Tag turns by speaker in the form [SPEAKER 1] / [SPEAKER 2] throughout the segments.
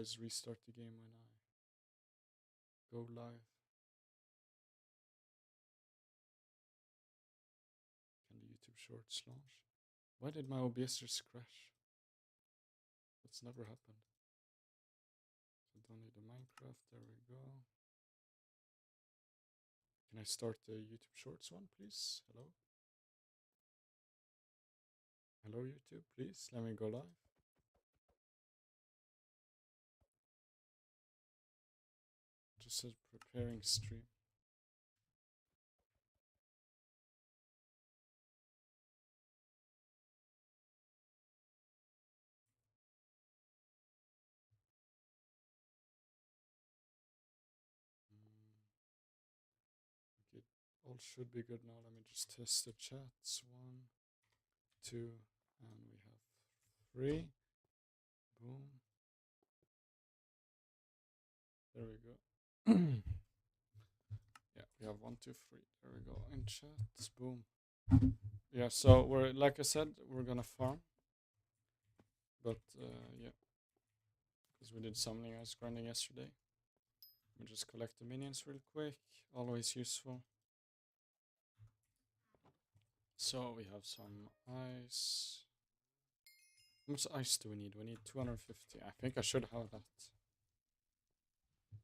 [SPEAKER 1] always restart the game when I go live. Can the YouTube Shorts launch? Why did my OBS just crash? That's never happened. So don't need a Minecraft. There we go. Can I start the YouTube Shorts one, please? Hello? Hello, YouTube, please. Let me go live. Just says preparing stream. Okay, all should be good now. Let me just test the chats. 1, 2, and we have 3. Boom. There we go. Yeah, we have 1, 2, 3. There we go. In chats. Boom. Yeah, so we're, like I said, we're gonna farm. But yeah, because we did some ice grinding yesterday. Let me just collect the minions real quick. Always useful. So we have some ice. How much ice do we need? We need 250. I think I should have that.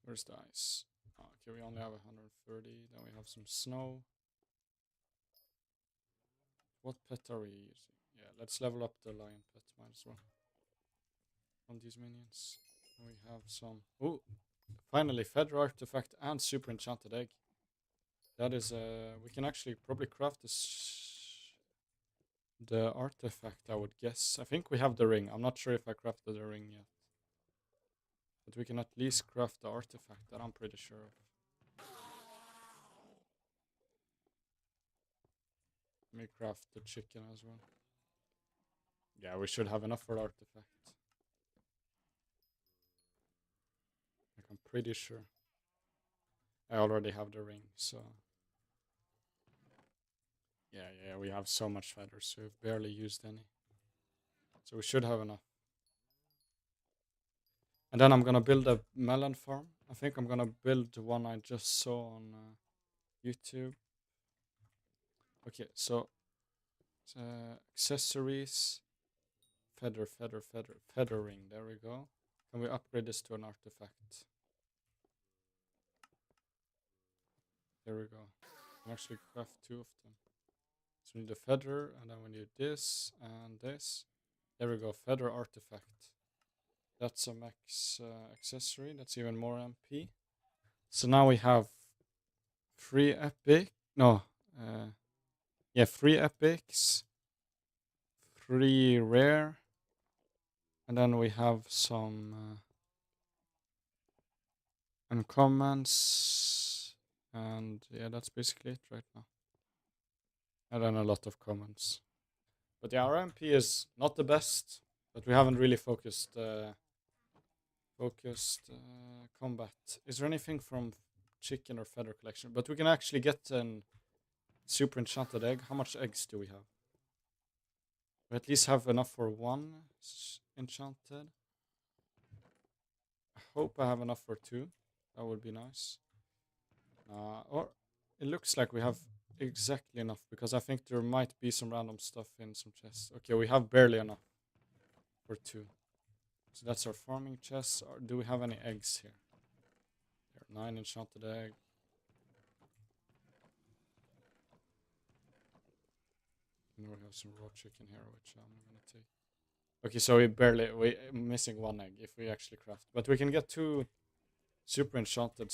[SPEAKER 1] Where's the ice? Oh, okay, we only have 130. Then we have some snow. What pet are we using? Yeah, let's level up the lion pet. Might as well. On these minions. And we have some... Oh, finally, Feather Artifact and Super Enchanted Egg. That is... we can actually probably craft this... The artifact, I would guess. I think we have the ring. I'm not sure if I crafted the ring yet. But we can at least craft the artifact, that I'm pretty sure of. Let me craft the chicken as well. Yeah, we should have enough for the artifact. Like, I'm pretty sure. I already have the ring, so... Yeah, we have so much feathers, so we've barely used any. So we should have enough. And then I'm gonna build a melon farm. I think I'm gonna build the one I just saw on YouTube. Okay, so accessories, feathering. There we go. Can we upgrade this to an artifact? There we go. We can actually craft 2 of them. So we need a feather, and then we need this and this. There we go, feather artifact. That's a max accessory. That's even more MP. So now we have 3 epic. No. Yeah, 3 epics. 3 rare. And then we have some uncommons. And yeah, that's basically it right now. And then a lot of comments. But yeah, our MP is not the best. But we haven't really focused combat. Is there anything from chicken or feather collection? But we can actually get an super enchanted egg. How much eggs do we have? We at least have enough for 1 enchanted. I hope I have enough for 2. That would be nice. Or it looks like we have exactly enough, because I think there might be some random stuff in some chests. Okay, we have barely enough for 2. So that's our farming chest. Or do we have any eggs here? There are 9 enchanted egg. And we have some raw chicken here, which I'm gonna take. Okay, so we're missing 1 egg if we actually craft. But we can get 2 super enchanted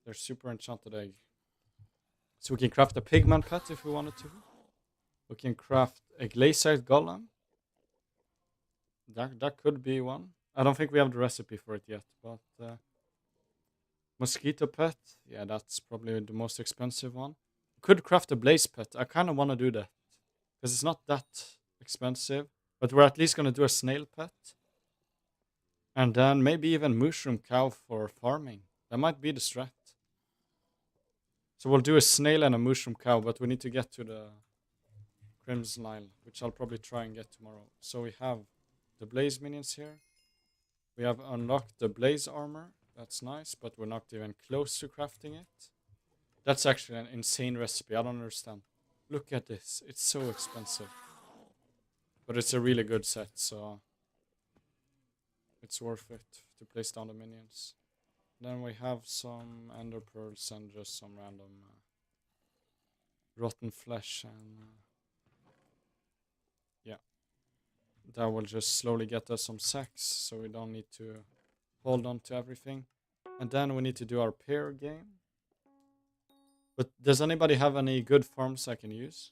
[SPEAKER 1] There's super enchanted egg. So we can craft a pigman pet if we wanted to. We can craft a glacier golem. That could be one. I don't think we have the recipe for it yet, but mosquito pet. Yeah, that's probably the most expensive one. Could craft a blaze pet. I kind of want to do that because it's not that expensive. But we're at least gonna do a snail pet, and then maybe even mushroom cow for farming. That might be the strat. So we'll do a snail and a mushroom cow, but we need to get to the Crimson Isle, which I'll probably try and get tomorrow. So we have the blaze minions here. We have unlocked the blaze armor. That's nice, but we're not even close to crafting it. That's actually an insane recipe. I don't understand. Look at this. It's so expensive. But it's a really good set, so it's worth it to place down the minions. Then we have some ender pearls and just some random rotten flesh, and yeah, that will just slowly get us some sacks, so we don't need to hold on to everything. And then we need to do our pair game. But does anybody have any good farms I can use?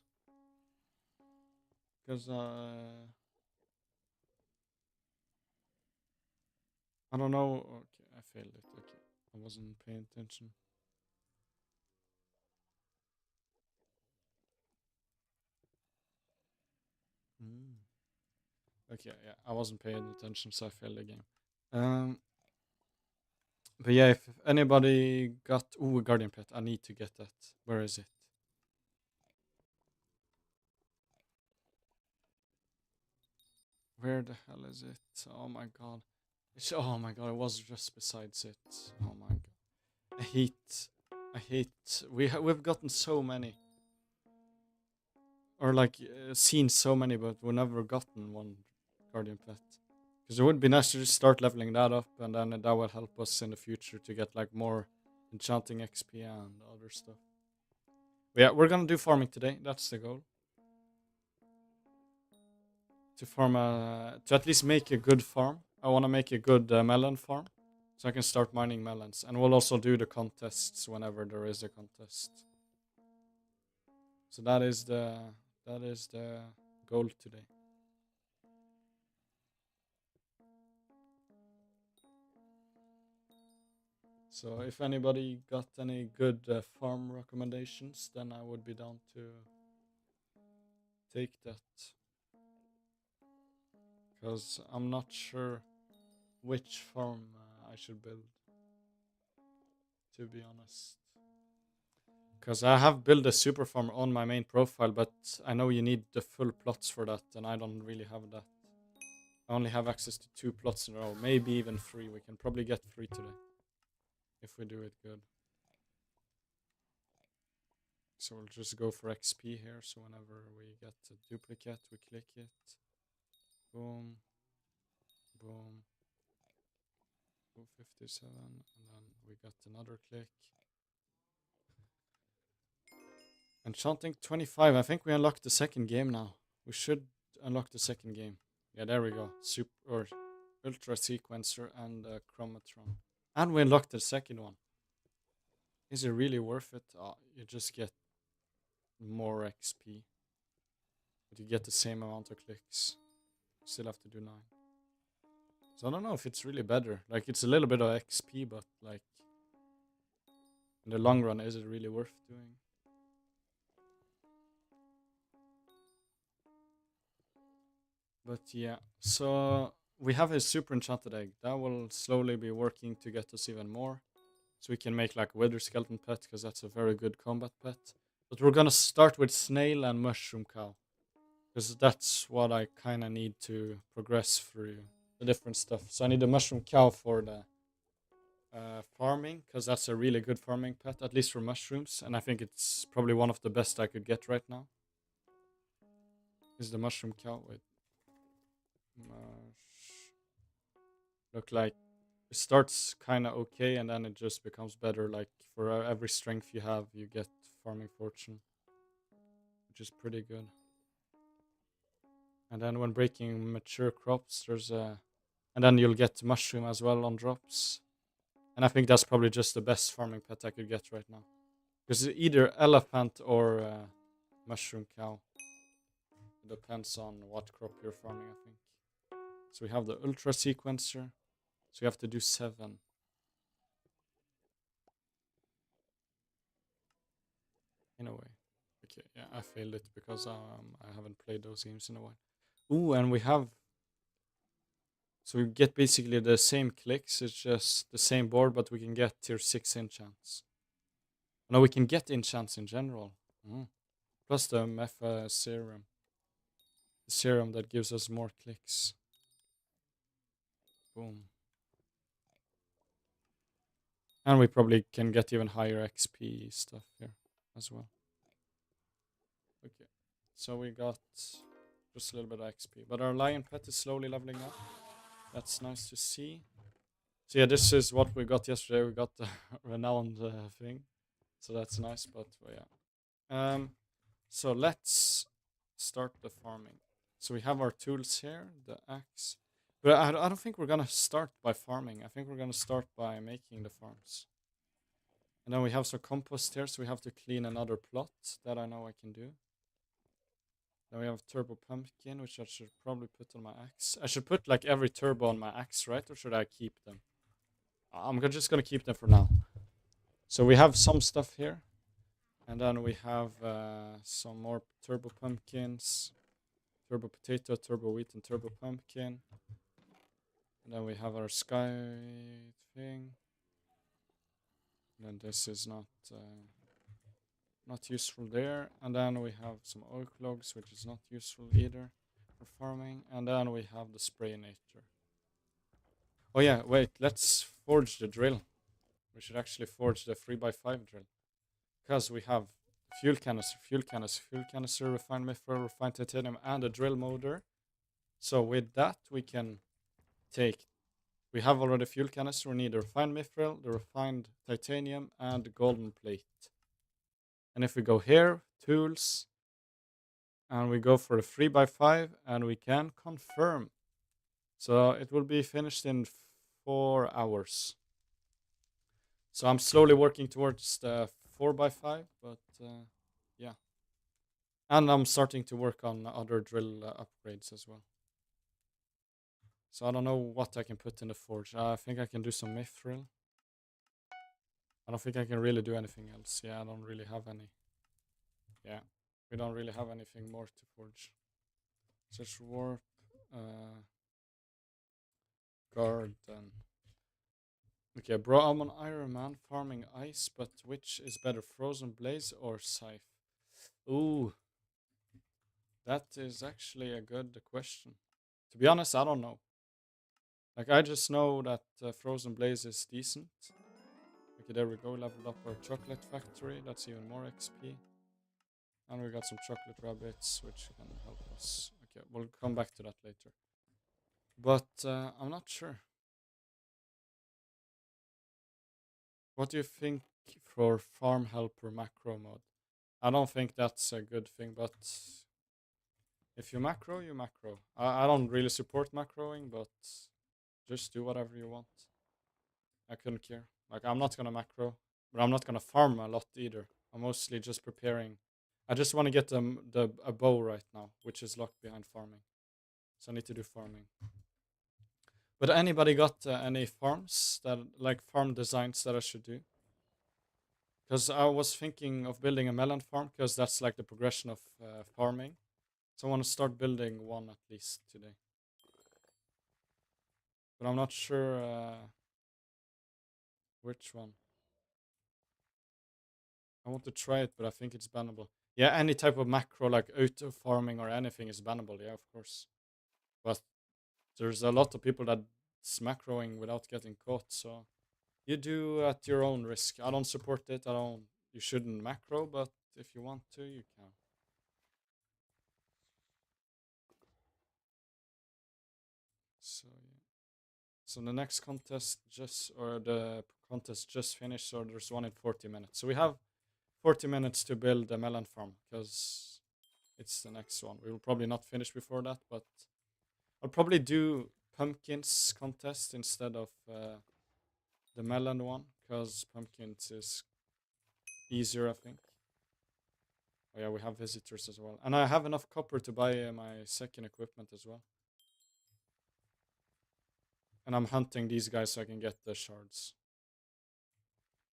[SPEAKER 1] Because I don't know. Okay, I failed it. Okay, I wasn't paying attention. Mm. Okay, yeah, I wasn't paying attention, so I failed the game. Um, but yeah, if anybody got a guardian pet, I need to get that. Where is it? Where the hell is it? Oh my god! Oh my god! It was just besides it. Oh my god! I hate. I hate. We've gotten so many, or like seen so many, but we've never gotten one guardian pet. Because it would be nice to just start leveling that up, and then that will help us in the future to get like more enchanting XP and other stuff. But yeah, we're gonna do farming today. That's the goal. To farm to at least make a good farm. I want to make a good melon farm, so I can start mining melons. And we'll also do the contests whenever there is a contest. So that is the goal today. So if anybody got any good farm recommendations, then I would be down to take that. Because I'm not sure which farm I should build, to be honest. Because I have built a super farm on my main profile, but I know you need the full plots for that, and I don't really have that. I only have access to 2 plots in a row, maybe even 3. We can probably get 3 today, if we do it good. So we'll just go for XP here, so whenever we get a duplicate, we click it. Boom. Boom. 257, and then we got another click. Enchanting 25. I think we unlocked the second game now. We should unlock the second game. Yeah, there we go. Super or Ultra Sequencer and Chromatron. And we unlocked the second one. Is it really worth it? You just get more XP. But you get the same amount of clicks. Still have to do 9. So I don't know if it's really better. Like, it's a little bit of XP, but like in the long run, is it really worth doing? But yeah, so we have a super enchanted egg. That will slowly be working to get us even more. So we can make like wither skeleton pet, because that's a very good combat pet. But we're gonna start with snail and mushroom cow, because that's what I kind of need to progress through the different stuff. So I need a mushroom cow for the farming, because that's a really good farming pet, at least for mushrooms. And I think it's probably one of the best I could get right now. Is the mushroom cow. Wait. Look like it starts kind of okay, and then it just becomes better. Like for every strength you have, you get farming fortune, which is pretty good. And then when breaking mature crops, there's a, and then you'll get mushroom as well on drops. And I think that's probably just the best farming pet I could get right now, because either elephant or mushroom cow. It depends on what crop you're farming, I think. So we have the ultra sequencer. So you have to do 7. In a way. Okay, yeah, I failed it because I haven't played those games in a while. Ooh, and we have. So we get basically the same clicks, it's just the same board, but we can get tier 6 enchants. No, we can get enchants in general. Plus the Mepha serum. The serum that gives us more clicks. Boom. And we probably can get even higher XP stuff here as well. Okay. So we got just a little bit of XP. But our lion pet is slowly leveling up. That's nice to see. So yeah, this is what we got yesterday. We got the renowned thing. So that's nice, but yeah. So let's start the farming. So we have our tools here, the axe. But I don't think we're gonna start by farming. I think we're gonna start by making the farms. And then we have some compost here, so we have to clean another plot. That I know I can do. Then we have turbo pumpkin, which I should probably put on my axe. I should put like every turbo on my axe, right? Or should I keep them? I'm just gonna keep them for now. So we have some stuff here. And then we have some more turbo pumpkins. Turbo potato, turbo wheat, and turbo pumpkin. And then we have our sky thing. And then this is not useful there. And then we have some oak logs, which is not useful either for farming. And then we have the sprayinator. Oh yeah, wait, let's forge the drill. We should actually forge the 3x5 drill. Because we have fuel canister, refined mithril, refined titanium, and a drill motor. So with that, we can take... We have already fuel canister. We need the refined mithril, the refined titanium, and the golden plate. And if we go here, tools, and we go for the 3x5, and we can confirm. So it will be finished in 4 hours. So I'm slowly working towards the 4x5, but yeah. And I'm starting to work on other drill upgrades as well. So I don't know what I can put in the forge. I think I can do some mithril. I don't think I can really do anything else. Yeah, I don't really have any. Yeah, we don't really have anything more to forge. Such warp, garden. Okay, bro, I'm on Ironman farming ice, but which is better, frozen blaze or scythe? Ooh, that is actually a good question. To be honest, I don't know. Like, I just know that frozen blaze is decent. Okay, there we go. Leveled up our chocolate factory. That's even more XP. And we got some chocolate rabbits, which can help us. Okay, we'll come back to that later. But I'm not sure. What do you think for farm helper macro mode? I don't think that's a good thing, but if you macro, you macro. I don't really support macroing, but just do whatever you want. I couldn't care. Like, I'm not gonna macro, but I'm not gonna farm a lot either. I'm mostly just preparing. I just want to get a bow right now, which is locked behind farming. So I need to do farming. But anybody got any farms that, like, farm designs that I should do? Because I was thinking of building a melon farm, because that's like the progression of farming. So I want to start building one at least today. But I'm not sure which one. I want to try it, but I think it's bannable. Yeah, any type of macro, like auto farming or anything, is bannable. Yeah, of course. But there's a lot of people that's macroing without getting caught. So you do at your own risk. I don't support it. You shouldn't macro, but if you want to, you can. So yeah. So the next contest the contest just finished. So there's one in 40 minutes. So we have 40 minutes to build a melon farm, because it's the next one. We will probably not finish before that, but I'll probably do pumpkins contest instead of the melon one, because pumpkins is easier, I think. Oh yeah, we have visitors as well. And I have enough copper to buy my second equipment as well. And I'm hunting these guys so I can get the shards.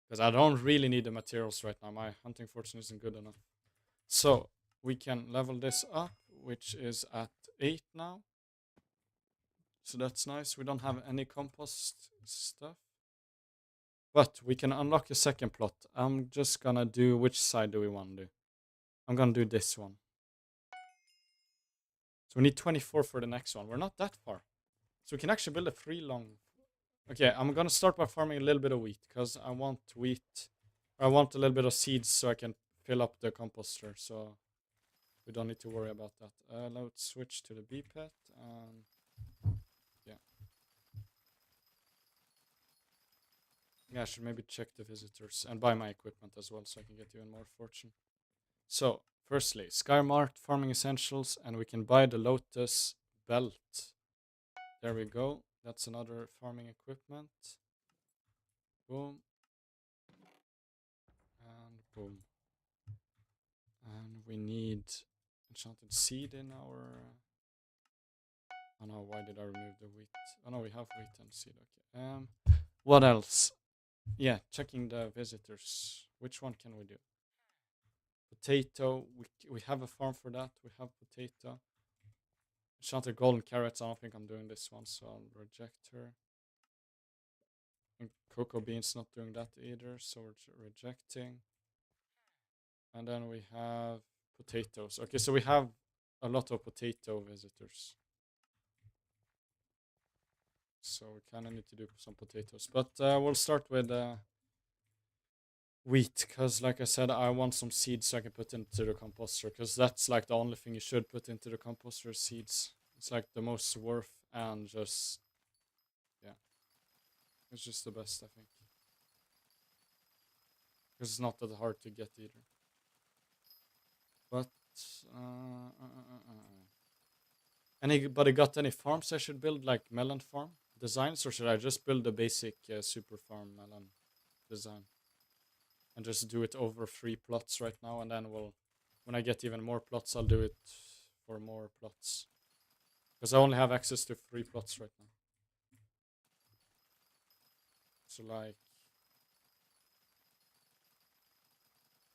[SPEAKER 1] Because I don't really need the materials right now. My hunting fortune isn't good enough. So we can level this up, which is at 8 now. So that's nice. We don't have any compost stuff. But we can unlock a second plot. I'm just gonna do... Which side do we want to do? I'm gonna do this one. So we need 24 for the next one. We're not that far. So we can actually build a 3 long. Okay, I'm gonna start by farming a little bit of wheat because I want wheat. I want a little bit of seeds so I can fill up the composter. So we don't need to worry about that. Let's switch to the bee pet and yeah. Yeah, I should maybe check the visitors and buy my equipment as well so I can get even more fortune. So, firstly, Skymart farming essentials, and we can buy the Lotus belt. There we go. That's another farming equipment. Boom. And boom. And we need enchanted seed in our... Oh no, why did I remove the wheat? Oh no, we have wheat and seed. Okay. What else? Yeah, checking the visitors. Which one can we do? Potato. We have a farm for that. We have potato. Enchanted golden carrots. I don't think I'm doing this one, so I'll reject her. And cocoa beans not doing that either, so we're rejecting. And then we have potatoes. Okay, so we have a lot of potato visitors. So we kind of need to do some potatoes. But we'll start with wheat, because like I said, I want some seeds so I can put into the composter, because that's like the only thing you should put into the composter, seeds. It's like the most worth and just, yeah. It's just the best, I think. Because it's not that hard to get either. But, anybody got any farms I should build, like melon farm designs, or should I just build a basic super farm melon design? And just do it over 3 plots right now, and then when I get even more plots, I'll do it for more plots. Because I only have access to 3 plots right now. So like,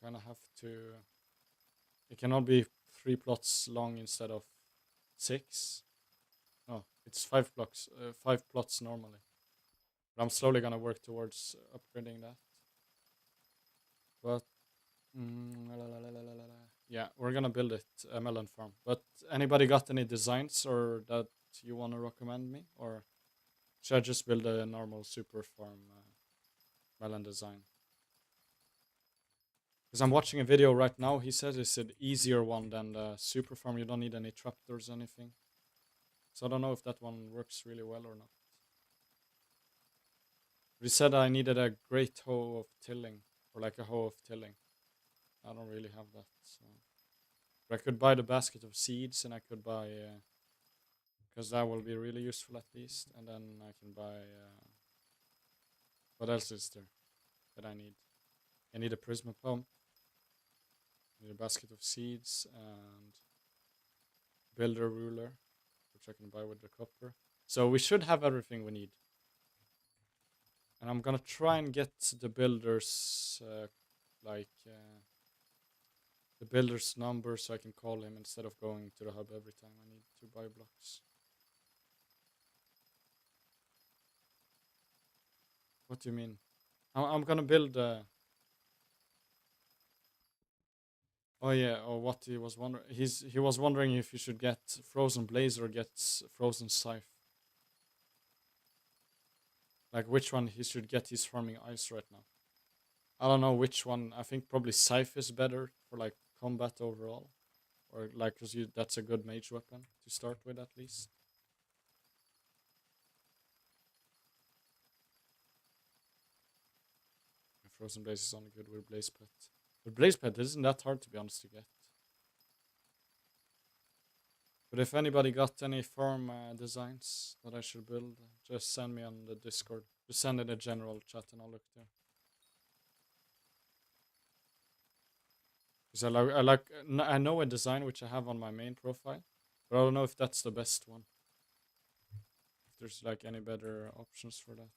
[SPEAKER 1] kind of have to... It cannot be 3 plots long instead of 6. No, it's 5 plots. 5 plots normally. But I'm slowly gonna work towards upgrading that. But yeah, we're gonna build it, a melon farm. But anybody got any designs or that you want to recommend me, or should I just build a normal super farm melon design? Because I'm watching a video right now. He says it's an easier one than the super farm. You don't need any trapdoors or anything. So I don't know if that one works really well or not. But he said I needed a great hoe of tilling, or like a hoe of tilling. I don't really have that. So. But I could buy the basket of seeds, and I could buy... because that will be really useful at least. And then I can buy... what else is there that I need? I need a prisma pump. I need a basket of seeds and builder ruler, which I can buy with the copper. So we should have everything we need. And I'm gonna try and get the builder's the builder's number so I can call him instead of going to the hub every time I need to buy blocks. What do you mean? I'm gonna build... Oh yeah, or what he was wondering. He was wondering if you should get frozen blaze or get frozen scythe. Like which one he should get. He's farming ice right now. I don't know which one. I think probably scythe is better for like combat overall, or like because that's a good mage weapon to start with at least. Frozen blaze is only good with blaze pet. But blaze pet isn't that hard to be honest to get. But if anybody got any farm designs that I should build, just send me on the Discord. Just send in a general chat and I'll look there. Because I know a design which I have on my main profile, but I don't know if that's the best one. If there's like any better options for that.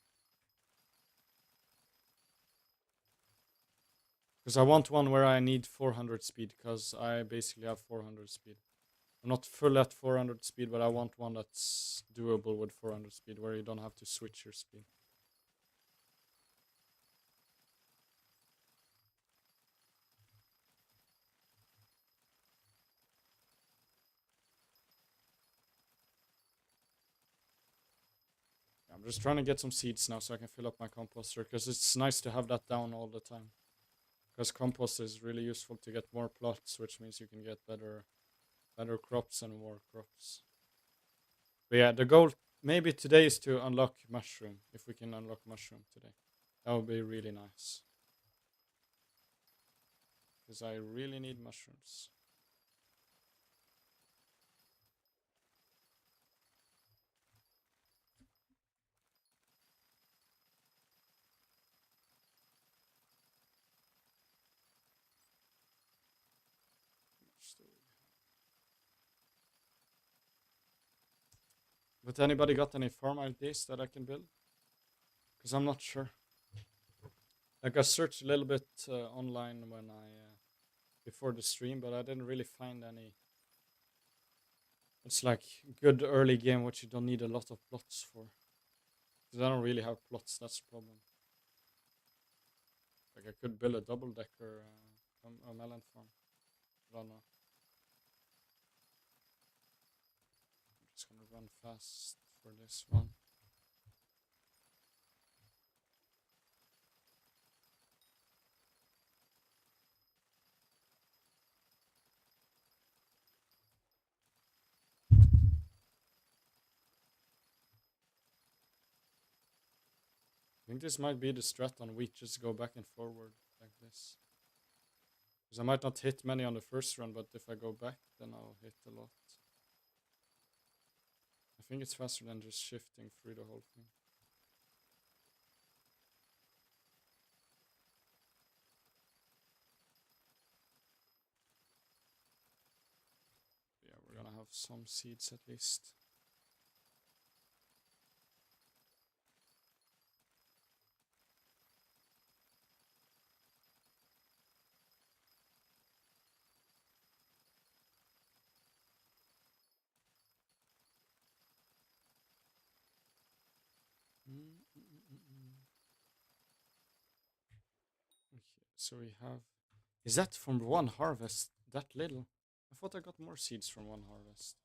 [SPEAKER 1] Because I want one where I need 400 speed, because I basically have 400 speed. I'm not full at 400 speed, but I want one that's doable with 400 speed, where you don't have to switch your speed. I'm just trying to get some seeds now so I can fill up my composter, because it's nice to have that down all the time. Because compost is really useful to get more plots, which means you can get better crops and more crops. But yeah, the goal maybe today is to unlock mushroom. If we can unlock mushroom today, that would be really nice. Because I really need mushrooms. But anybody got any farm ideas that I can build? Because I'm not sure. Like I searched a little bit online when I before the stream, but I didn't really find any. It's like good early game, which you don't need a lot of plots for. Because I don't really have plots. That's the problem. Like I could build a double decker a melon farm. I don't know. I'm just gonna run fast for this one. I think this might be the strat on wheat. Just go back and forward like this. Because I might not hit many on the first run, but if I go back, then I'll hit a lot. I think it's faster than just shifting through the whole thing. Yeah, we're gonna have some seeds at least. Okay, so we have. Is that from one harvest? That little? I thought I got more seeds from one harvest.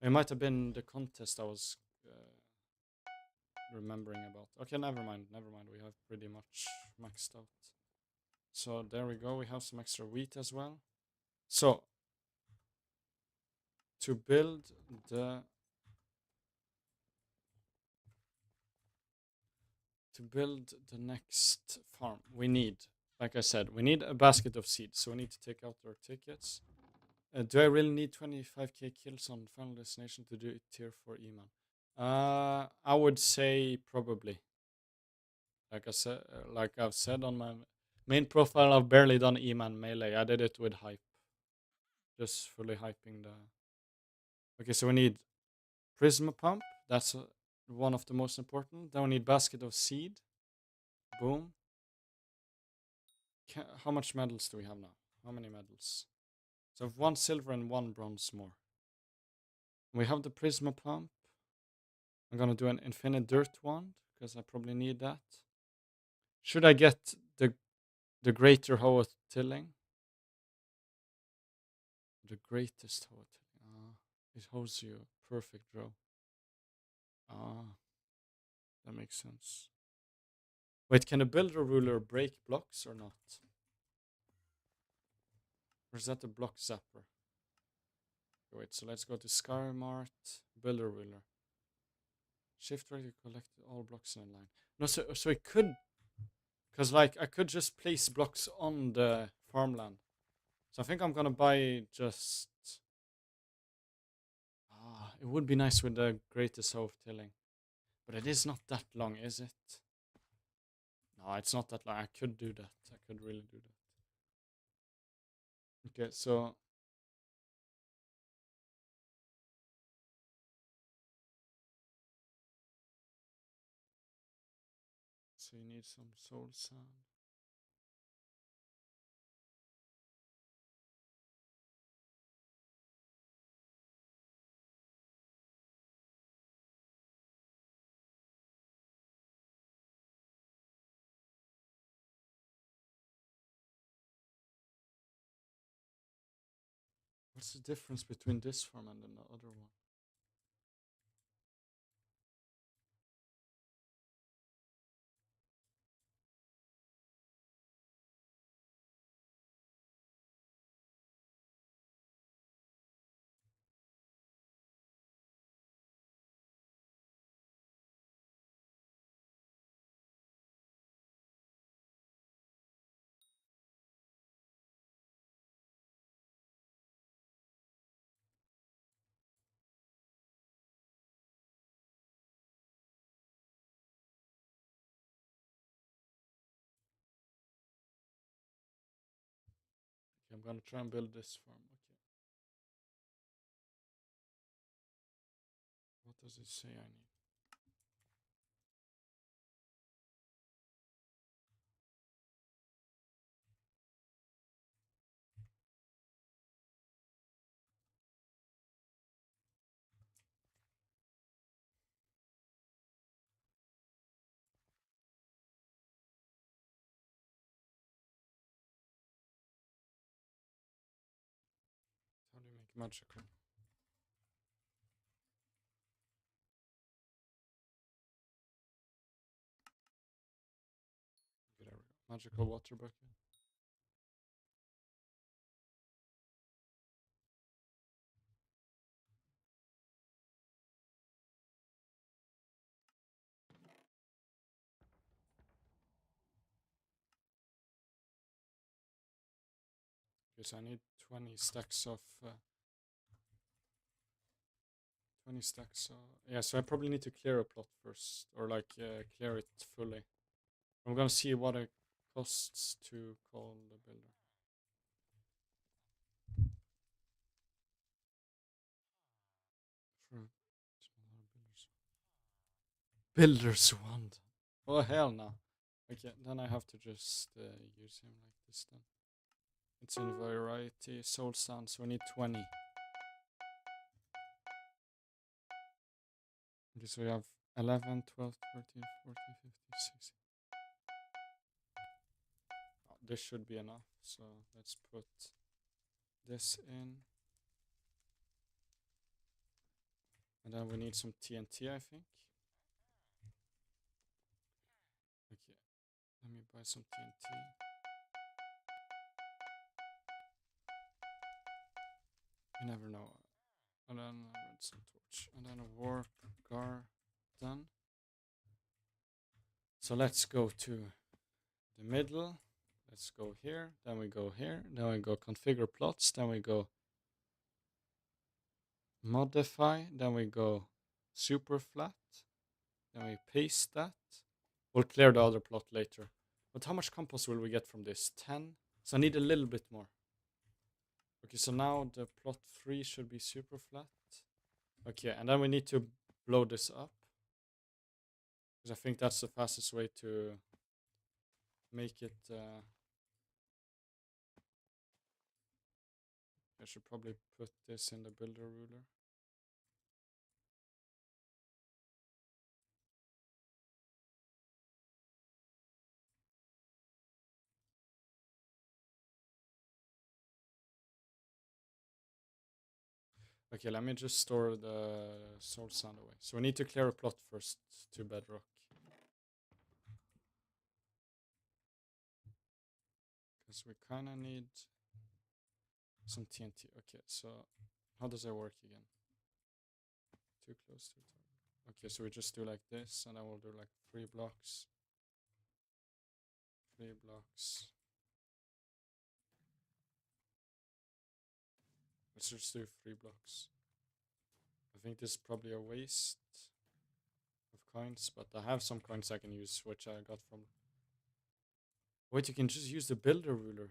[SPEAKER 1] It might have been the contest I was remembering about. Okay, never mind. Never mind. We have pretty much maxed out. So there we go. We have some extra wheat as well. So to build the next farm, we need, like I said, we need a basket of seeds. So we need to take out our tickets. Do I really need 25k kills on Final Destination to do it tier 4 Eman? I would say probably. Like I said, like I've said on my main profile, I've barely done Eman melee. I did it with hype, just fully hyping the. Okay, so we need Prisma Pump. That's one of the most important. Then we need Basket of Seed. Boom. How much medals do we have now? How many medals? So one silver and one bronze more. We have the Prisma Pump. I'm gonna do an Infinite Dirt Wand because I probably need that. Should I get the Greater Hoa Tilling? The greatest Hoa Tilling. It holds you perfect row. That makes sense. Wait, can a Builder Ruler break blocks or not? Or is that a block zapper? Wait, so let's go to Skymart, Builder Ruler. Shift right to collect all blocks in a line. No, so it could, because like I could just place blocks on the farmland. So I think I'm gonna buy just. It would be nice with the greatest hoe of tilling, but it is not that long, is it? No, it's not that long. I could do that. I could really do that. Okay, so you need some soul sand. What's the difference between this farm and the other one? I'm gonna try and build this farm. Okay. What does it say I need? How do you make magical? Okay, there we go. Magical water bucket. Okay, so I need 20 stacks of 20 stacks. Yeah, so I probably need to clear a plot first, or like clear it fully. I'm gonna see what it costs to call the builder. For builder's wand. Oh hell no. Okay, then I have to just use him like this then. It's in variety, soul sand, so we need 20. Okay, so we have 11, 12, 13, 14, 15, 16. Oh, this should be enough, so let's put this in. And then we need some TNT, I think. Okay, let me buy some TNT. You never know. And then a redstone torch. And then a warp garden. So let's go to the middle. Let's go here. Then we go here. Then we go configure plots. Then we go modify. Then we go super flat. Then we paste that. We'll clear the other plot later. But how much compost will we get from this? 10? So I need a little bit more. Okay, so now the plot 3 should be super flat. Okay, and then we need to blow this up. Because I think that's the fastest way to make it... I should probably put this in the builder ruler. Okay, let me just store the soul sand away. So we need to clear a plot first to bedrock. Because we kind of need some TNT. Okay, so how does that work again? Too close to it. Okay, so we just do like this, and then we'll do like 3 blocks. 3 blocks. Let's just do 3 blocks. I think this is probably a waste of coins, but I have some coins I can use, which I got from... Wait, you can just use the builder ruler.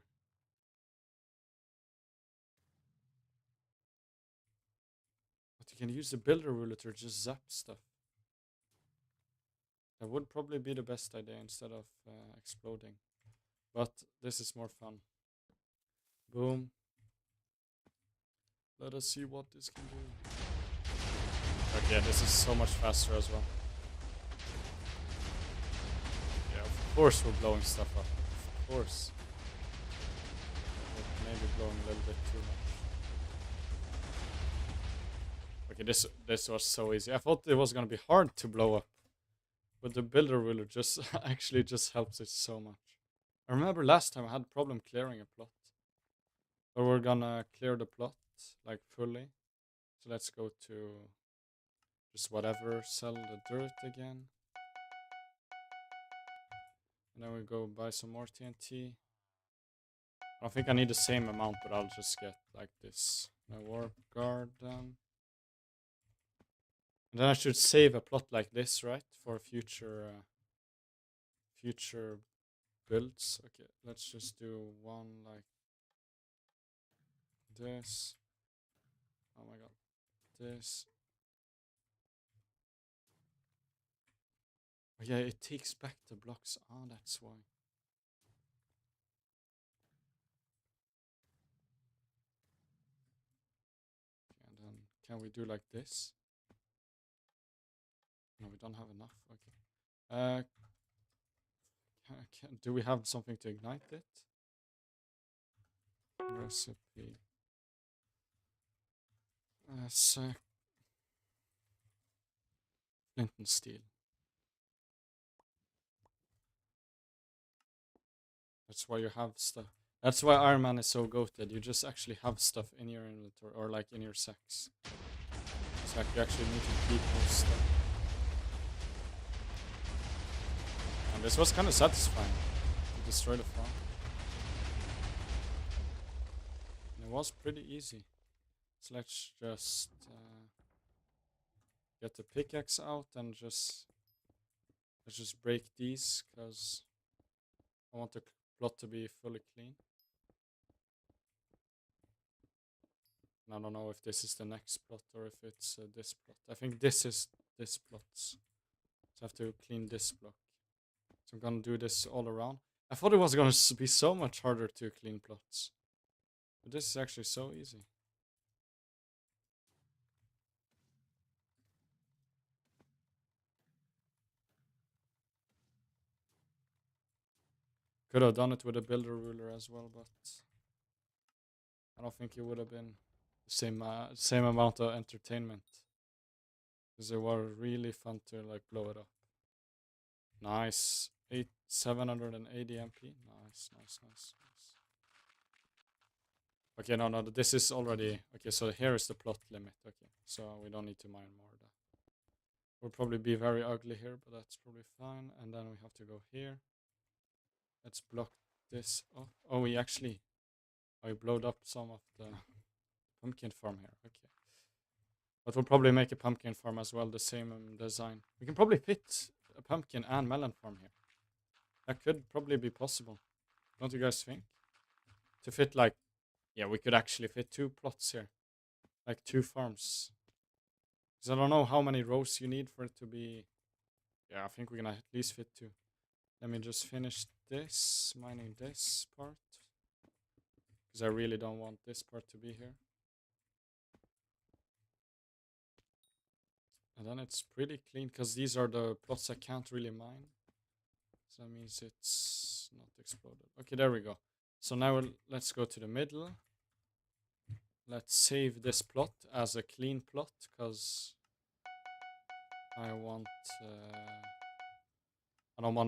[SPEAKER 1] But you can use the builder ruler to just zap stuff. That would probably be the best idea instead of exploding. But this is more fun. Boom. Let us see what this can do. Okay, this is so much faster as well. Yeah, of course we're blowing stuff up. Of course. But maybe blowing a little bit too much. Okay, this was so easy. I thought it was gonna be hard to blow up. But the builder ruler just actually just helps it so much. I remember last time I had a problem clearing a plot. But we're gonna clear the plot like fully. So let's go to just whatever, sell the dirt again. And then we go buy some more TNT. I think I need the same amount, but I'll just get like this. A warp garden. And then I should save a plot like this, right? For future future builds. Okay, let's just do one like this. Oh my god. This. Oh yeah, it takes back the blocks. Oh, that's why. And then can we do like this? No, we don't have enough. Okay. Do we have something to ignite it? Recipe. Flint and steel. That's why you have stuff. That's why Iron Man is so goated. You just actually have stuff in your inventory or like in your sacks. It's like you actually need to keep more stuff. And this was kind of satisfying to destroy the farm. And it was pretty easy. So let's just get the pickaxe out and let's just break these because I want the plot to be fully clean. And I don't know if this is the next plot or if it's this plot. I think this is this plot. So I have to clean this block. So I'm gonna do this all around. I thought it was gonna be so much harder to clean plots. But this is actually so easy. Could have done it with a builder ruler as well, but I don't think it would have been the same amount of entertainment. Because it was really fun to like blow it up. Nice. 780 MP. Nice. Okay, no, this is already... Okay, so here is the plot limit. Okay, so we don't need to mine more of that. Will probably be very ugly here, but that's probably fine. And then we have to go here. Let's block this. Oh, we actually... I blowed up some of the pumpkin farm here. Okay. But we'll probably make a pumpkin farm as well, the same design. We can probably fit a pumpkin and melon farm here. That could probably be possible. Don't you guys think? To fit like... Yeah, we could actually fit 2 plots here. Like 2 farms. Because I don't know how many rows you need for it to be... Yeah, I think we're gonna at least fit 2. Let me just finish this, mining this part. Because I really don't want this part to be here. And then it's pretty clean, because these are the plots I can't really mine. So that means it's not exploded. Okay, there we go. So now let's go to the middle. Let's save this plot as a clean plot, because I don't want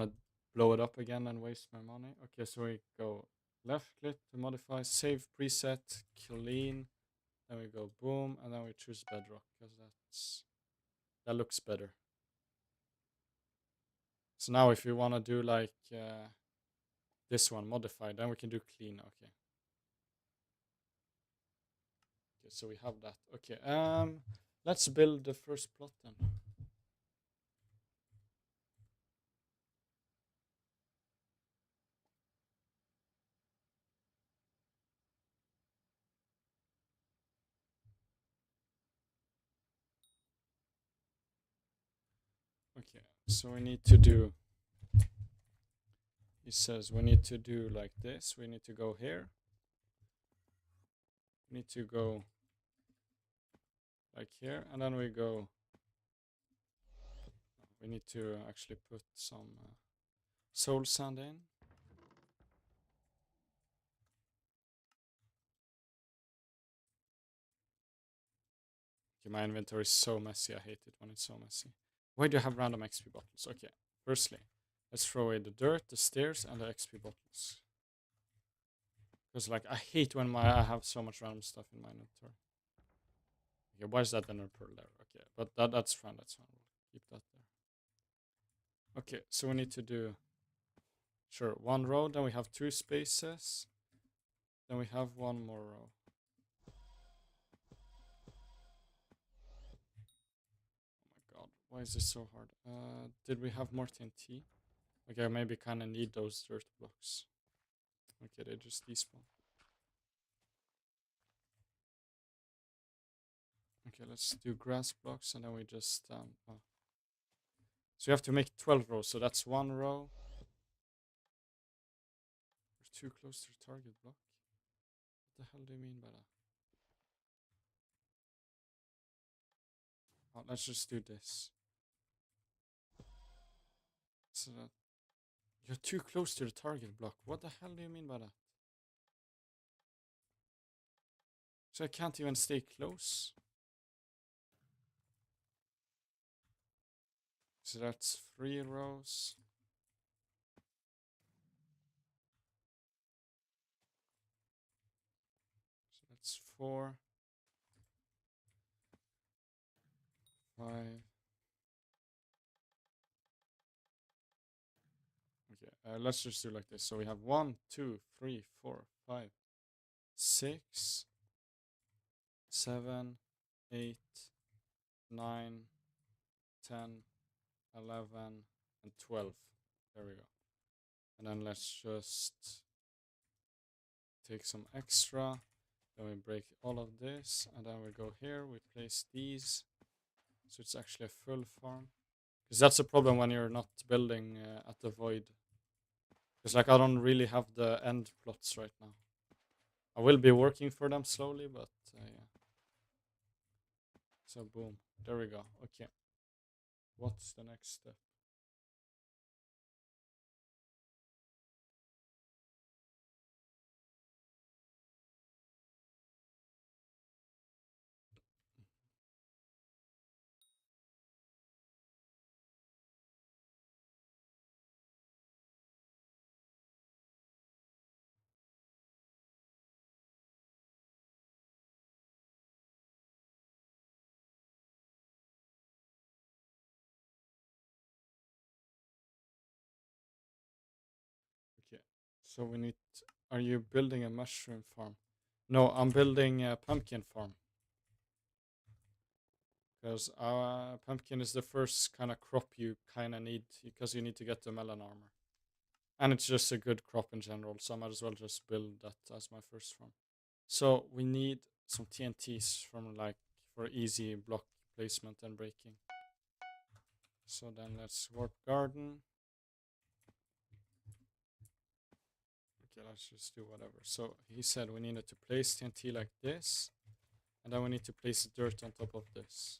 [SPEAKER 1] to blow it up again and waste my money. Okay, so we go left click to modify, save preset, clean. Then we go boom, and then we choose bedrock, because that looks better. So now if you want to do like this one, modify, then we can do clean. Okay. Okay, so we have that. Okay, let's build the first plot then. Okay, so we need to do... He says we need to do like this. We need to go here. We need to go like here, and then we go... We need to actually put some soul sand in. Okay, my inventory is so messy. I hate it when it's so messy. Why do you have random XP bottles? Okay, firstly, let's throw away the dirt, the stairs, and the XP bottles. Because like I hate when I have so much random stuff in my inventory. Okay, why is that then a pearl there? Okay, but that's fine. That's fine. We'll keep that there. Okay, so we need to do... Sure, 1 row. Then we have 2 spaces. Then we have 1 more row. Why is this so hard? Did we have more TNT? Okay, maybe kind of need those dirt blocks. Okay, they just despawn. Okay, let's do grass blocks and then we just oh. So you have to make 12 rows, so that's 1 row. We're too close to the target block. What the hell do you mean by that? Oh, let's just do this. So that you're too close to the target block. What the hell do you mean by that? So I can't even stay close. So that's 3 rows. So that's 4, 5. Okay, let's just do like this. So we have 1, 2, 3, 4, 5, 6, 7, 8, 9, 10, 11, and 12. There we go. And then let's just take some extra. Then we break all of this. And then we go here. We place these. So it's actually a full farm. Because that's a problem when you're not building at the void. Because like I don't really have the end plots right now. I will be working for them slowly, but yeah. So boom. There we go. Okay. What's the next step? Okay. So we need... Are you building a mushroom farm? No, I'm building a pumpkin farm. Because pumpkin is the first kind of crop you kind of need, because you need to get the melon armor. And it's just a good crop in general, so I might as well just build that as my first farm. So we need some TNTs from like for easy block placement and breaking. So then let's warp garden. Okay, let's just do whatever. So he said we needed to place TNT like this, and then we need to place dirt on top of this.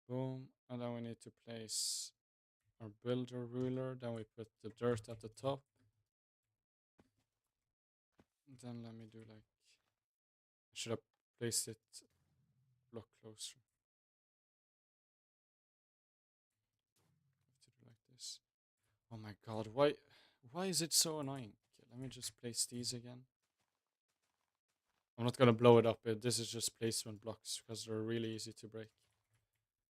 [SPEAKER 1] Boom, and then we need to place our builder ruler. Then we put the dirt at the top. Then let me do like... I should have placed it block closer. Have to do like this. Oh my god, why is it so annoying? Okay, let me just place these again. I'm not gonna blow it up. This is just placement blocks because they're really easy to break.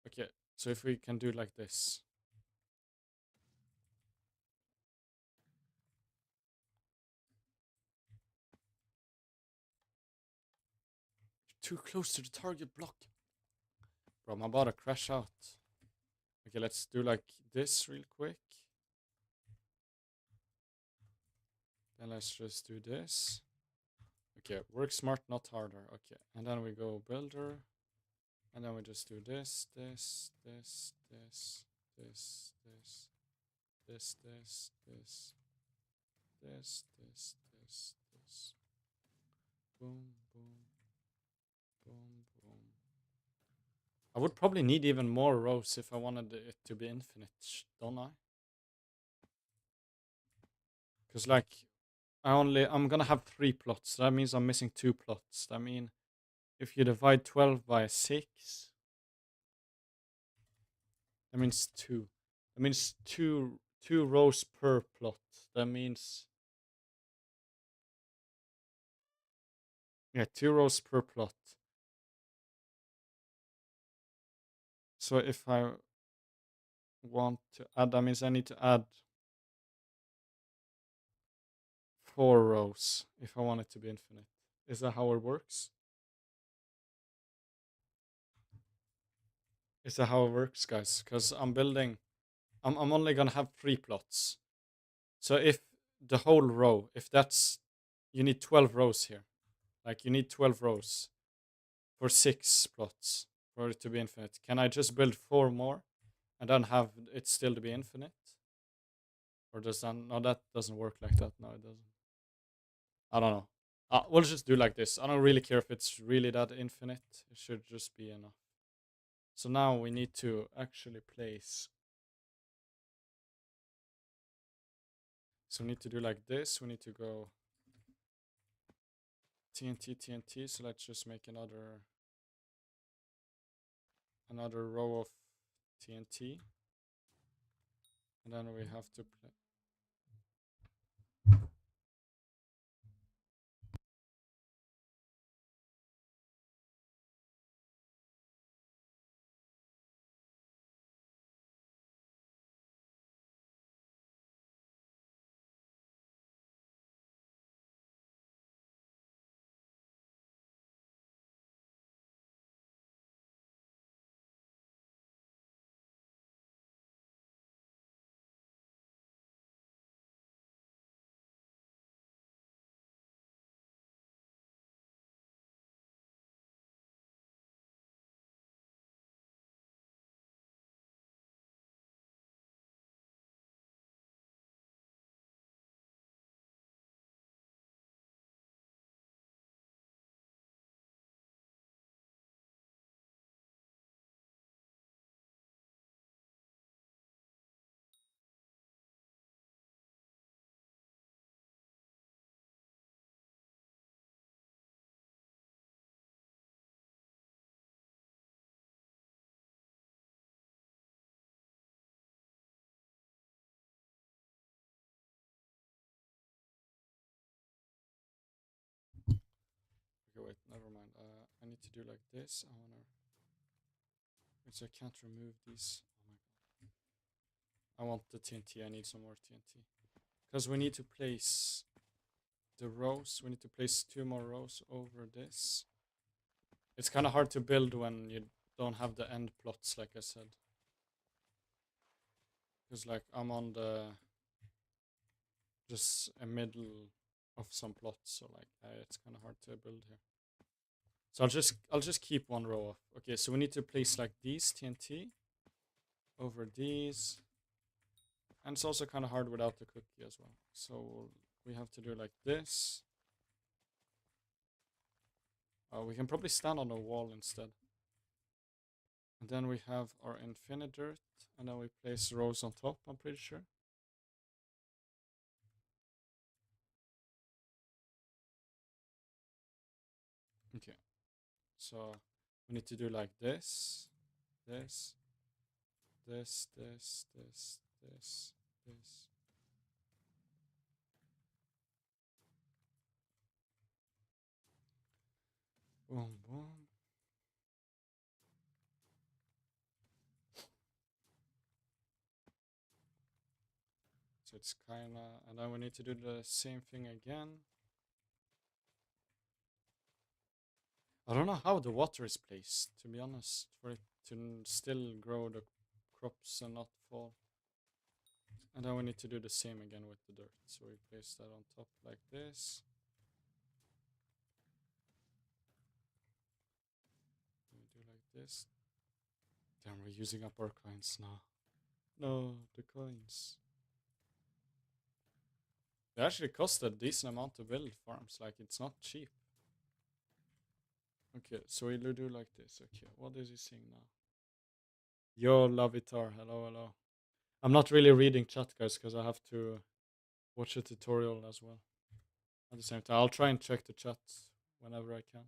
[SPEAKER 1] Okay, so if we can do it like this. You're too close to the target block. Bro, I'm about to crash out. Okay, let's do like this real quick. Then let's just do this. Okay, work smart, not harder. Okay, and then we go builder. And then we just do this, this, this, this, this, this, this, this, this, this, this, this, this. Boom, boom, boom, boom. I would probably need even more rows if I wanted it to be infinite, don't I? Because like, I'm gonna have 3 plots. That means I'm missing 2 plots. That means if you divide 12 by 6, that means 2. That means two rows per plot. That means... Yeah, 2 rows per plot. So if I want to add, that means I need to add 4 rows if I want it to be infinite. Is that how it works? Is that how it works, guys? Because I'm only gonna have 3 plots. So if the whole row, if that's... You need 12 rows here. Like, you need 12 rows for 6 plots for it to be infinite. Can I just build 4 more and then have it still to be infinite? Or does that... No, that doesn't work like that. No, it doesn't. I don't know. We'll just do like this. I don't really care if it's really that infinite. It should just be enough. So now we need to actually place... So we need to do like this. We need to go TNT, TNT. So let's just make another row of TNT. And then we have to play... Okay, wait, never mind. I need to do like this. I wanna... So I can't remove these. Oh my god. I want the TNT. I need some more TNT. Because we need to place the rows. We need to place 2 more rows over this. It's kind of hard to build when you don't have the end plots, like I said. Because like I'm on the... just a middle of some plots, so like it's kind of hard to build here. So I'll just keep 1 row off. Okay, so we need to place like these TNT over these. And it's also kind of hard without the cookie as well. So we have to do like this. We can probably stand on a wall instead. And then we have our infinite dirt. And then we place rows on top, I'm pretty sure. Okay. So we need to do like this, this, this, this, this, this, this. Boom, boom. So it's kinda... And then we need to do the same thing again. I don't know how the water is placed, to be honest, for it to still grow the crops and not fall. And then we need to do the same again with the dirt. So we place that on top like this. We do like this. Damn, we're using up our coins now. No, the coins. They actually cost a decent amount to build farms. Like, it's not cheap. Okay, so we'll do like this. Okay, what is he saying now? Yo, Lavitar, hello, hello. I'm not really reading chat, guys, because I have to watch a tutorial as well. At the same time, I'll try and check the chat whenever I can.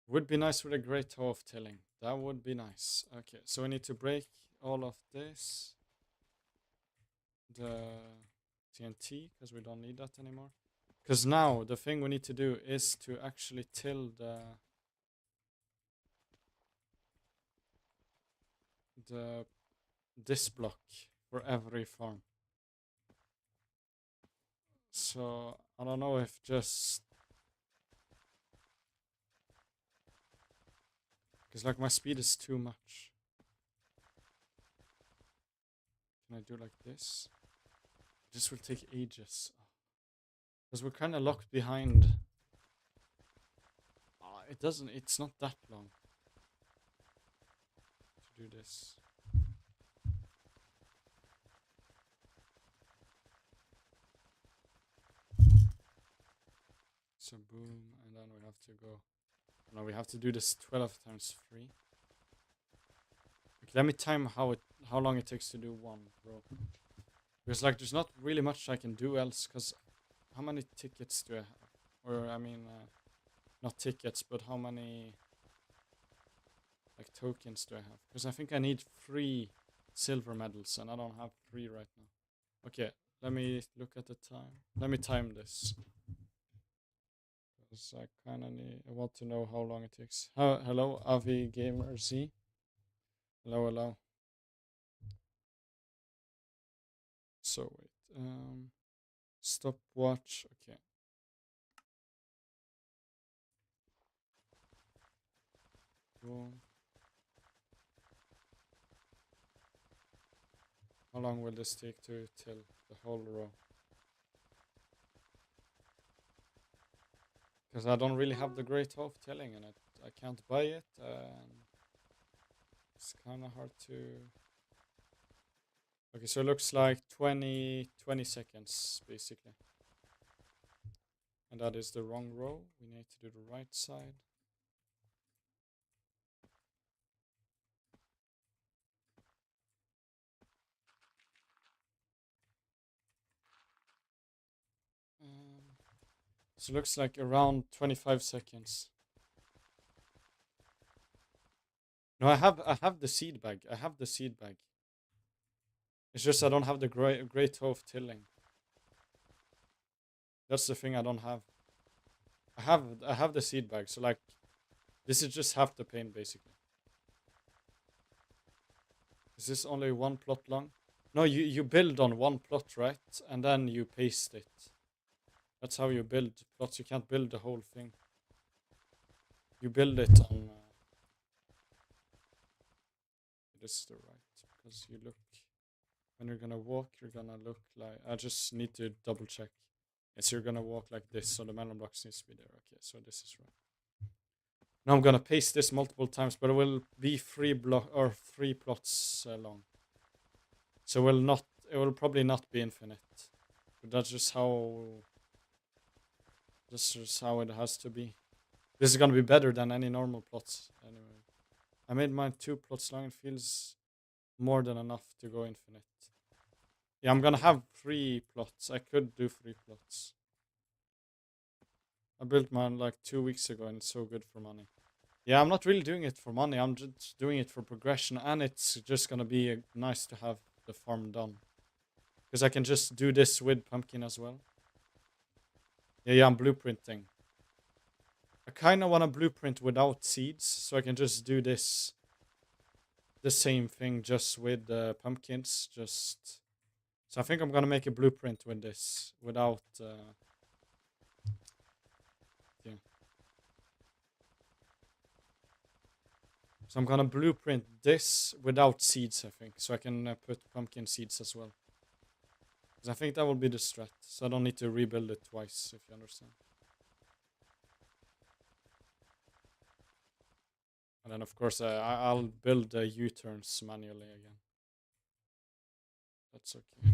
[SPEAKER 1] Would be nice with a great toe of tilling. That would be nice. Okay, so we need to break all of this. The TNT, because we don't need that anymore. Because now the thing we need to do is to actually till this block for every farm. So I don't know if just... Because like my speed is too much. Can I do like this? This will take ages. Because we're kind of locked behind. It's not that long to do this. So boom, and then we have to go. No, we have to do this 12 times 3. Okay, let me time how long it takes to do one row. Because like there's not really much I can do else, because how many tickets do I have? Or I mean, not tickets, but how many like tokens do I have? Because I think I need 3 silver medals, and I don't have 3 right now. Okay, let me look at the time. Let me time this. Because I want to know how long it takes. Hello, Avi Gamer Z. Hello, hello. So wait, stopwatch. Okay. Boom. How long will this take to till the whole row? Because I don't really have the great hope telling, and I can't buy it, and it's kind of hard to. Okay, so it looks like 20 seconds basically, and that is the wrong row. We need to do the right side. So it looks like around 25 seconds. No, I have the seed bag. I have the seed bag. It's just I don't have the great hoe of tilling. That's the thing I don't have. I have the seed bag, so like this is just half the paint basically. Is this only one plot long? No, you build on one plot, right? And then you paste it. That's how you build plots. You can't build the whole thing. You build it on. This is the right, because you look. When you're gonna walk, you're gonna look like. I just need to double check. Yes, you're gonna walk like this, so the melon blocks needs to be there. Okay, so this is right. Now I'm gonna paste this multiple times, but it will be 3 plots long. So it will probably not be infinite. But that's just how it has to be. This is gonna be better than any normal plots anyway. I made mine 2 plots long. It feels more than enough to go infinite. Yeah, I'm gonna have 3 plots. I could do 3 plots. I built mine like 2 weeks ago, and it's so good for money. Yeah, I'm not really doing it for money. I'm just doing it for progression, and it's just gonna be nice to have the farm done. Because I can just do this with pumpkin as well. Yeah, I'm blueprinting. I kind of want to blueprint without seeds, so I can just do the same thing just with pumpkins. So I think I'm gonna make a blueprint with this without. Yeah. So I'm gonna blueprint this without seeds, I think, so I can put pumpkin seeds as well. Because I think that will be the strat, so I don't need to rebuild it twice, if you understand. And then, of course, I'll build the U-turns manually again. That's okay.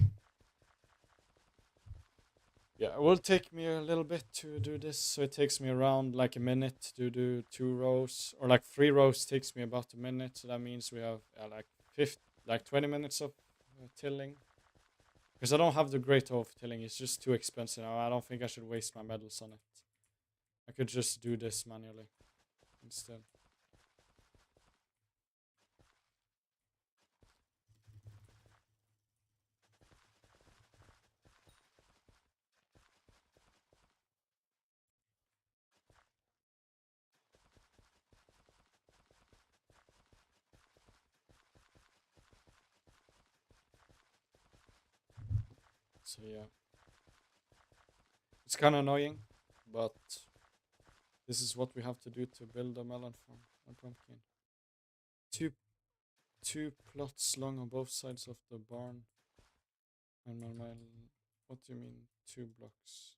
[SPEAKER 1] Yeah, it will take me a little bit to do this. So it takes me around like a minute to do 2 rows. Or like 3 rows takes me about a minute. So that means we have like 20 minutes of tilling. Because I don't have the great hoe of tilling. It's just too expensive. I don't think I should waste my medals on it. I could just do this manually instead. So yeah. It's kind of annoying, but this is what we have to do to build a melon farm and pumpkin. Two two plots long on both sides of the barn. And what do you mean 2 blocks?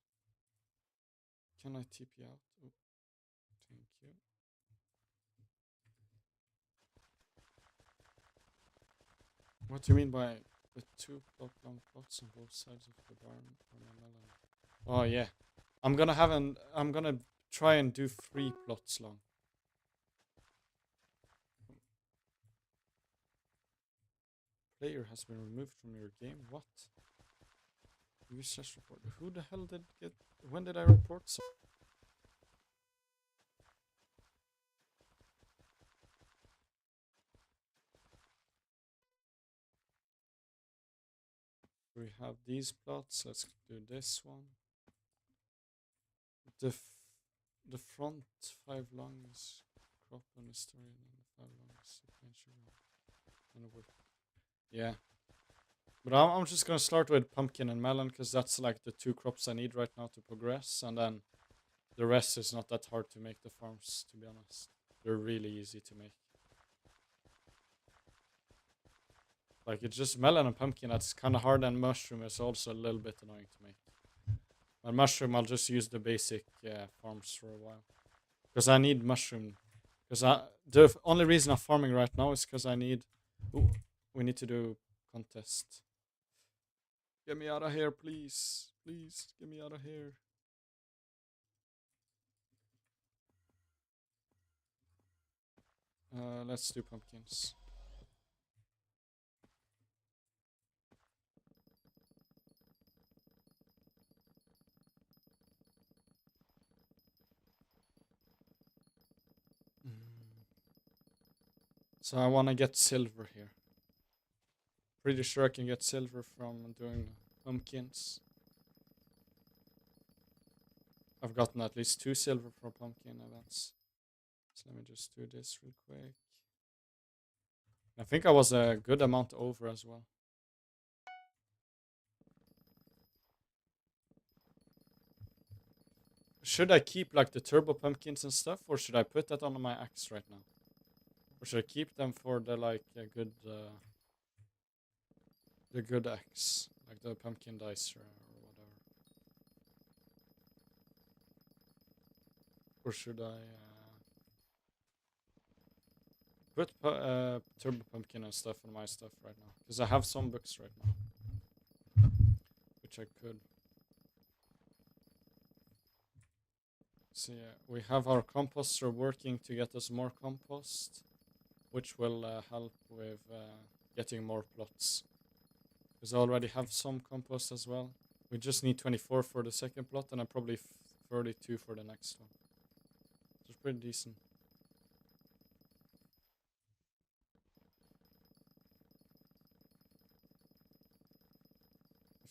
[SPEAKER 1] Can I TP out? Oh, thank you. What do you mean by the 2 plot long plots on both sides of the barn or my melon? Oh yeah. I'm gonna try and do 3 plots long. Player has been removed from your game. What? Use report. Who the hell did get? When did I report? We have these plots. Let's do this one. The front 5 lungs crop on the story and then the 5 lungs sequential and wood. Yeah. But I'm just gonna start with pumpkin and melon because that's like the 2 crops I need right now to progress, and then the rest is not that hard to make the farms, to be honest. They're really easy to make. Like it's just melon and pumpkin that's kind of hard, and mushroom is also a little bit annoying to make. And mushroom I'll just use the basic farms for a while. Because I need mushroom. Because the only reason I'm farming right now is because I need... Ooh, we need to do contest. Get me out of here, please. Please, get me out of here. Let's do pumpkins. So I want to get silver here. Pretty sure I can get silver from doing pumpkins. I've gotten at least 2 silver for pumpkin events. So let me just do this real quick. I think I was a good amount over as well. Should I keep like the turbo pumpkins and stuff, or should I put that on my axe right now? Or should I keep them for the like the good axe, like the pumpkin dicer or whatever? Or should I put turbo pumpkin and stuff on my stuff right now? Because I have some books right now, which I could. So yeah, we have our composter working to get us more compost, which will help with getting more plots. Because I already have some compost as well. We just need 24 for the second plot, and probably 32 for the next one. So it's pretty decent.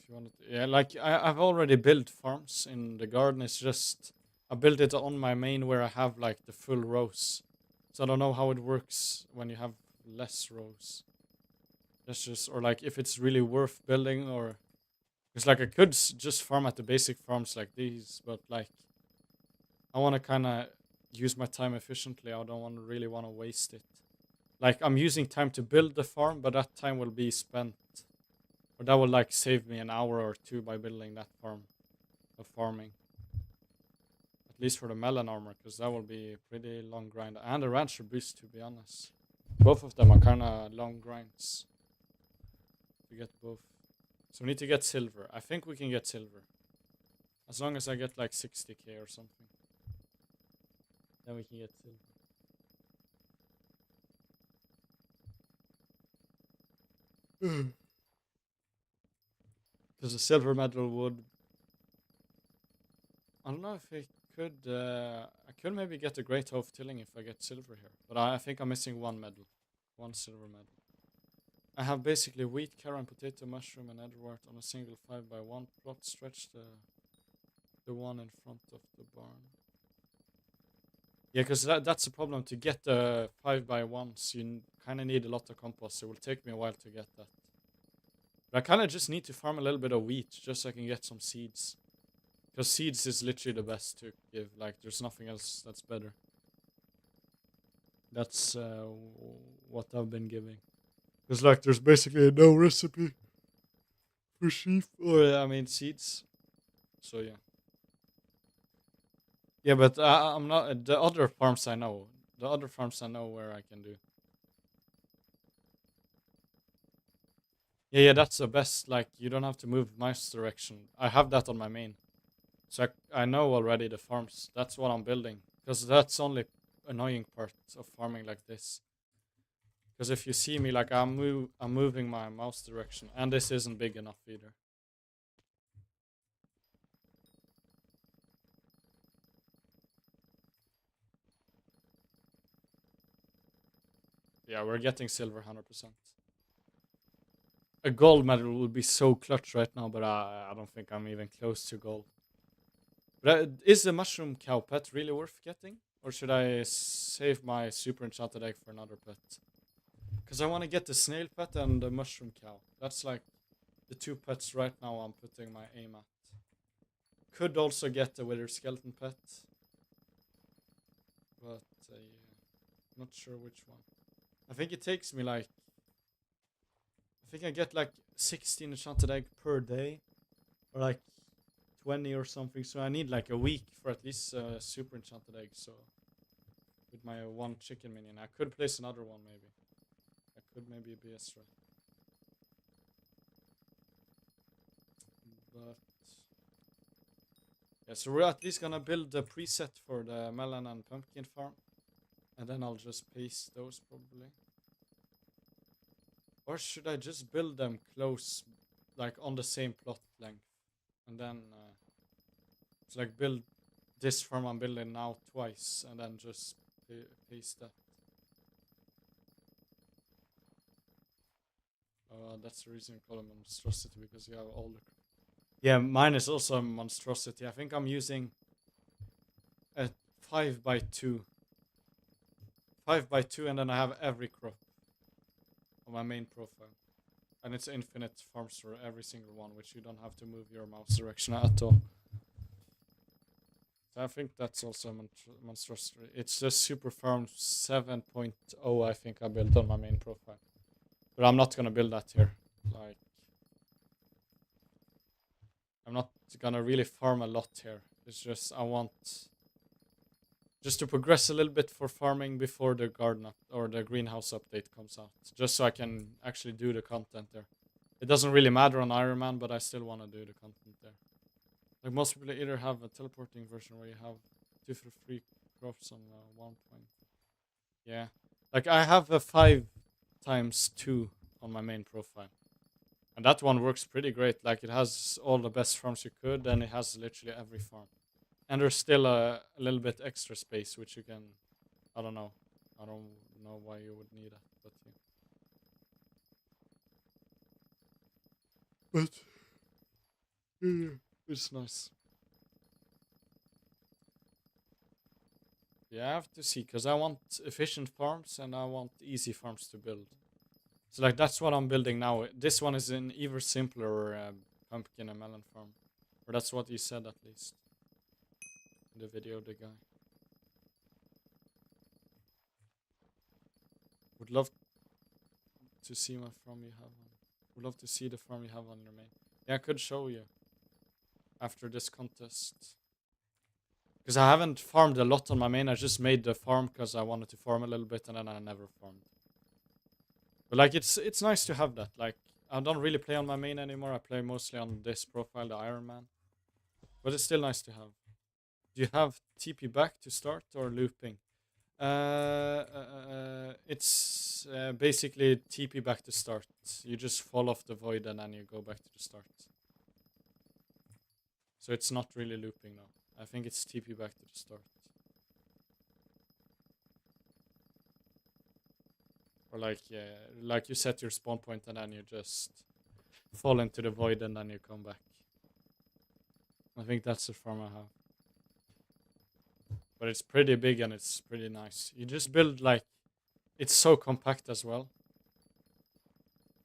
[SPEAKER 1] If you wanted to, yeah, like I've already built farms in the garden. It's just I built it on my main where I have like the full rows. So I don't know how it works when you have less rows. That's just, or like if it's really worth building, or because like I could just farm at the basic farms like these, but like I want to kind of use my time efficiently. I don't really want to waste it. Like I'm using time to build the farm, but that time will be spent, or that will like save me an hour or 2 by building that farm of farming. At least for the melon armor, because that will be a pretty long grind, and the rancher boost, to be honest. Both of them are kind of long grinds to get both. So we need to get silver. I think we can get silver. As long as I get like 60k or something. Then we can get silver. Because the silver medal would... I don't know if I could... I could maybe get a great oath tilling if I get silver here. But I think I'm missing 1 medal. 1 silver medal. I have basically wheat, carrot, potato, mushroom, and edgewort on a single 5x1 plot. Stretch the one in front of the barn. Yeah, because that's the problem. To get the 5x1s, you kind of need a lot of compost. It will take me a while to get that. But I kind of just need to farm a little bit of wheat just so I can get some seeds. Because seeds is literally the best to give. Like, there's nothing else that's better. That's what I've been giving. Because like there's basically no recipe for sheep or I mean seeds. So yeah. Yeah, but I'm not the other farms I know. The other farms I know where I can do. Yeah, that's the best. Like you don't have to move mouse direction. I have that on my main, so I know already the farms. That's what I'm building because that's only annoying part of farming like this. Because if you see me, like I'm moving my mouse direction, and this isn't big enough either. Yeah, we're getting silver 100%. A gold medal would be so clutch right now, but I don't think I'm even close to gold. But is the mushroom cow pet really worth getting? Or should I save my super enchanted egg for another pet? Because I want to get the snail pet and the mushroom cow. That's like the two pets right now I'm putting my aim at. Could also get the wither skeleton pet. But yeah, not sure which one. I think it takes me like... I think I get like 16 enchanted egg per day. Or like 20 or something. So I need like a week for at least super enchanted egg. So with my one chicken minion, I could place another one maybe. I could maybe be extra. But yeah, so we're at least gonna build the preset for the melon and pumpkin farm. And then I'll just paste those probably. Or should I just build them close, like on the same plot length? And then it's like build this farm I'm building now twice and then just paste that. That's the reason you call it monstrosity, because you have all the... Yeah, mine is also a monstrosity. I think I'm using a 5x2. 5x2 and then I have every crop on my main profile. And it's infinite farms for every single one, which you don't have to move your mouse direction at all. So I think that's also a monstrosity. It's just Super Farm 7.0 I think I built on my main profile. But I'm not gonna build that here. Like, I'm not gonna really farm a lot here. It's just I want just to progress a little bit for farming before the garden or the greenhouse update comes out, just so I can actually do the content there. It doesn't really matter on Ironman, but I still want to do the content there. Like most people either have a teleporting version where you have 2 for 3 crops on 1 point. Yeah, like I have a 5x2 on my main profile. And that one works pretty great. Like it has all the best farms you could, and it has literally every farm. And there's still a little bit extra space, which you can... I don't know. I don't know why you would need it, but yeah. But yeah, it's nice. Yeah, I have to see, because I want efficient farms and I want easy farms to build. So like that's what I'm building now. This one is an even simpler pumpkin and melon farm. Or that's what he said at least. In the video, the guy. Would love to see my farm you have on. Would love to see the farm you have on your main. Yeah, I could show you. After this contest. Because I haven't farmed a lot on my main. I just made the farm because I wanted to farm a little bit and then I never farmed. But like it's nice to have that. Like I don't really play on my main anymore. I play mostly on this profile, the Ironman. But it's still nice to have. Do you have TP back to start or looping? It's basically TP back to start. You just fall off the void and then you go back to the start. So it's not really looping now. I think it's TP back to the start. Or like you set your spawn point and then you just fall into the void and then you come back. I think that's the farm I have. But it's pretty big and it's pretty nice. You just build like... It's so compact as well.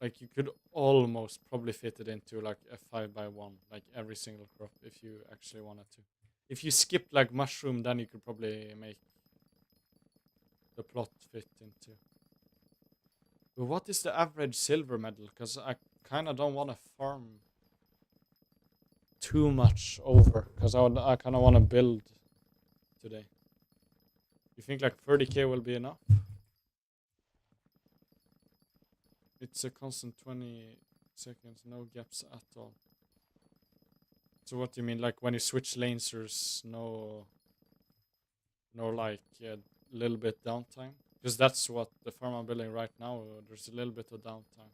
[SPEAKER 1] Like you could almost probably fit it into like a 5x1. Like every single crop if you actually wanted to. If you skip like mushroom, then you could probably make the plot fit into. But what is the average silver medal? Because I kind of don't want to farm too much over. Because I kind of want to build today. You think like 30k will be enough? It's a constant 20 seconds, no gaps at all. So what do you mean? Like when you switch lanes, there's no like a little bit downtime? Because that's what the farm I'm building right now, there's a little bit of downtime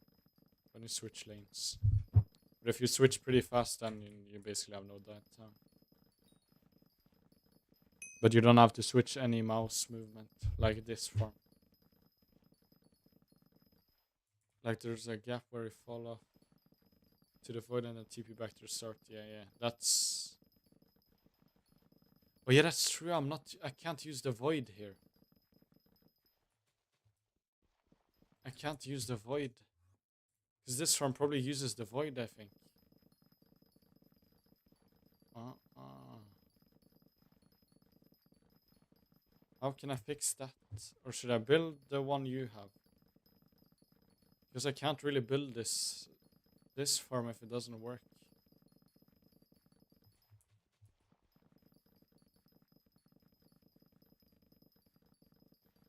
[SPEAKER 1] when you switch lanes. But if you switch pretty fast, then you basically have no downtime. But you don't have to switch any mouse movement like this farm. Like there's a gap where you fall off to the void and then TP back to the start. Yeah. That's... Oh yeah, that's true. I can't use the void here. I can't use the void. Because this farm probably uses the void, I think. How can I fix that? Or should I build the one you have? Because I can't really build this farm if it doesn't work.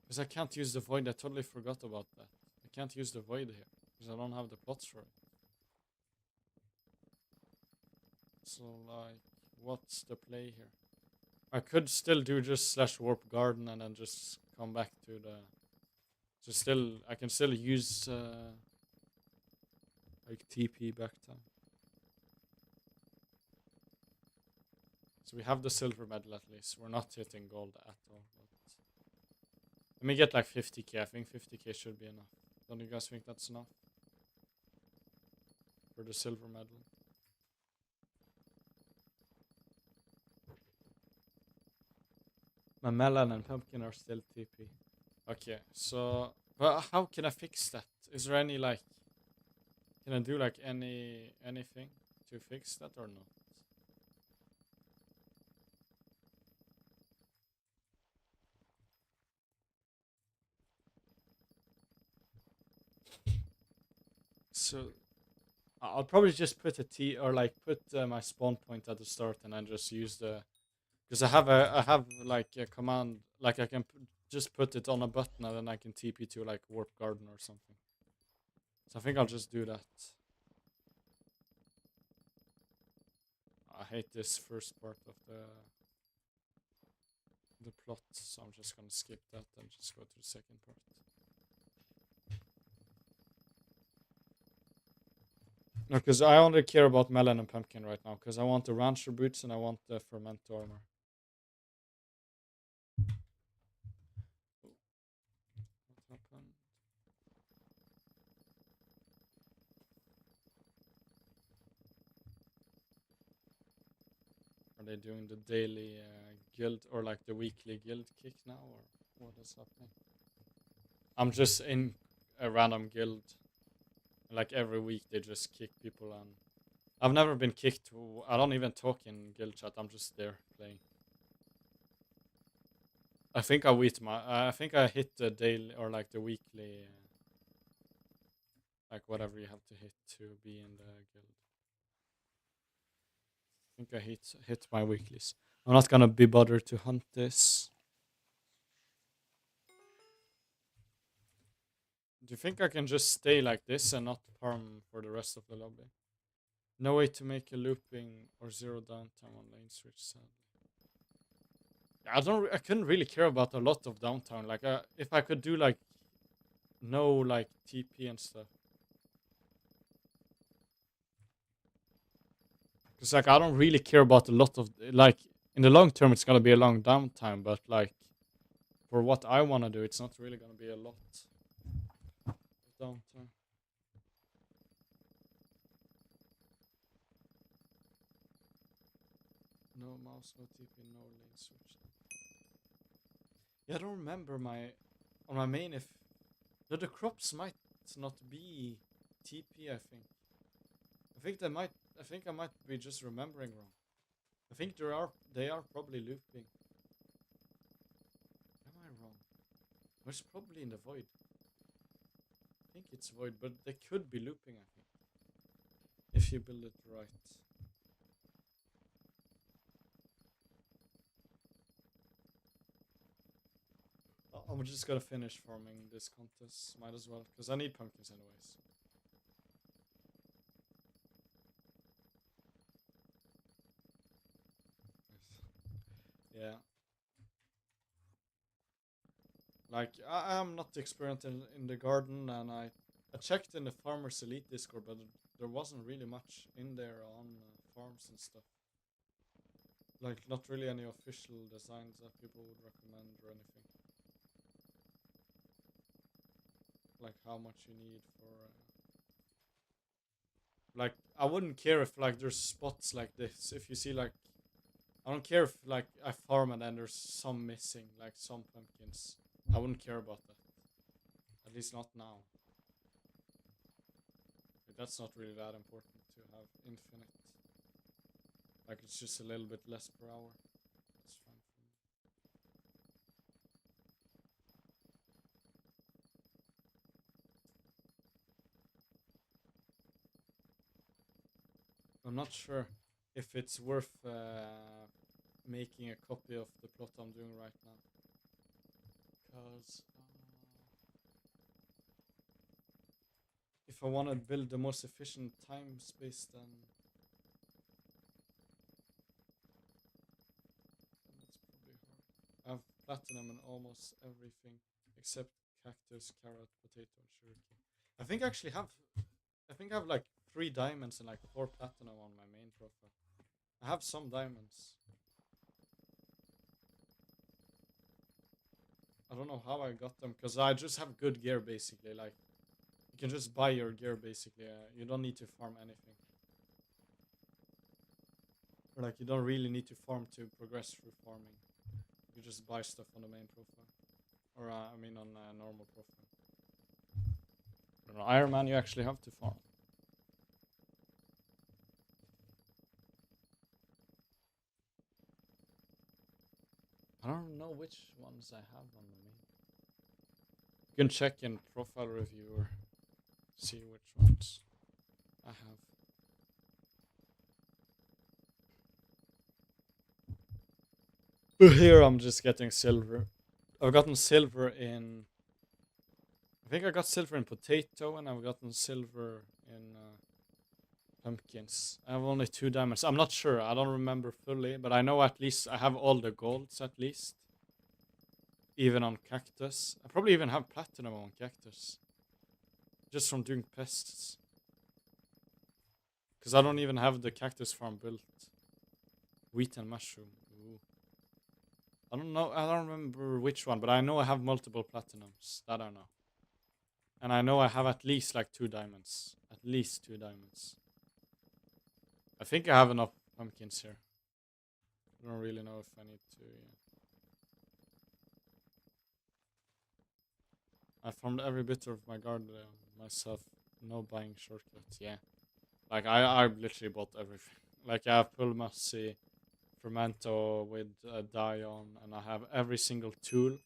[SPEAKER 1] Because I can't use the void. I totally forgot about that. I can't use the void here. Because I don't have the plots for it. So, like, what's the play here? I could still do just /warp garden and then just come back to the... So I can still use, like, TP back time. So we have the silver medal at least. We're not hitting gold at all. But let me get like 50k. I think 50k should be enough. Don't you guys think that's enough? For the silver medal. My melon and pumpkin are still TP. Okay, so... But how can I fix that? Is there any like... Can I do like anything to fix that or not? So I'll probably just put a T or like put my spawn point at the start and then just use the... Because I have like a command, like I can just put it on a button and then I can TP to like warp garden or something. So I think I'll just do that. I hate this first part of the plot, so I'm just gonna skip that and just go to the second part. No, because I only care about melon and pumpkin right now, because I want the rancher boots and I want the ferment armor. What happened? Are they doing the daily guild or like the weekly guild kick now, or what is happening? I'm just in a random guild. Like every week they just kick people and I've never been kicked. I don't even talk in guild chat. I'm just there playing. I think I hit the daily or like the weekly, like whatever you have to hit to be in the guild. I think I hit my weeklies. I'm not gonna be bothered to hunt this. Do you think I can just stay like this and not farm for the rest of the lobby? No way to make a looping or zero downtime on lane switch, sadly. I couldn't really care about a lot of downtime. Like, if I could do like no like TP and stuff. Cause like I don't really care about a lot of like in the long term it's gonna be a long downtime, but like for what I wanna do, it's not really gonna be a lot of downtime. No mouse, no TP, no lane switch. Yeah, I don't remember on my main if the crops might not be TP. I think I might be just remembering wrong. I think they are probably looping. Am I wrong? Which is probably in the void. I think it's void, but they could be looping, I think. If you build it right. I'm just gonna finish farming this contest. Might as well, because I need pumpkins anyways. Yeah. Like, I am not experienced in the garden, and I checked in the Farmers Elite Discord, but there wasn't really much in there on farms and stuff. Like, not really any official designs that people would recommend or anything. Like, how much you need for... like, I wouldn't care if, like, there's spots like this. If you see, like... I don't care if, like, I farm and then there's some missing, like, some pumpkins. I wouldn't care about that. At least not now. Like, that's not really that important to have infinite. Like, it's just a little bit less per hour. That's fine for me. I'm not sure if it's worth making a copy of the plot I'm doing right now. Because if I want to build the most efficient time space, then it's probably hard. I have platinum in almost everything except cactus, carrot, potato, and sugarcane. I think I actually have. I think I have like 3 diamonds and like 4 platinum on my main profile. I have some diamonds. I don't know how I got them because I just have good gear basically. Like you can just buy your gear basically. You don't need to farm anything. Or like you don't really need to farm to progress through farming. You just buy stuff on the main profile. Or I mean on normal profile. On Ironman you actually have to farm. I don't know which ones I have on the main. You can check in profile reviewer, see which ones I have. But here I'm just getting silver. I've gotten silver in... I think I got silver in potato and I've gotten silver in pumpkins. I have only 2 diamonds. I'm not sure. I don't remember fully, but I know at least I have all the golds at least. Even on cactus. I probably even have platinum on cactus. Just from doing pests. Because I don't even have the cactus farm built. Wheat and mushroom. Ooh. I don't know. I don't remember which one, but I know I have multiple platinums. That I know. And I know I have at least like 2 diamonds. At least 2 diamonds. I think I have enough pumpkins here. I don't really know if I need to. Yeah. I farmed every bit of my garden myself. No buying shortcuts. Yeah. Like I literally bought everything. Like I have Pulmasi, Fermento with dye on, and I have every single tool.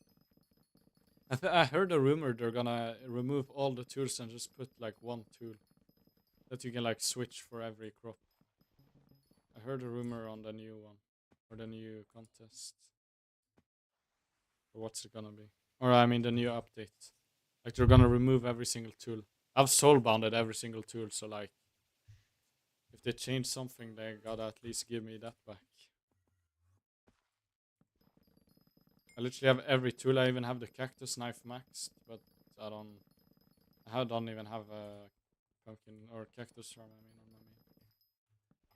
[SPEAKER 1] I heard a rumor they're gonna remove all the tools and just put like one tool that you can like switch for every crop. I heard a rumor on the new one or the new contest. Or what's it gonna be? Or I mean the new update. Like they're gonna remove every single tool. I've soul bounded every single tool, so like if they change something, they gotta at least give me that back. I literally have every tool. I even have the cactus knife maxed, but I don't even have a pumpkin or cactus farm. I mean, on my main.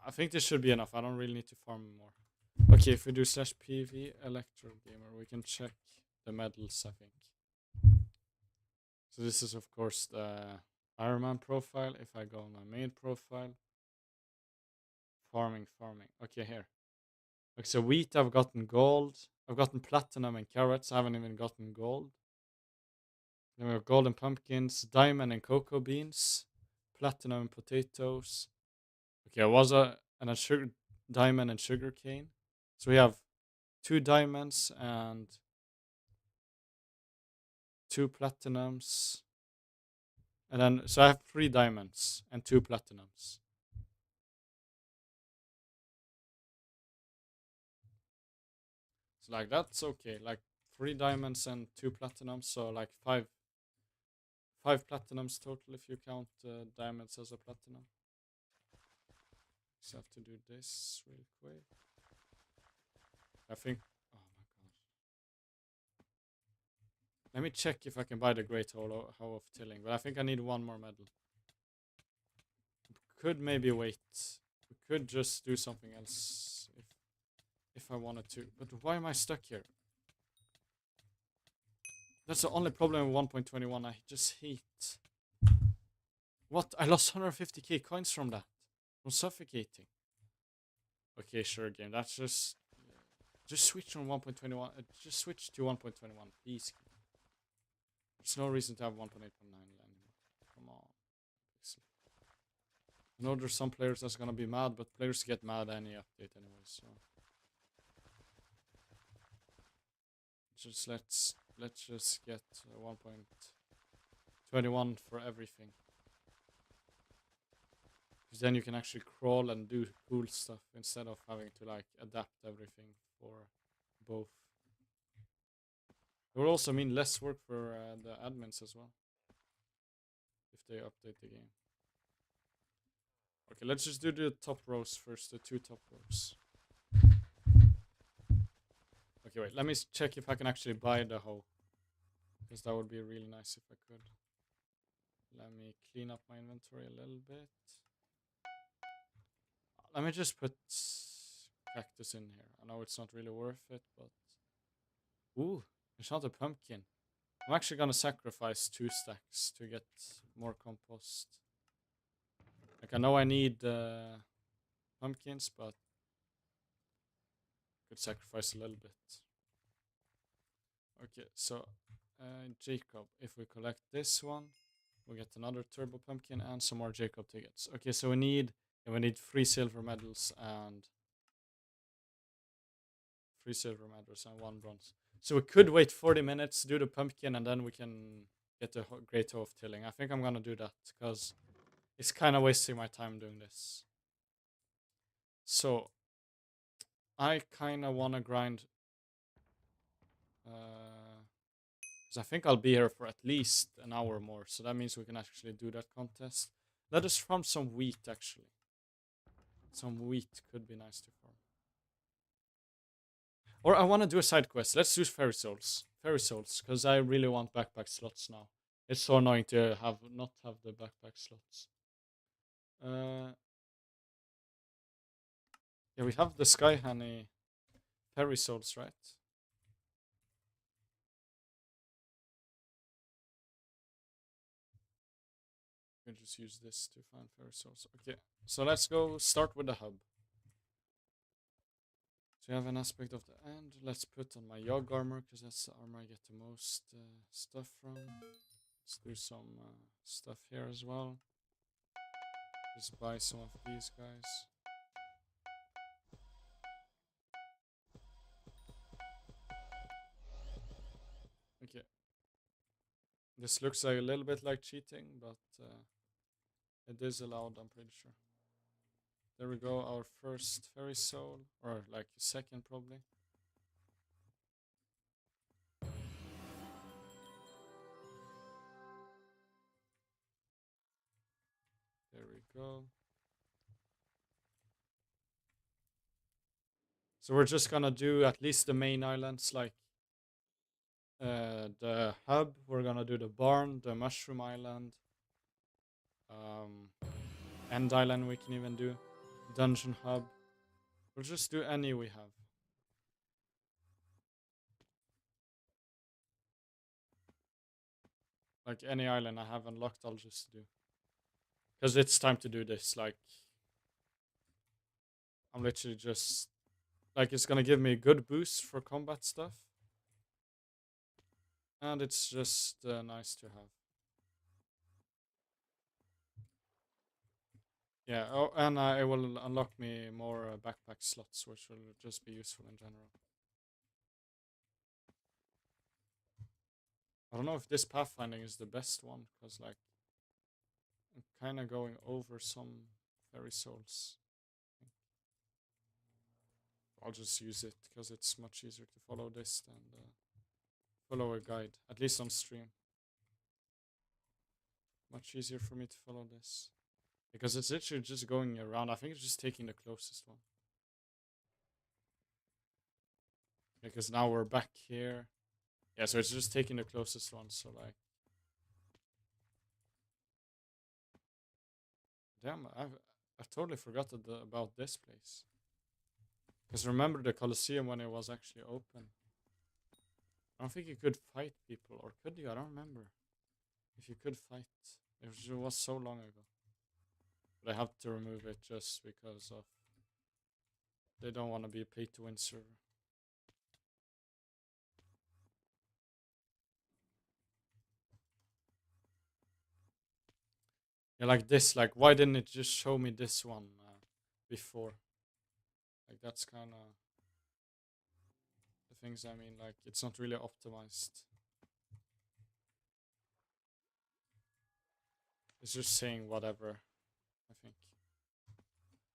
[SPEAKER 1] I think this should be enough. I don't really need to farm more. Okay, if we do /PV Electro Gamer, we can check the medals. I think. So this is of course the Ironman profile. If I go on my main profile, farming. Okay, here. Okay, so wheat I've gotten gold. I've gotten platinum and carrots. I haven't even gotten gold. Then we have golden pumpkins, diamond and cocoa beans, platinum and potatoes. Okay, I was and a sugar diamond and sugar cane. So we have 2 diamonds and 2 platinums. And then, so I have 3 diamonds and 2 platinums. So like that's okay. Like 3 diamonds and 2 platinums, so like 5 platinums total if you count diamonds as a platinum. Just have to do this real quick. I think. Oh my god. Let me check if I can buy the Great Hoe of Tilling, but I think I need 1 more medal. Could maybe wait. We could just do something else if I wanted to. But why am I stuck here? That's the only problem with 1.21. I just hate. What? I lost 150k coins from that. From suffocating. Okay, sure, game. That's just switch from 1.21. Just switch to 1.21, please. There's no reason to have 1.8.9 anymore. Come on. I know there's some players that's gonna be mad, but players get mad any update anyway, so just let's just get 1.21 for everything. Because then you can actually crawl and do cool stuff instead of having to like adapt everything for both. It will also mean less work for the admins as well if they update the game. Okay, let's just do the top rows first, the 2 top rows. Okay, wait, let me check if I can actually buy the hoe. Because that would be really nice if I could. Let me clean up my inventory a little bit. Let me just put cactus in here. I know it's not really worth it, but... Ooh, it's not a pumpkin. I'm actually gonna sacrifice 2 stacks to get more compost. Like, I know I need pumpkins, but I could sacrifice a little bit. Okay, so Jacob, if we collect this one, we'll get another turbo pumpkin and some more Jacob tickets. Okay, so we need 3 silver medals and 1 bronze. So we could wait 40 minutes, do the pumpkin, and then we can get the Great Hoe of Tilling. I think I'm gonna do that because it's kind of wasting my time doing this. So I kind of want to grind. Because I think I'll be here for at least an hour more. So that means we can actually do that contest. Let us farm some wheat, actually. Some wheat could be nice to farm. Or I want to do a side quest. Let's do Fairy Souls. Fairy Souls, because I really want backpack slots now. It's so annoying to not have the backpack slots. Yeah, we have the Sky Honey Fairy Souls, right? We can just use this to find Fairy Souls. Okay, so let's go start with the hub. So you have an aspect of the end. Let's put on my Yog armor, because that's the armor I get the most stuff from. Let's do some stuff here as well. Just buy some of these guys. Okay. This looks like a little bit like cheating, but it is allowed, I'm pretty sure. There we go, our first fairy soul, or like second probably. There we go. So we're just gonna do at least the main islands, like the hub. We're gonna do the barn, the mushroom island, end island we can even do, dungeon hub. We'll just do any we have. Like any island I have unlocked, I'll just do. Because it's time to do this, like... I'm literally just... Like, it's gonna give me a good boost for combat stuff. And it's just nice to have. Yeah, oh, and it will unlock me more backpack slots, which will just be useful in general. I don't know if this pathfinding is the best one, because like I'm kind of going over some fairy souls. I'll just use it because it's much easier to follow this than follow a guide, at least on stream. Much easier for me to follow this because it's literally just going around. I think it's just taking the closest one. Because now we're back here. Yeah, so it's just taking the closest one. So like, damn, I totally forgot about this place. Because remember the Colosseum when it was actually open. I don't think you could fight people, or could you? I don't remember if you could fight. It was so long ago. But I have to remove it just because of they don't want to be a pay-to-win server. Yeah, like this. Like, why didn't it just show me this one before? Like, that's kind of the things I mean. Like, it's not really optimized. It's just saying whatever, I think.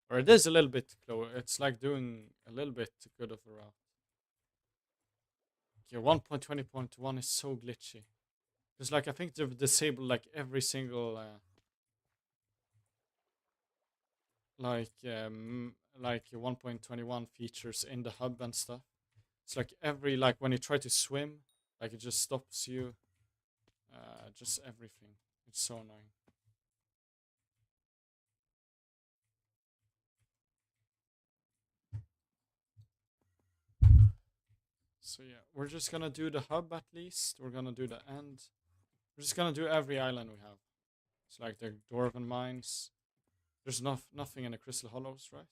[SPEAKER 1] Or it is a little bit close. It's like doing a little bit good of a route. Yeah, 1.20.1 is so glitchy. Because like I think they've disabled like every single like 1.21 features in the hub and stuff. It's like every like when you try to swim, like it just stops you. Just everything. It's so annoying. So yeah, we're just gonna do the hub at least. We're gonna do the end. We're just gonna do every island we have. It's like the Dwarven Mines. There's nothing in the Crystal Hollows, right?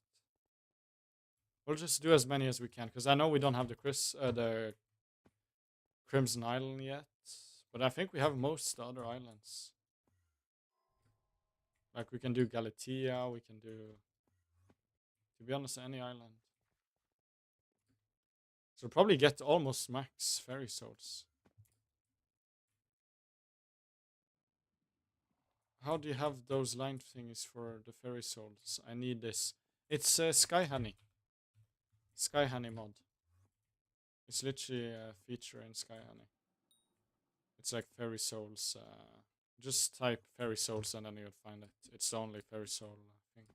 [SPEAKER 1] We'll just do as many as we can, because I know we don't have the Crimson Island yet. But I think we have most other islands. Like we can do Galatea, we can do, to be honest, any island. So we'll probably get almost max fairy souls. How do you have those line thingies for the fairy souls? I need this. It's Sky Honey. Sky Honey mod. It's literally a feature in Sky Honey. It's like fairy souls. Just type fairy souls and then you'll find it. It's the only fairy soul thing.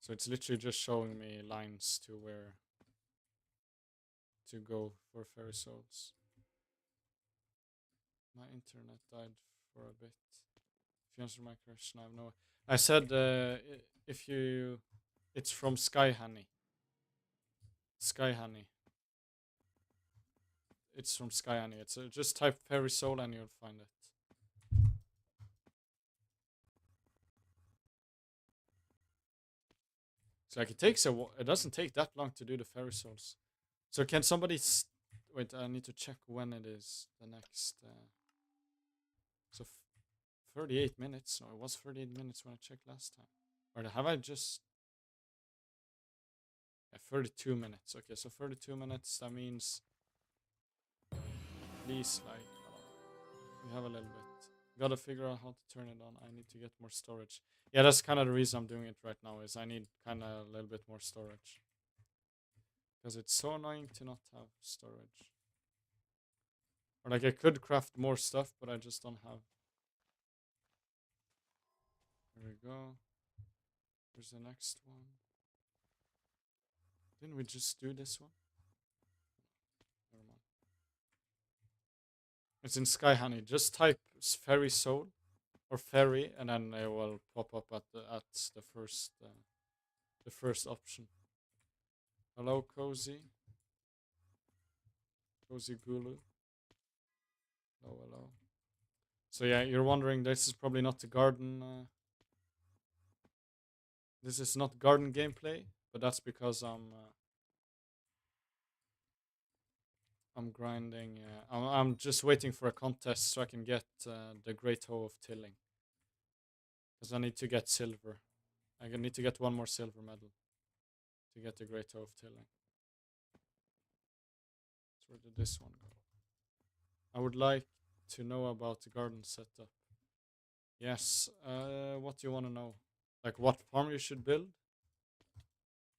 [SPEAKER 1] So it's literally just showing me lines to where to go for fairy souls. My internet died for a bit. If you answer my question, I have no. I said if you, it's from Sky Honey. Sky Honey. It's from Sky Honey. It's just type fairy soul and you'll find it. It's like it doesn't take that long to do the fairy souls. So can somebody wait? I need to check when it is the next. So 38 minutes. No, it was 38 minutes when I checked last time. Or have I just? Yeah, 32 minutes. Okay, so 32 minutes. That means at least like we have a little bit. Gotta figure out how to turn it on. I need to get more storage. Yeah, that's kind of the reason I'm doing it right now. Is I need kind of a little bit more storage. Because it's so annoying to not have storage. Or like I could craft more stuff, but I just don't have. There we go. Here's the next one. Didn't we just do this one? Never mind. It's in Sky Honey. Just type Fairy Soul or Fairy, and then it will pop up at the first option. Hello, Cozy. Cozy Gulu. Hello. So yeah, you're wondering, this is probably not the garden. This is not garden gameplay, but that's because I'm grinding. I'm just waiting for a contest so I can get the Great Hoe of Tilling. Because I need to get silver. I need to get one more silver medal to get the Great Hoe of Tilling. So where did this one go? I would like to know about the garden setup. Yes. What do you want to know? Like what farm you should build?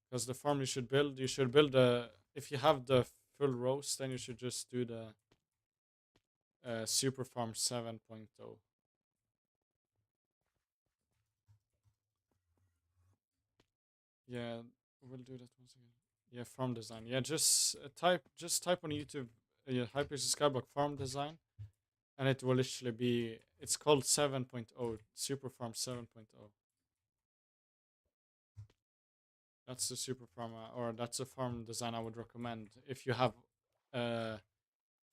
[SPEAKER 1] Because the farm you should build a. If you have the full rows, then you should just do the Super Farm 7.0. Yeah, we'll do that once again. Yeah, farm design. Yeah, just type on YouTube. Yeah, Hypixel Skyblock farm design, and it will literally be. It's called 7.0 Super Farm 7.0. That's the super farm, or that's a farm design I would recommend if you have uh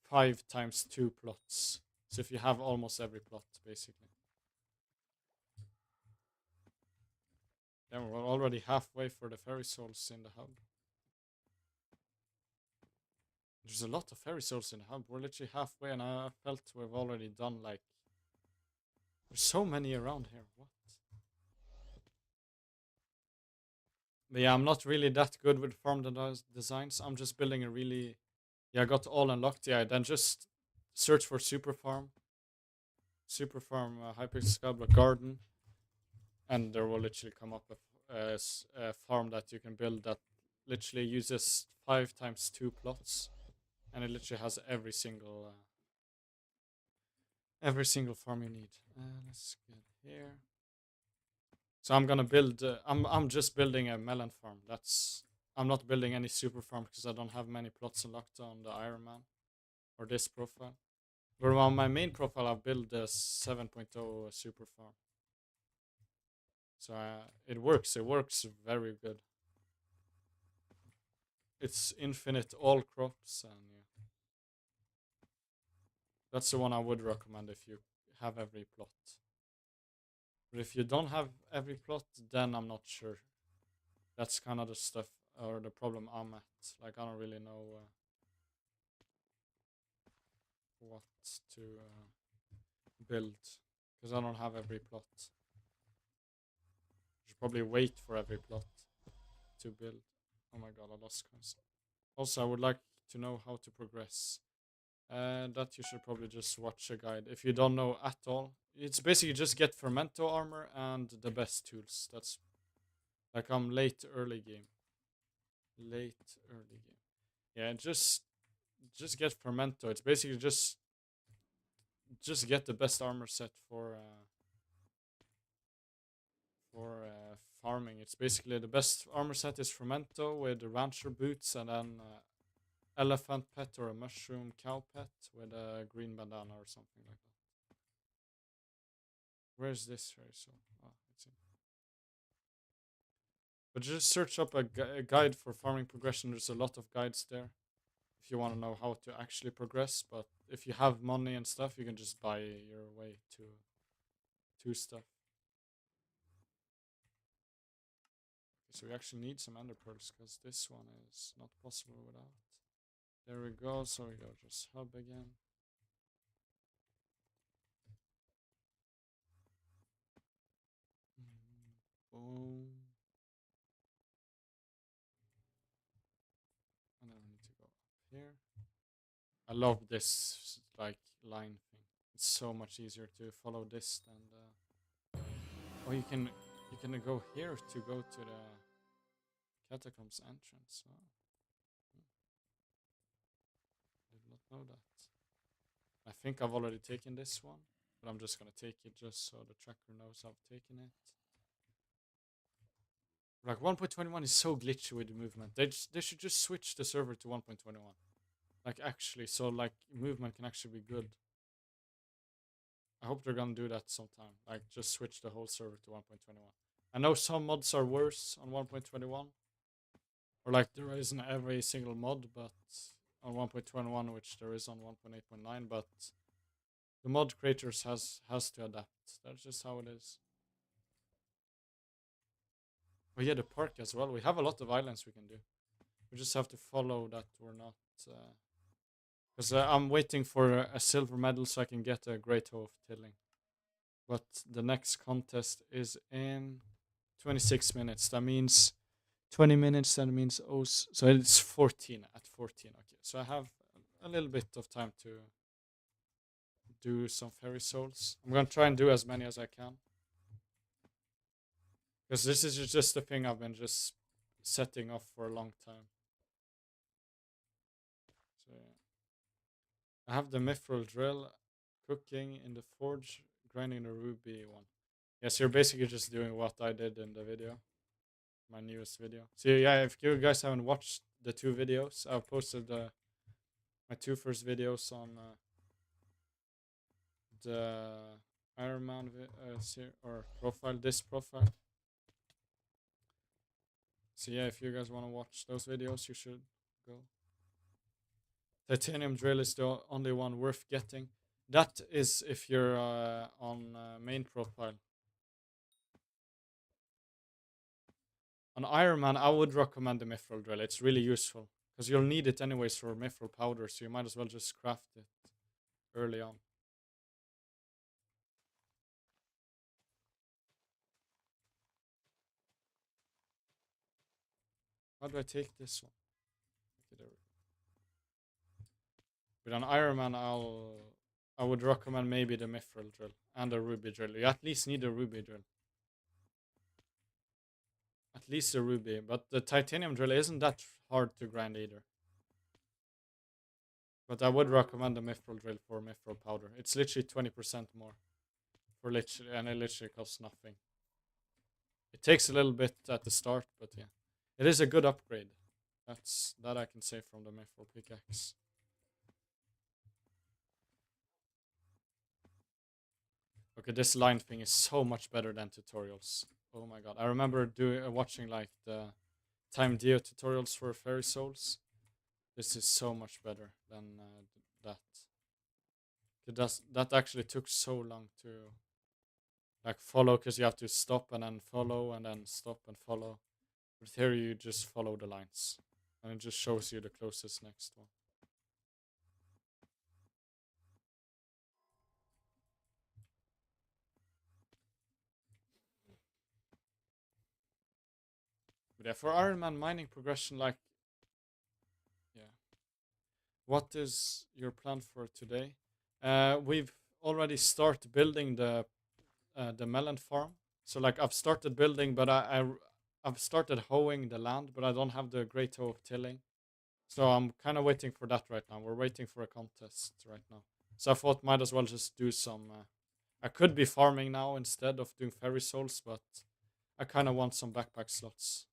[SPEAKER 1] 5 times 2 plots. So if you have almost every plot, basically. Then we're already halfway for the fairy souls in the hub. There's a lot of fairy souls in the hub. We're literally halfway, and I felt we've already done like. There's so many around here. What? But yeah, I'm not really that good with farm designs. I'm just building a really. Yeah, I got all unlocked. Yeah, then just search for Super Farm Hypixel Skyblock Garden, and there will literally come up a farm that you can build that literally uses 5 times 2 plots, and it literally has every single farm you need. Let's get here. So I'm gonna build. I'm just building a melon farm. I'm not building any super farm because I don't have many plots unlocked on the Ironman or this profile. But on my main profile, I've built the 7.0 super farm. So it works. It works very good. It's infinite all crops, and yeah, that's the one I would recommend if you have every plot. But if you don't have every plot, then I'm not sure. That's kind of the stuff or the problem I'm at. Like I don't really know what to build because I don't have every plot. I should probably wait for every plot to build. Oh my god, I lost coins. Also, I would like to know how to progress. That you should probably just watch a guide. If you don't know at all, it's basically just get Fermento armor and the best tools. That's like I'm late early game. Late early game. Yeah, just get Fermento. It's basically just get the best armor set for farming. It's basically the best armor set is Fermento with the rancher boots and then elephant pet or a mushroom cow pet with a green bandana or something like that. Where's this fairy soul? Oh, it's in. But just search up a guide for farming progression. There's a lot of guides there if you want to know how to actually progress. But if you have money and stuff, you can just buy your way to stuff. Okay, so we actually need some ender pearls because this one is not possible without. There we go. So we go just hub again. Boom. And then we need to go up here. I love this like line thing. It's so much easier to follow this than the. Oh, you can go here to go to the catacombs entrance. Oh, did not know that. I think I've already taken this one, but I'm just gonna take it just so the tracker knows I've taken it. Like 1.21 is so glitchy with the movement. They should just switch the server to 1.21. Like actually, so like movement can actually be good. I hope they're gonna do that sometime. Like just switch the whole server to 1.21. I know some mods are worse on 1.21, or like there isn't every single mod, but on 1.21, which there is on 1.8.9, but the mod creators has to adapt. That's just how it is. Oh yeah, the park as well. We have a lot of islands we can do. We just have to follow that we're not. Because I'm waiting for a silver medal so I can get a Great Hoe of Tilling. But the next contest is in 26 minutes. That means 20 minutes. That means so it's 14 at 14. Okay, so I have a little bit of time to do some fairy souls. I'm gonna try and do as many as I can. Because this is just a thing I've been just setting off for a long time. So yeah. I have the mithril drill cooking in the forge, grinding the ruby one. Yes, you're basically just doing what I did in the video. My newest video. So yeah, if you guys haven't watched the 2 videos, I've posted my 2 first videos on the Ironman or profile, this profile. So yeah, if you guys want to watch those videos, you should go. Titanium drill is the only one worth getting. That is if you're on main profile. On Ironman, I would recommend the mithril drill. It's really useful because you'll need it anyways for mithril powder, so you might as well just craft it early on. How do I take this one? Okay, there we go. But on Ironman, I would recommend maybe the mithril drill and the ruby drill. You at least need a ruby drill. At least a ruby, but the titanium drill isn't that hard to grind either. But I would recommend the mithril drill for mithril powder. It's literally 20% more. And it literally costs nothing. It takes a little bit at the start, but yeah. It is a good upgrade. That I can say from the mithril pickaxe. Okay, this line thing is so much better than tutorials. Oh my god. I remember watching like the Time Dio tutorials for Fairy Souls. This is so much better than that. That actually took so long to like follow, because you have to stop and then follow and then stop and follow. But here you just follow the lines and it just shows you the closest next one. But yeah, for Ironman mining progression, like, yeah. What is your plan for today? We've already started building the melon farm. So like I've started building, but I've started hoeing the land, but I don't have the great hoe of tilling. So I'm kind of waiting for that right now. We're waiting for a contest right now. So I thought might as well just do some. I could be farming now instead of doing fairy souls, but I kind of want some backpack slots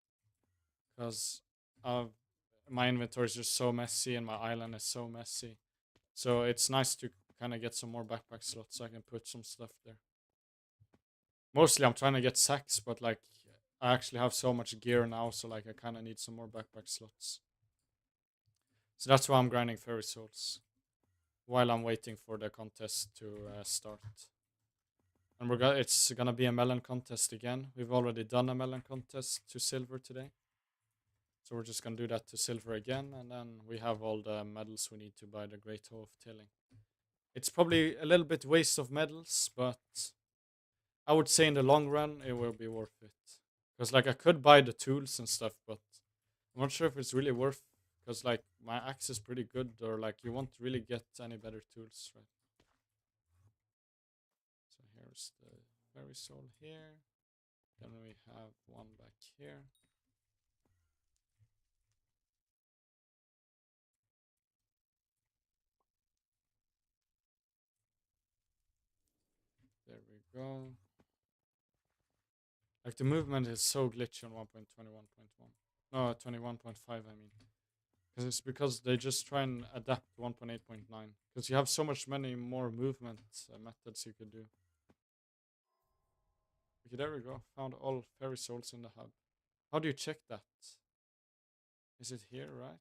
[SPEAKER 1] because my inventory is just so messy and my island is so messy. So it's nice to kind of get some more backpack slots so I can put some stuff there. Mostly I'm trying to get sacks, but like I actually have so much gear now, so like I kind of need some more backpack slots. So that's why I'm grinding fairy souls while I'm waiting for the contest to start. And it's gonna be a melon contest again. We've already done a melon contest to silver today. So we're just gonna do that to silver again, and then we have all the medals we need to buy the Great Hoe of Tilling. It's probably a little bit waste of medals, but I would say in the long run it will be worth it. Because like I could buy the tools and stuff, but I'm not sure if it's really worth. Because like my axe is pretty good, or like you won't really get any better tools, right? So here's the fairy soul here. Then we have one back here. There we go. Like the movement is so glitchy on 1.21.1. No, 21.5 I mean. Because they just try and adapt 1.8.9. Because you have so much many more movement methods you could do. Okay, there we go. Found all fairy souls in the hub. How do you check that? Is it here, right?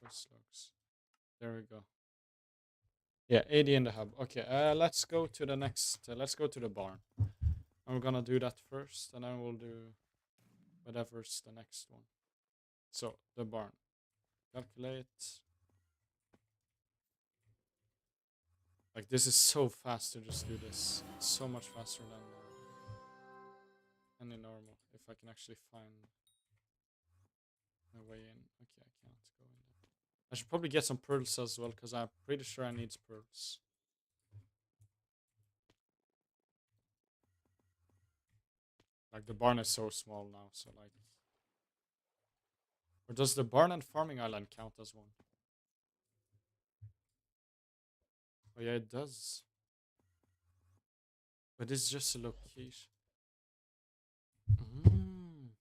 [SPEAKER 1] Quest logs. There we go. Yeah, 80 in the hub. Okay, let's go to the next. Let's go to the barn. And we're gonna do that first, and then we'll do whatever's the next one. So, the barn. Calculate. Like, this is so fast to just do this. It's so much faster than any normal. If I can actually find my way in. Okay, I can't go in there. I should probably get some pearls as well, because I'm pretty sure I need pearls. Like, the barn is so small now, so like... Or does the barn and farming island count as one? Oh yeah, it does. But it's just a location. Mm.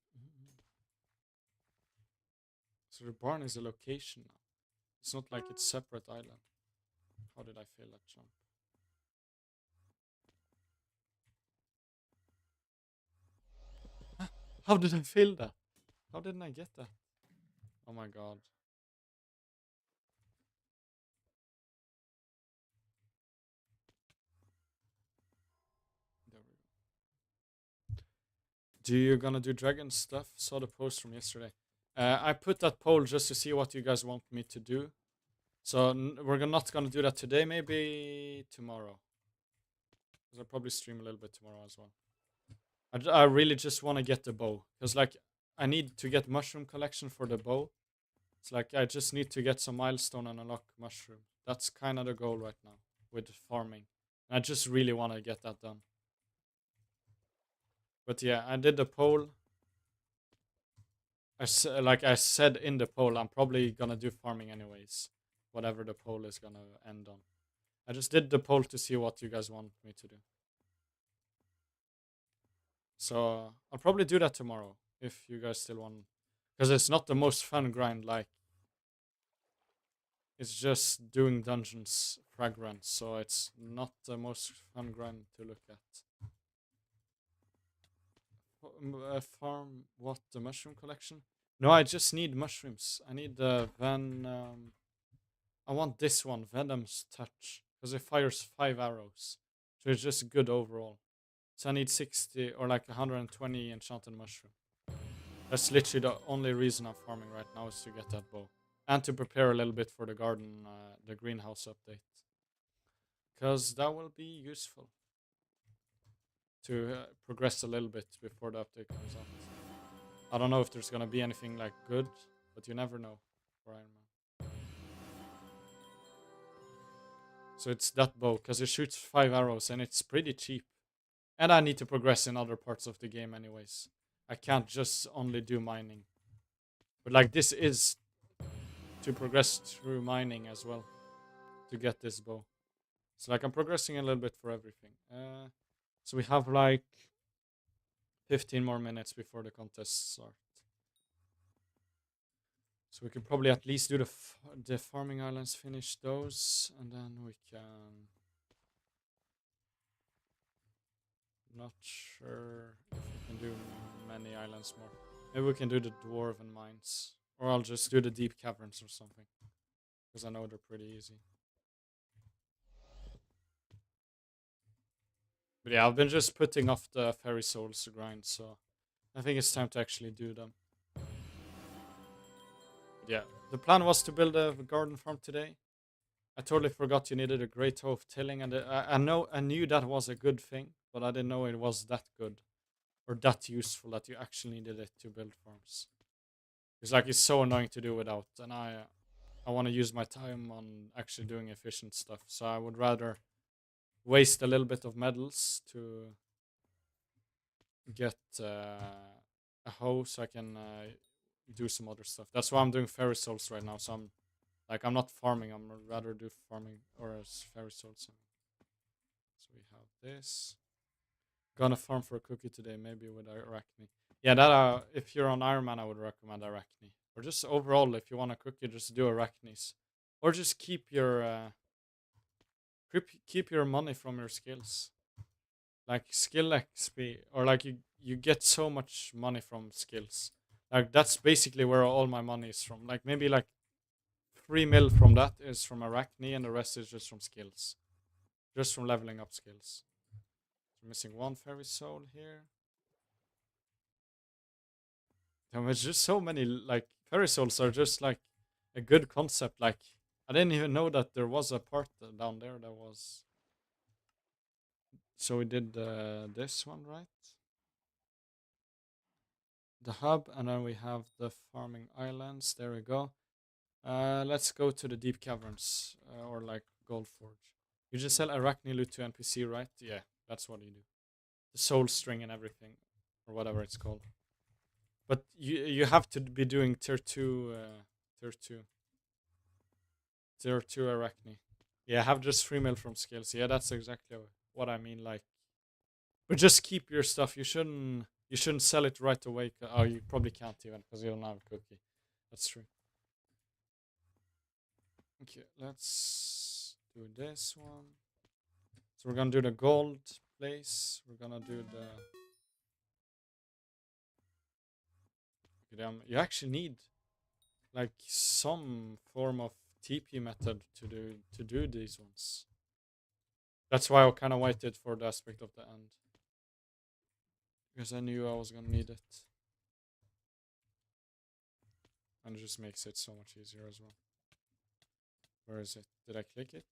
[SPEAKER 1] So the barn is a location now. It's not like it's separate island. How did I fail that jump? How did I fail that? How didn't I get that? Oh my god. There we go. Do you gonna do dragon stuff? Saw the post from yesterday. I put that poll just to see what you guys want me to do. So we're not gonna do that today. Maybe tomorrow. Because I'll probably stream a little bit tomorrow as well. I really just want to get the bow. Because like I need to get mushroom collection for the bow. It's like I just need to get some milestone and unlock mushroom. That's kind of the goal right now with farming. I just really want to get that done. But yeah, I did the poll. Like I said in the poll, I'm probably gonna do farming anyways. Whatever the poll is gonna end on. I just did the poll to see what you guys want me to do. So I'll probably do that tomorrow if you guys still want. Because it's not the most fun grind. Like it's just doing dungeons fragrant, so it's not the most fun grind to look at. Farm what? The mushroom collection? No, I just need mushrooms. I need the I want this one, Venom's Touch, because it fires 5 arrows. So it's just good overall. So I need 60 or like 120 enchanted mushroom. That's literally the only reason I'm farming right now is to get that bow. And to prepare a little bit for the garden, the greenhouse update. Because that will be useful to progress a little bit before the update comes out. I don't know if there's gonna be anything like good, but you never know for Iron Man. So it's that bow, because it shoots 5 arrows and it's pretty cheap. And I need to progress in other parts of the game anyways. I can't just only do mining. But like this is to progress through mining as well. To get this bow. So like I'm progressing a little bit for everything. So we have like 15 more minutes before the contest starts. So we can probably at least do the farming islands, finish those, and then we can... Not sure if we can do many islands more. Maybe we can do the dwarven mines. Or I'll just do the deep caverns or something. Because I know they're pretty easy. But yeah, I've been just putting off the fairy souls to grind, so I think it's time to actually do them. But yeah, the plan was to build a garden farm today. I totally forgot you needed a great hoe of tilling, and I knew that was a good thing, but I didn't know it was that good or that useful that you actually needed it to build farms. It's like it's so annoying to do without, and I want to use my time on actually doing efficient stuff. So I would rather waste a little bit of medals to get a hoe so I can do some other stuff. That's why I'm doing fairy souls right now. So I'm not farming. I'm rather do farming or fairy souls. So we have this. Gonna farm for a cookie today, maybe with Arachne. Yeah, that if you're on Ironman, I would recommend Arachne. Or just overall, if you want a cookie, just do Arachnes. Or just keep your money from your skills. Like skill XP, or like you get so much money from skills. Like that's basically where all my money is from. Like maybe like 3 mil from that is from Arachne, and the rest is just from skills, just from leveling up skills. So missing one fairy soul here. There's just so many like fairy souls are just like a good concept. Like I didn't even know that there was a part down there that was. So we did this one, right? The hub, and then we have the farming islands. There we go. Let's go to the deep caverns or like Gold Forge. You just sell arachne loot to NPC, right? Yeah, that's what you do. The soul string and everything, or whatever it's called. But you have to be doing tier two, tier two arachne. Yeah, have just 3 mil from skills. Yeah, that's exactly what I mean. Like, but just keep your stuff. You shouldn't sell it right away. Oh, you probably can't even because you don't have a cookie. That's true. Okay, let's do this one. So we're gonna do the gold place. We're gonna do the. Okay, you actually need like some form of TP method to do these ones. That's why I kind of waited for the aspect of the end because I knew I was gonna need it, and it just makes it so much easier as well. Where is it? Did I click it?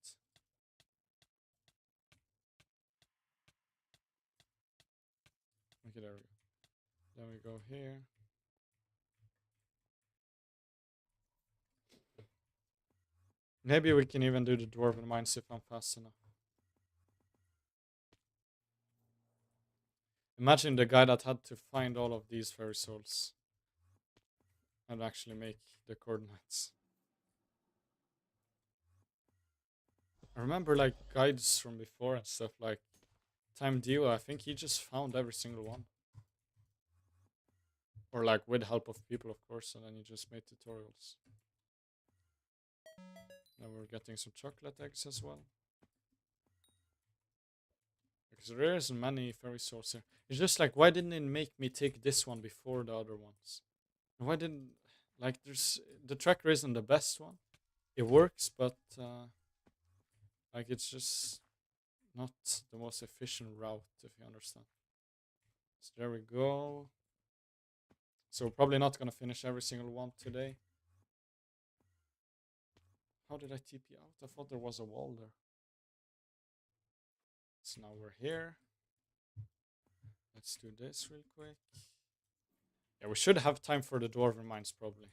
[SPEAKER 1] Okay, there we go. Then we go here. Maybe we can even do the dwarven mines if I'm fast enough. Imagine the guy that had to find all of these fairy souls and actually make the coordinates. I remember like guides from before and stuff like Time Dio. I think he just found every single one, or like with help of people, of course, and then he just made tutorials. Now we're getting some chocolate eggs as well. Because there isn't many fairy souls here. It's just like, why didn't it make me take this one before the other ones? Why didn't, like, the tracker isn't the best one. It works, but like it's just not the most efficient route, if you understand. So there we go. So we're probably not gonna finish every single one today. How did I TP out? I thought there was a wall there. So now we're here. Let's do this real quick. Yeah, we should have time for the dwarven mines probably.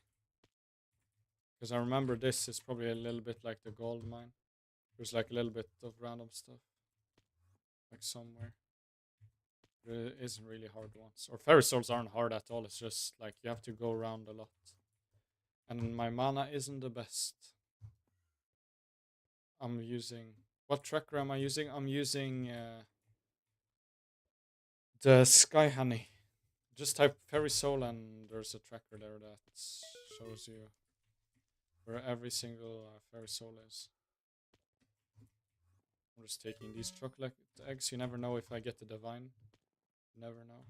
[SPEAKER 1] Because I remember this is probably a little bit like the gold mine. There's like a little bit of random stuff. Like somewhere. There isn't really hard ones. Or fairy souls aren't hard at all. It's just like you have to go around a lot. And my mana isn't the best. I'm using... What tracker am I using? I'm using the Sky Honey. Just type fairy soul and there's a tracker there that shows you where every single fairy soul is. I'm just taking these chocolate eggs. You never know if I get the divine. You never know.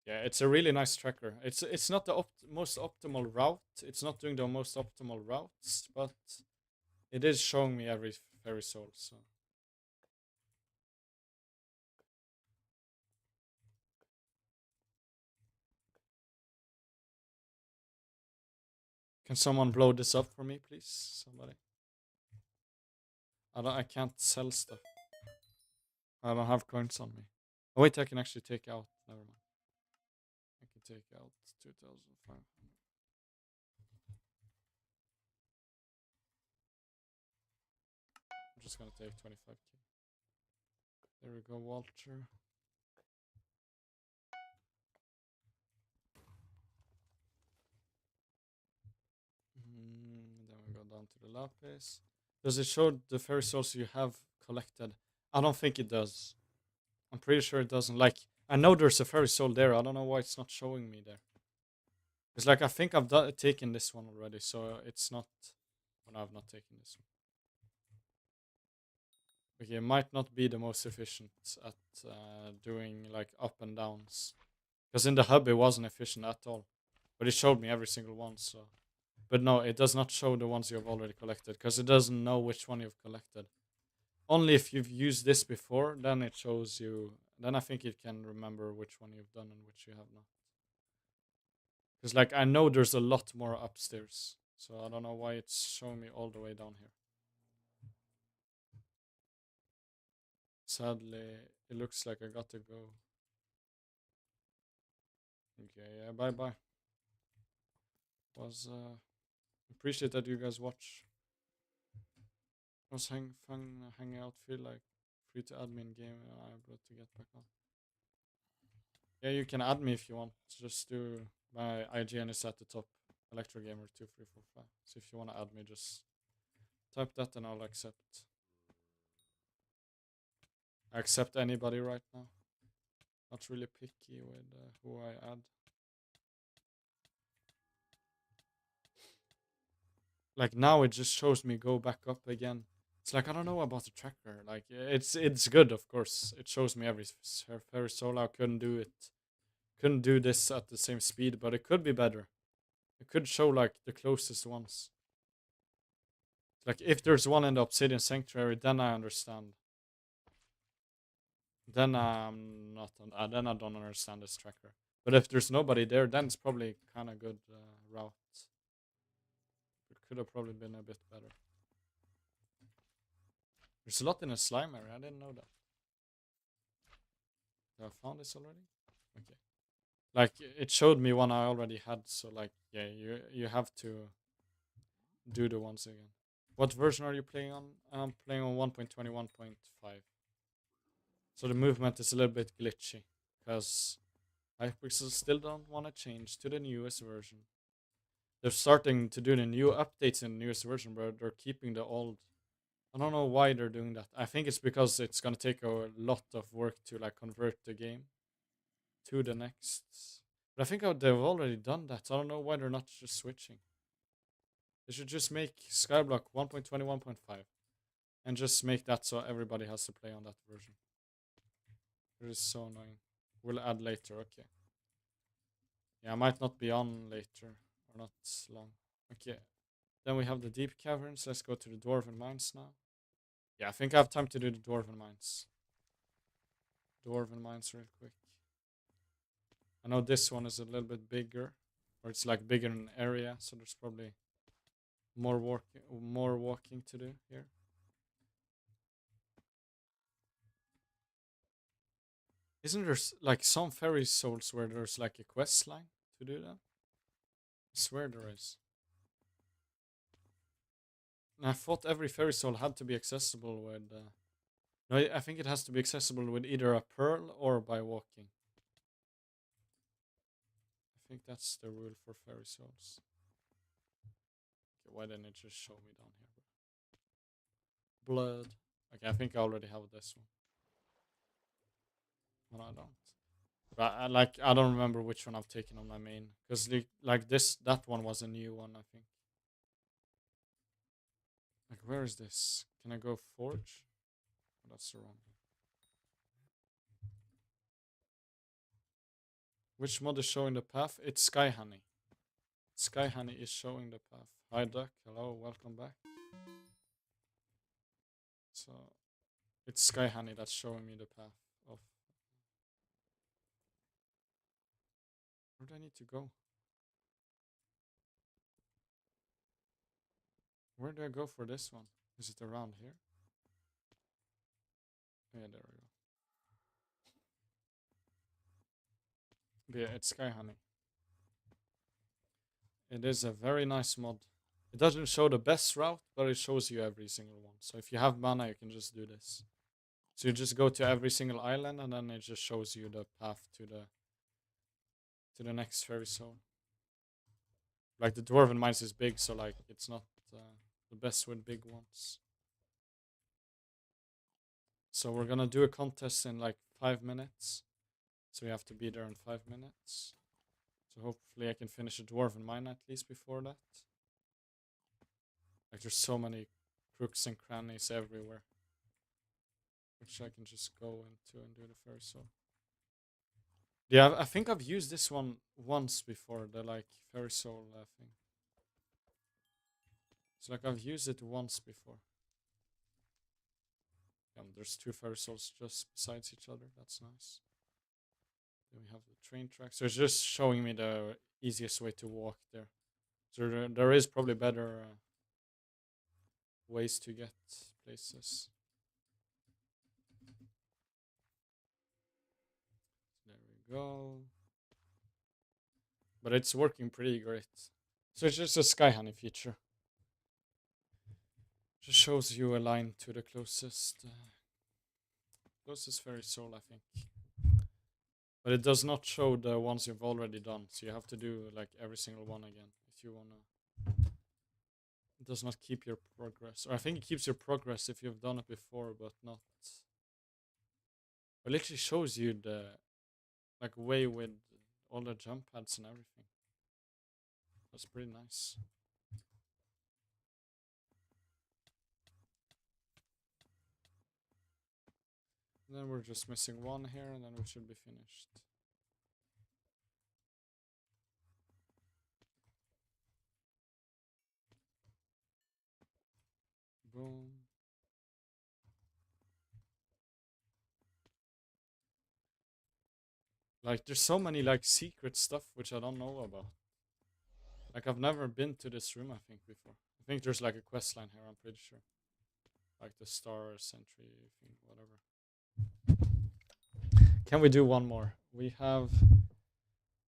[SPEAKER 1] Yeah, it's a really nice tracker. It's not the most optimal route. It's not doing the most optimal routes, but it is showing me every fairy soul. So can someone blow this up for me, please? Somebody. I can't sell stuff. I don't have coins on me. Oh, wait, I can actually take out. Never mind. I can take out 2,500. I'm just gonna take 25k. There we go, Walter. Then we go down to the lapis. Does it show the fairy souls you have collected? I don't think it does. I'm pretty sure it doesn't. Like, I know there's a fairy soul there. I don't know why it's not showing me there. It's like I think I've taken this one already, so it's not. Oh, no, I've not taken this one. Okay, it might not be the most efficient at doing like up and downs. Because in the hub it wasn't efficient at all. But it showed me every single one, so. But no, it does not show the ones you have already collected, because it doesn't know which one you've collected. Only if you've used this before, then it shows you. Then I think it can remember which one you've done and which you have not. Because like I know there's a lot more upstairs, so I don't know why it's showing me all the way down here. Sadly, it looks like I got to go. Okay, yeah, bye bye. Was Appreciate that you guys watch. Was fun hanging out. Feel like free to admin game. I'm able to get back on. Yeah, you can add me if you want. Just do my IGN is at the top. ElectroGamer2345. So if you want to add me, just type that and I'll accept. I accept anybody right now. Not really picky with who I add. Like now it just shows me go back up again. It's like I don't know about the tracker. Like it's good, of course. It shows me every Ferris solo. I couldn't do it. Couldn't do this at the same speed, but it could be better. It could show like the closest ones. Like if there's one in the Obsidian Sanctuary, then I understand. Then I'm not. Then I don't understand this tracker. But if there's nobody there, then it's probably kind of good route. It could have probably been a bit better. There's a lot in the slime area. I didn't know that. Have I found this already? Okay. Like it showed me one I already had. So like yeah, you have to do the ones again. What version are you playing on? I'm playing on 1.21.5. So the movement is a little bit glitchy because Hypixel still don't want to change to the newest version. They're starting to do the new updates in the newest version, but they're keeping the old. I don't know why they're doing that. I think it's because it's gonna take a lot of work to like convert the game to the next. But I think they've already done that. So I don't know why they're not just switching. They should just make Skyblock 1.21.5 and just make that so everybody has to play on that version. It is so annoying. We'll add later, okay. Yeah, I might not be on later or not long. Okay. Then we have the deep caverns. Let's go to the dwarven mines now. Yeah, I think I have time to do the dwarven mines. Dwarven mines real quick. I know this one is a little bit bigger. Or it's like bigger in area, so there's probably more walking to do here. Isn't there like some fairy souls where there's like a quest line to do that? I swear there is. And I thought every fairy soul had to be accessible with. No, I think it has to be accessible with either a pearl or by walking. I think that's the rule for fairy souls. Okay, why didn't it just show me down here? Blood. Okay, I think I already have this one. But I don't. But I don't remember which one I've taken on my main because that one was a new one, I think. Like where is this? Can I go forge? Oh, that's the wrong one. Which mod is showing the path? It's Sky Honey. Sky Honey is showing the path. Hi Duck, hello, welcome back. So it's Sky Honey that's showing me the path of. Where do I need to go? Where do I go for this one? Is it around here? Yeah, there we go. But yeah, it's Sky Honey. It is a very nice mod. It doesn't show the best route, but it shows you every single one. So if you have mana, you can just do this. So you just go to every single island, and then it just shows you the path to the next fairy zone. Like the dwarven mines is big, so like it's not the best with big ones. So we're gonna do a contest in like 5 minutes. So we have to be there in 5 minutes. So hopefully I can finish a dwarven mine at least before that. Like there's so many crooks and crannies everywhere. Which I can just go into and do the fairy soul. Yeah, I think I've used this one once before, the like fairy soul thing. It's like I've used it once before. There's 2 fairy souls just besides each other. That's nice. Then we have the train track. So it's just showing me the easiest way to walk there. So there is probably better ways to get places. There we go. But it's working pretty great. So it's just a sky honey feature. Just shows you a line to the closest fairy soul, I think. But it does not show the ones you've already done, so you have to do like every single one again if you wanna. It does not keep your progress, or I think it keeps your progress if you've done it before, but not. It literally shows you the like way with all the jump pads and everything. That's pretty nice. And then we're just missing one here, and then we should be finished. Boom. Like, there's so many like secret stuff which I don't know about. Like, I've never been to this room, I think, before. I think there's like a quest line here, I'm pretty sure. Like the star sentry thing, whatever. Can we do one more? We have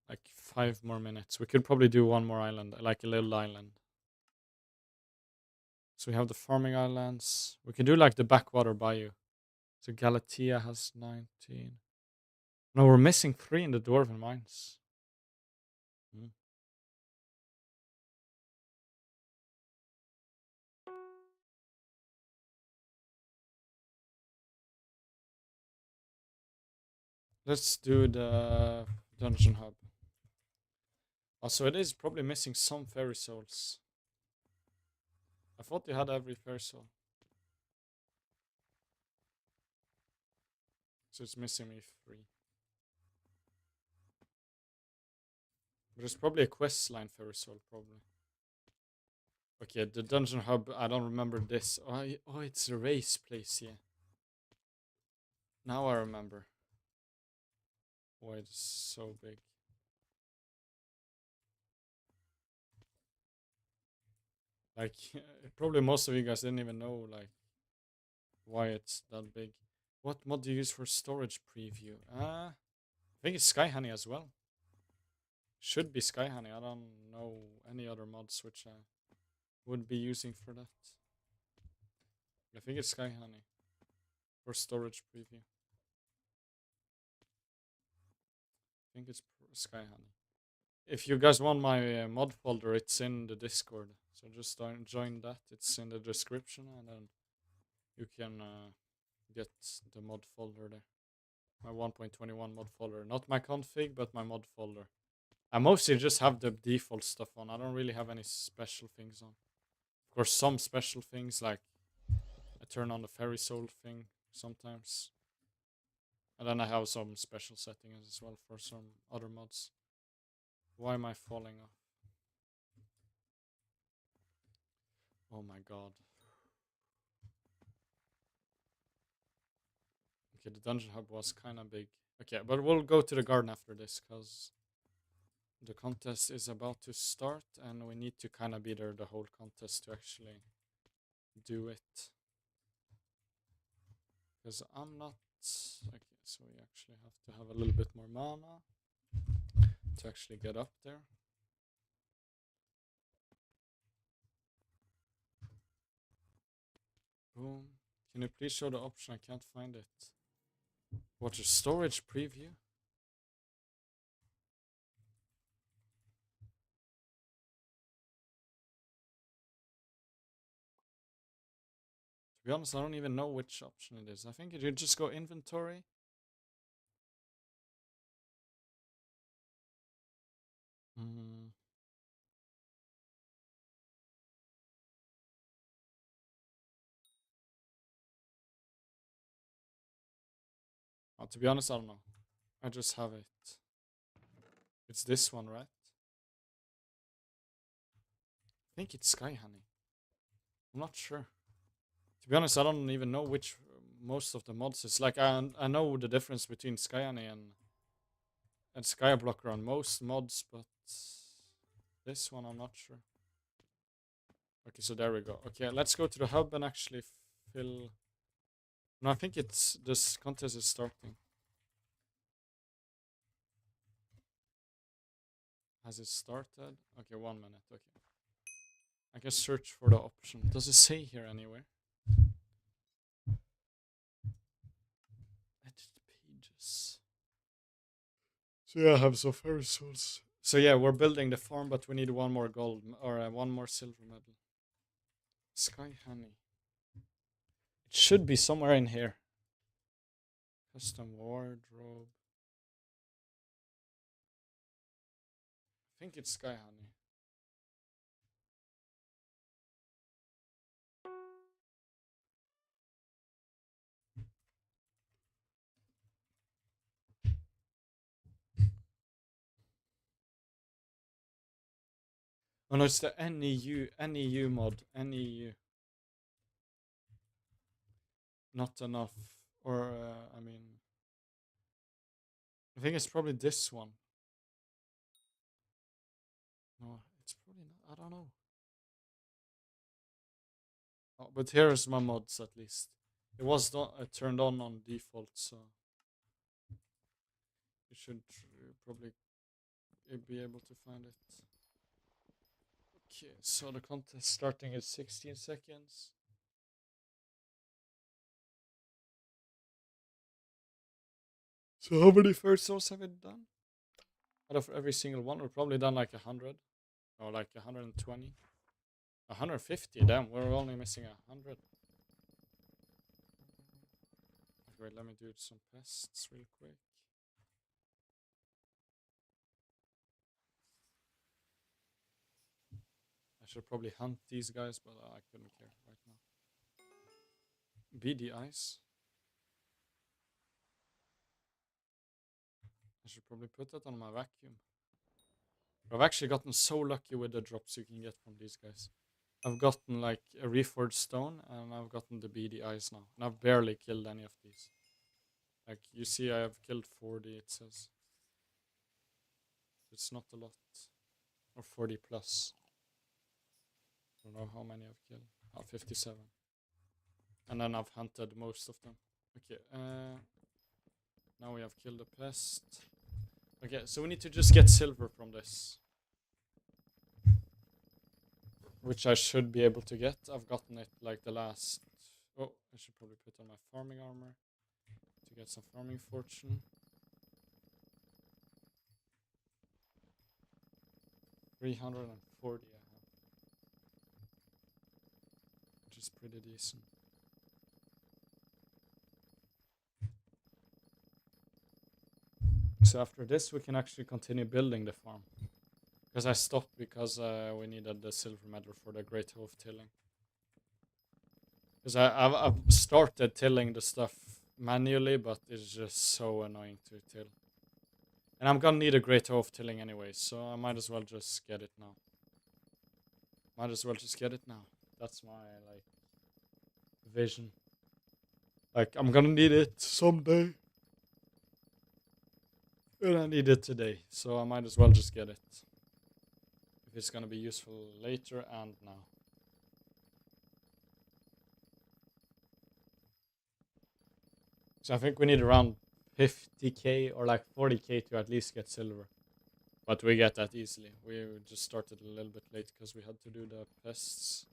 [SPEAKER 1] like 5 more minutes. We could probably do one more island, like a little island. So we have the farming islands. We can do like the backwater bayou. So Galatea has 19. No, we're missing 3 in the dwarven mines. Hmm. Let's do the dungeon hub. Also, it is probably missing some fairy souls. I thought you had every fairy soul. So it's missing me 3. But there's probably a quest line fairy soul, probably. Okay, the dungeon hub, I don't remember this. Oh, it's a race place, yeah. Now I remember. Why it's so big. Like, probably most of you guys didn't even know, like, why it's that big. What mod do you use for storage preview? I think it's Sky Honey as well. Should be Sky Honey. I don't know any other mods which I would be using for that. I think it's Sky Honey for storage preview. I think it's Sky Honey. If you guys want my mod folder, it's in the Discord. So just join that. It's in the description, and then you can get the mod folder there. My 1.21 mod folder. Not my config, but my mod folder. I mostly just have the default stuff on. I don't really have any special things on. Of course, some special things, like I turn on the fairy soul thing sometimes. And then I have some special settings as well for some other mods. Why am I falling off? Oh my god. Okay, the dungeon hub was kind of big. Okay, but we'll go to the garden after this, because the contest is about to start, and we need to kind of be there the whole contest to actually do it. Because I'm not... Okay, so we actually have to have a little bit more mana to actually get up there. Boom. Can you please show the option? I can't find it. Watch a storage preview? To be honest, I don't even know which option it is. I think you just go inventory. To be honest, I don't know. I just have it. It's this one, right? I think it's Sky Honey. I'm not sure. To be honest, I don't even know which most of the mods is. Like, I know the difference between Sky Honey and Skyblock on most mods, but this one I'm not sure. Okay, so there we go. Okay, let's go to the hub and actually fill... No, I think it's... This contest is starting. Has it started? Okay, 1 minute. Okay. I can search for the option. Does it say here anywhere? Edit pages. So yeah, I have some ferry souls. So yeah, we're building the farm, but we need one more gold or one more silver medal. Sky honey. It should be somewhere in here. Custom wardrobe. I think it's sky honey. Oh no, it's the NEU mod. NEU. Not enough. Or, I mean... I think it's probably this one. No, it's probably not. I don't know. Oh, but here's my mods at least. It was not turned on default, so... You should probably be able to find it. Okay, so the contest starting at 16 seconds. So how many first souls have we done? Out of every single one, we've probably done like 100. Or like 120. 150, damn, we're only missing 100. Wait, let me do some pests real quick. I should probably hunt these guys, but I couldn't care right now. Beady eyes. I should probably put that on my vacuum. But I've actually gotten so lucky with the drops you can get from these guys. I've gotten like a reforged stone, and I've gotten the beady eyes now. And I've barely killed any of these. Like, you see I have killed 40, it says. It's not a lot. Or 40 plus. I don't know how many I've killed. Oh, 57. And then I've hunted most of them. Okay, now we have killed a pest. Okay, so we need to just get silver from this. Which I should be able to get. I've gotten it like the last... Oh, I should probably put on my farming armor. To get some farming fortune. 340 I have. Which is pretty decent. So after this we can actually continue building the farm. Because I stopped because we needed the silver medal for the Great Hoof tilling. Because I've started tilling the stuff manually, but it's just so annoying to till. And I'm gonna need a Great Hoof tilling anyway, so I might as well just get it now. That's my, like, vision. Like, I'm gonna need it someday. And I need it today, so I might as well just get it. If it's gonna be useful later and now. So I think we need around 50k or like 40k to at least get silver. But we get that easily. We just started a little bit late because we had to do the pests.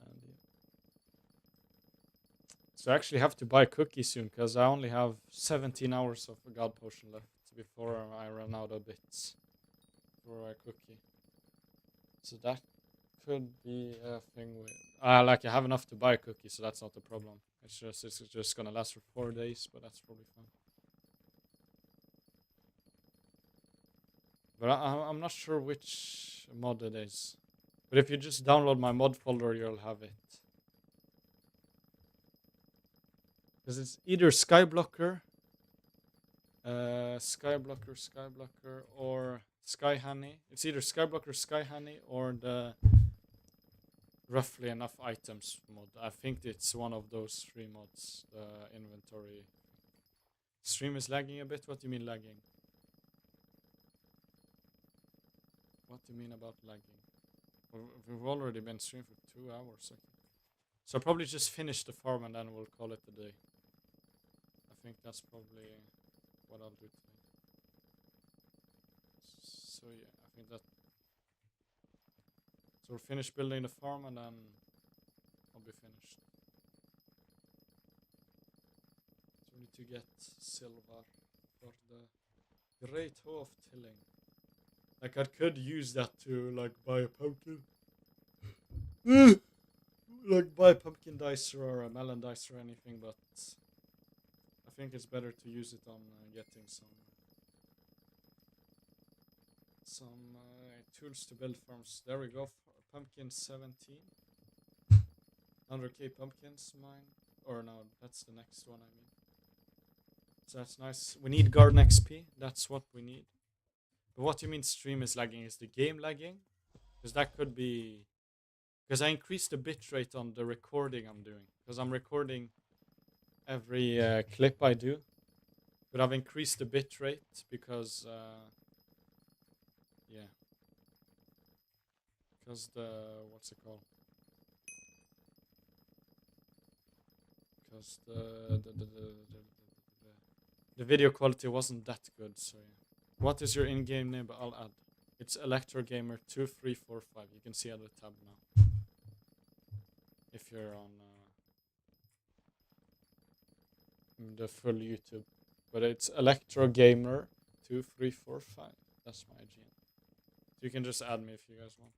[SPEAKER 1] And yeah. So I actually have to buy cookies soon because I only have 17 hours of a god potion left before I run out of bits for a cookie. So that could be a thing with... like, I have enough to buy a cookie, so that's not the problem. It's just gonna last for 4 days, but that's probably fine. But I'm not sure which mod it is. But if you just download my mod folder, you'll have it. Because it's either Skyblocker, Skyblocker, or Sky Honey. It's either Skyblocker, Sky Honey, or the roughly enough items mod. I think it's one of those 3 mods. The inventory. Stream is lagging a bit. What do you mean lagging? What do you mean about lagging? We've already been streaming for 2 hours. Okay. So I'll probably just finish the farm and then we'll call it a day. I think that's probably what I'll do today. So yeah, I think that. So we'll finish building the farm and then I'll be finished. So we need to get silver for the great hoe of tilling. Like I could use that to like buy a pumpkin. Like buy a pumpkin dicer or a melon dicer or anything, but I think it's better to use it on getting some tools to build farms. There we go. Pumpkin 17. 100k pumpkins mine. Or no, that's the next one I mean. So that's nice. We need garden XP. That's what we need. But what do you mean stream is lagging? Is the game lagging? Because that could be... Because I increased the bitrate on the recording I'm doing. Because I'm recording every clip I do. But I've increased the bitrate because... yeah. Because the... What's it called? Because the video quality wasn't that good, so yeah. What is your in-game name? I'll add. It's ElectroGamer2345. You can see at the tab now. If you're on the full YouTube. But it's ElectroGamer2345. That's my IGN. So you can just add me if you guys want.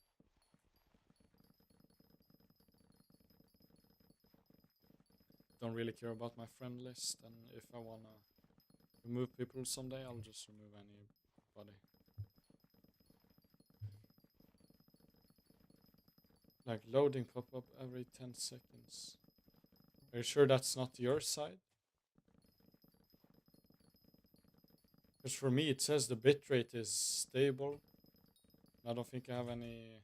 [SPEAKER 1] Don't really care about my friend list, and if I wanna remove people someday, I'll just remove anybody. Like loading pop-up every 10 seconds. Are you sure that's not your side? Because for me it says the bitrate is stable. I don't think I have any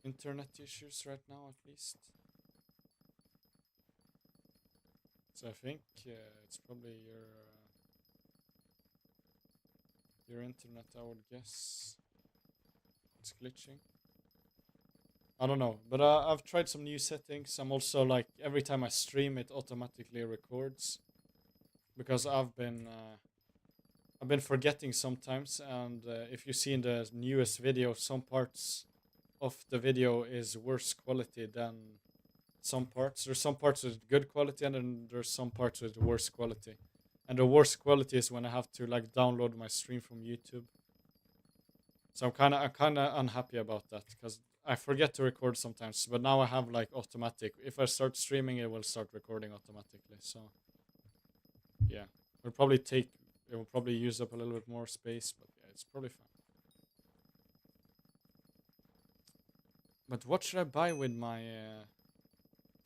[SPEAKER 1] internet issues right now at least. So I think it's probably your internet, I would guess. It's glitching. I don't know, but I've tried some new settings. I'm also like, every time I stream it automatically records. Because I've been forgetting sometimes, and if you see in the newest video, some parts of the video is worse quality than some parts. There's some parts with good quality, and then there's some parts with worse quality. And the worst quality is when I have to like download my stream from YouTube. So I'm kind of unhappy about that because I forget to record sometimes. But now I have like automatic. If I start streaming, it will start recording automatically. So yeah, it will probably use up a little bit more space, but yeah, it's probably fine. But what should I buy with my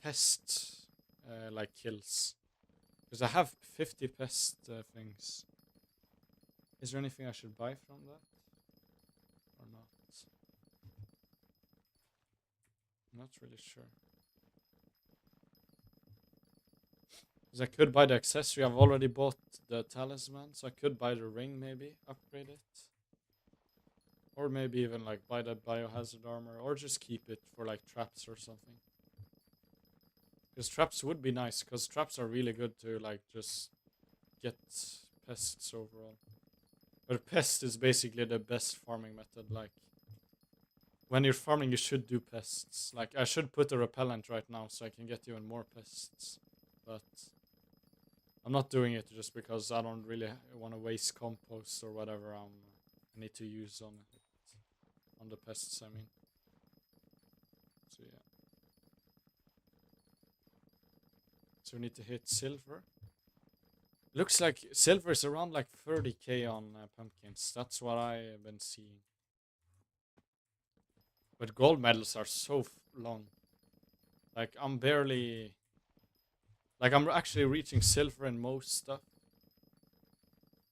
[SPEAKER 1] pest like kills? Because I have 50 pest things. Is there anything I should buy from that? Or not? I'm not really sure. Because I could buy the accessory. I've already bought the talisman, so I could buy the ring maybe, upgrade it. Or maybe even like buy the biohazard armor, or just keep it for like traps or something. Because traps would be nice, because traps are really good to like just get pests overall. But pest is basically the best farming method. Like when you're farming, you should do pests. Like I should put a repellent right now so I can get even more pests. But I'm not doing it just because I don't really want to waste compost or whatever I need to use on the pests, I mean. So yeah. So we need to hit silver. Looks like silver is around like 30k on pumpkins. That's what I've been seeing. But gold medals are so long. Like I'm barely... Like I'm actually reaching silver in most stuff.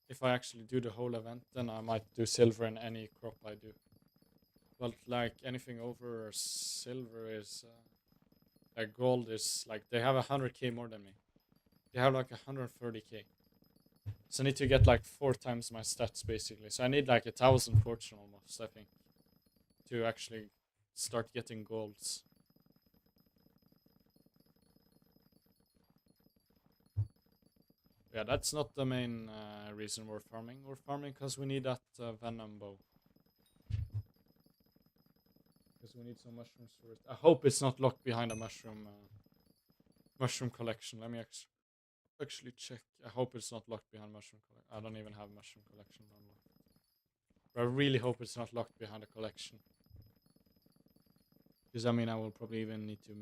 [SPEAKER 1] If I actually do the whole event, then I might do silver in any crop I do. But like anything over silver is... like gold is like... They have 100k more than me. They have like 130k. So I need to get like 4 times my stats basically. So I need like 1,000 fortune almost, I think. To actually start getting golds. Yeah, that's not the main reason we're farming. We're farming because we need that venom bow. Because we need some mushrooms for it. I hope it's not locked behind a mushroom collection. Let me actually check. I hope it's not locked behind mushroom collection. I don't even have mushroom collection unlocked. But I really hope it's not locked behind a collection. Because I mean, I will probably even need to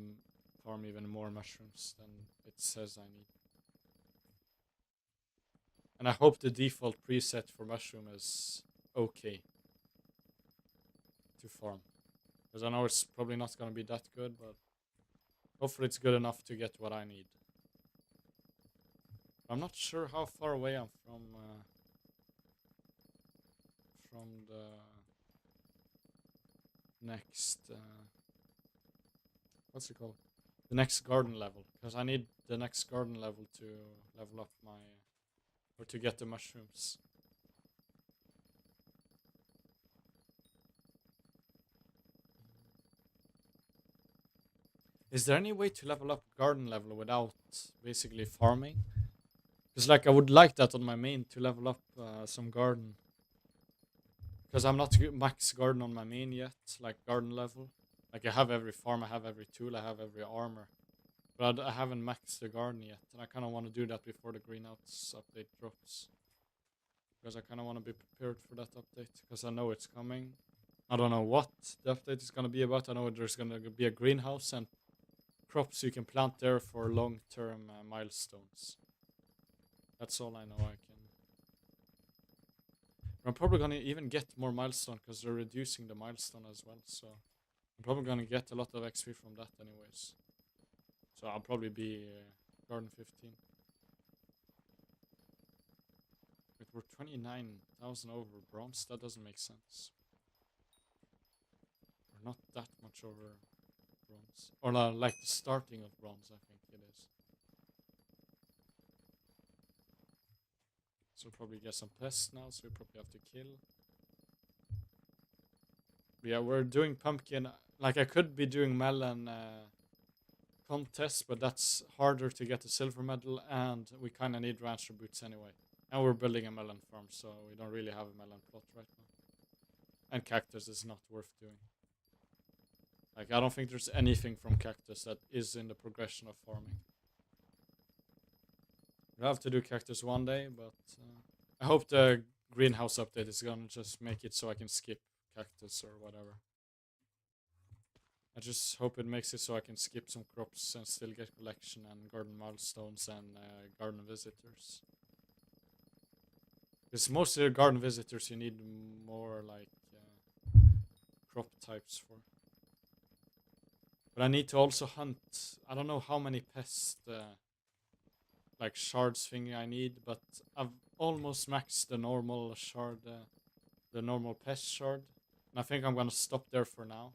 [SPEAKER 1] farm even more mushrooms than it says I need. And I hope the default preset for mushroom is okay to farm. Because I know it's probably not going to be that good, but hopefully it's good enough to get what I need. I'm not sure how far away I'm from the next what's it called? The next garden level, because I need the next garden level to level up my or to get the mushrooms. Is there any way to level up garden level without basically farming? Because like I would like that on my main to level up some garden. Because I'm not max garden on my main yet, like garden level. Like I have every farm, I have every tool, I have every armor. But I haven't maxed the garden yet, and I kind of want to do that before the greenhouse update drops. Because I kind of want to be prepared for that update, because I know it's coming. I don't know what the update is going to be about. I know there's going to be a greenhouse and crops you can plant there for long-term milestones. That's all I know I can. I'm probably going to even get more milestone because they're reducing the milestone as well. So I'm probably going to get a lot of XP from that anyways. So I'll probably be Garden 15. But we're 29,000 over bronze. That doesn't make sense. We're not that much over bronze. Or like the starting of bronze, I think it is. So we'll probably get some pests now, so we probably have to kill. But yeah, we're doing pumpkin. Like I could be doing melon contest, but that's harder to get the silver medal, and we kind of need rancher boots anyway. And we're building a melon farm, so we don't really have a melon plot right now. And cactus is not worth doing. Like I don't think there's anything from cactus that is in the progression of farming. We'll have to do cactus one day, but I hope the greenhouse update is gonna just make it so I can skip cactus or whatever. I just hope it makes it so I can skip some crops and still get collection and garden milestones and garden visitors. Because most of the garden visitors you need more like crop types for. But I need to also hunt. I don't know how many pests like shards thing I need, but I've almost maxed the normal shard, the normal pest shard. And I think I'm gonna stop there for now.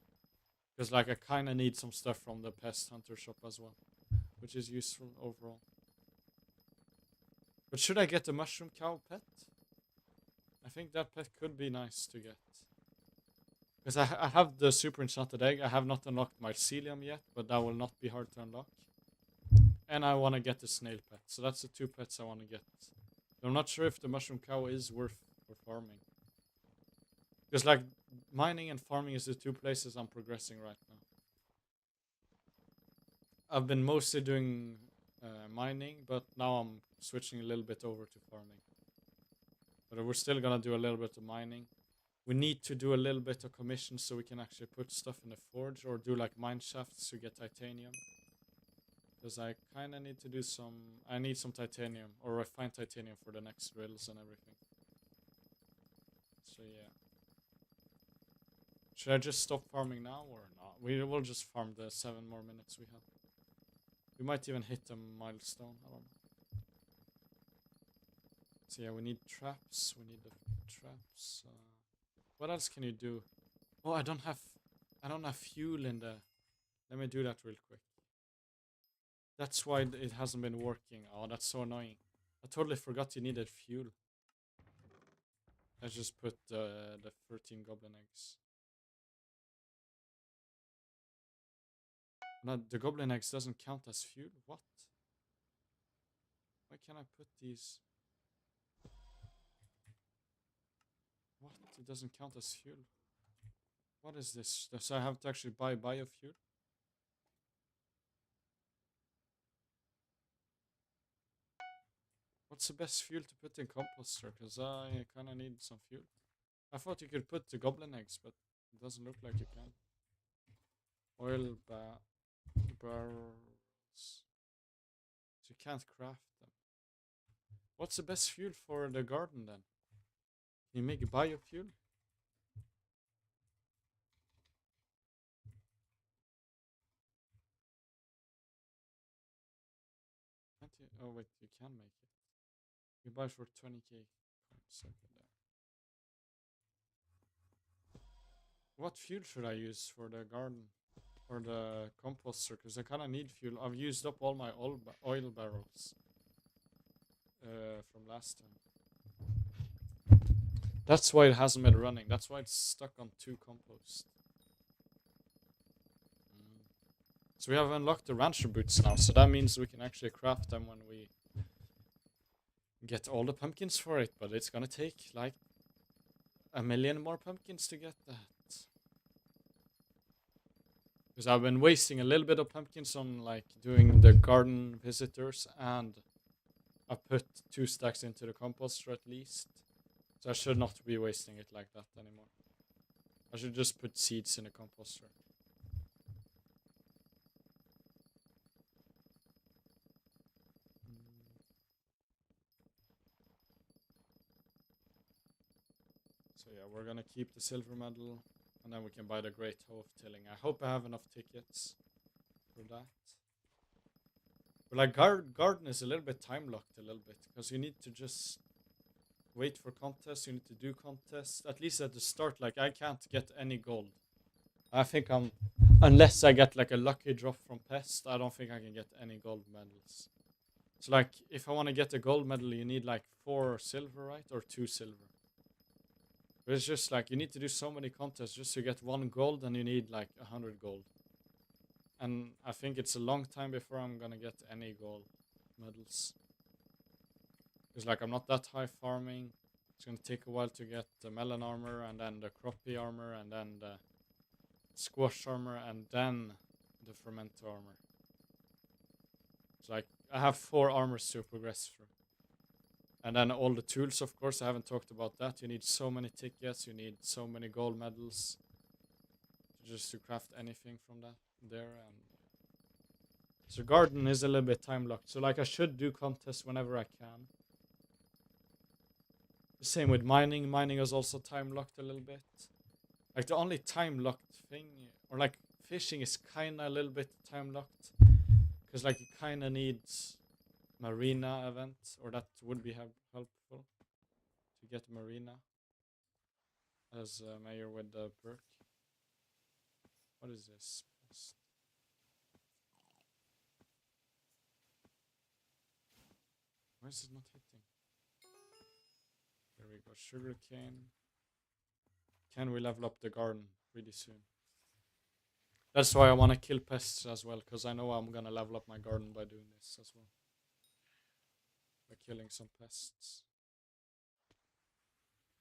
[SPEAKER 1] Because like I kinda need some stuff from the pest hunter shop as well. Which is useful overall. But should I get the mushroom cow pet? I think that pet could be nice to get. Because I have the super enchanted egg. I have not unlocked mycelium yet, but that will not be hard to unlock. And I want to get the snail pet. So that's the two pets I want to get. I'm not sure if the mushroom cow is worth for farming. Because like mining and farming is the two places I'm progressing right now. I've been mostly doing mining, but now I'm switching a little bit over to farming. But we're still gonna do a little bit of mining. We need to do a little bit of commissions so we can actually put stuff in the forge or do like mine shafts to get titanium. Because I kind of need to do some... I need some titanium or refined titanium for the next drills and everything. So yeah. Should I just stop farming now or not? We will just farm the 7 more minutes we have. We might even hit a milestone. I don't know. So yeah, we need traps. We need the traps. What else can you do? Oh, I don't have fuel in the... Let me do that real quick. That's why it hasn't been working. Oh, that's so annoying. I totally forgot you needed fuel. Let's just put the 13 goblin eggs. No, the goblin eggs doesn't count as fuel? What? Why can't I put these? What? It doesn't count as fuel. What is this? Does I have to actually buy biofuel? What's the best fuel to put in composter? Because I kind of need some fuel. I thought you could put the goblin eggs, but it doesn't look like you can. Oil barrels. So you can't craft them. What's the best fuel for the garden then? Can you make biofuel? Can't you? Oh wait, you can make it. You buy for 20k coins. Okay, there. What fuel should I use for the garden? Or the composter? Because I kind of need fuel. I've used up all my oil barrels from last time. That's why it hasn't been running. That's why it's stuck on 2 compost. So we have unlocked the rancher boots now. So that means we can actually craft them when we get all the pumpkins for it. But it's gonna take like 1,000,000 more pumpkins to get that. Because I've been wasting a little bit of pumpkins on like doing the garden visitors, and I've put 2 stacks into the composter at least. So I should not be wasting it like that anymore. I should just put seeds in the composter. So yeah, we're gonna keep the silver medal, and then we can buy the great hoe of tilling. I hope I have enough tickets for that. But like garden is a little bit time locked a little bit, because you need to just wait for contests, you need to do contests, at least at the start. Like I can't get any gold. I think unless I get like a lucky drop from Pest, I don't think I can get any gold medals. So like if I want to get a gold medal, you need like 4 silver, right? Or 2 silver. But it's just like you need to do so many contests just to get 1 gold, and you need like 100 gold. And I think it's a long time before I'm gonna get any gold medals. Because like I'm not that high farming. It's gonna take a while to get the melon armor, and then the croppy armor, and then the squash armor, and then the fermento armor. So like I have 4 armors to progress through. And then all the tools, of course, I haven't talked about that. You need so many tickets, you need so many gold medals just to craft anything from that there. And so garden is a little bit time locked. So like I should do contests whenever I can. The same with mining. Mining is also time locked a little bit. Like the only time locked thing, or like fishing is kind of a little bit time locked. Because like you kind of need marina event, or that would be helpful to get marina as mayor with the perk. What is this? Why is it not hitting? There we go. Sugarcane. Can we level up the garden pretty soon? That's why I want to kill pests as well, because I know I'm gonna level up my garden by doing this as well. By killing some pests.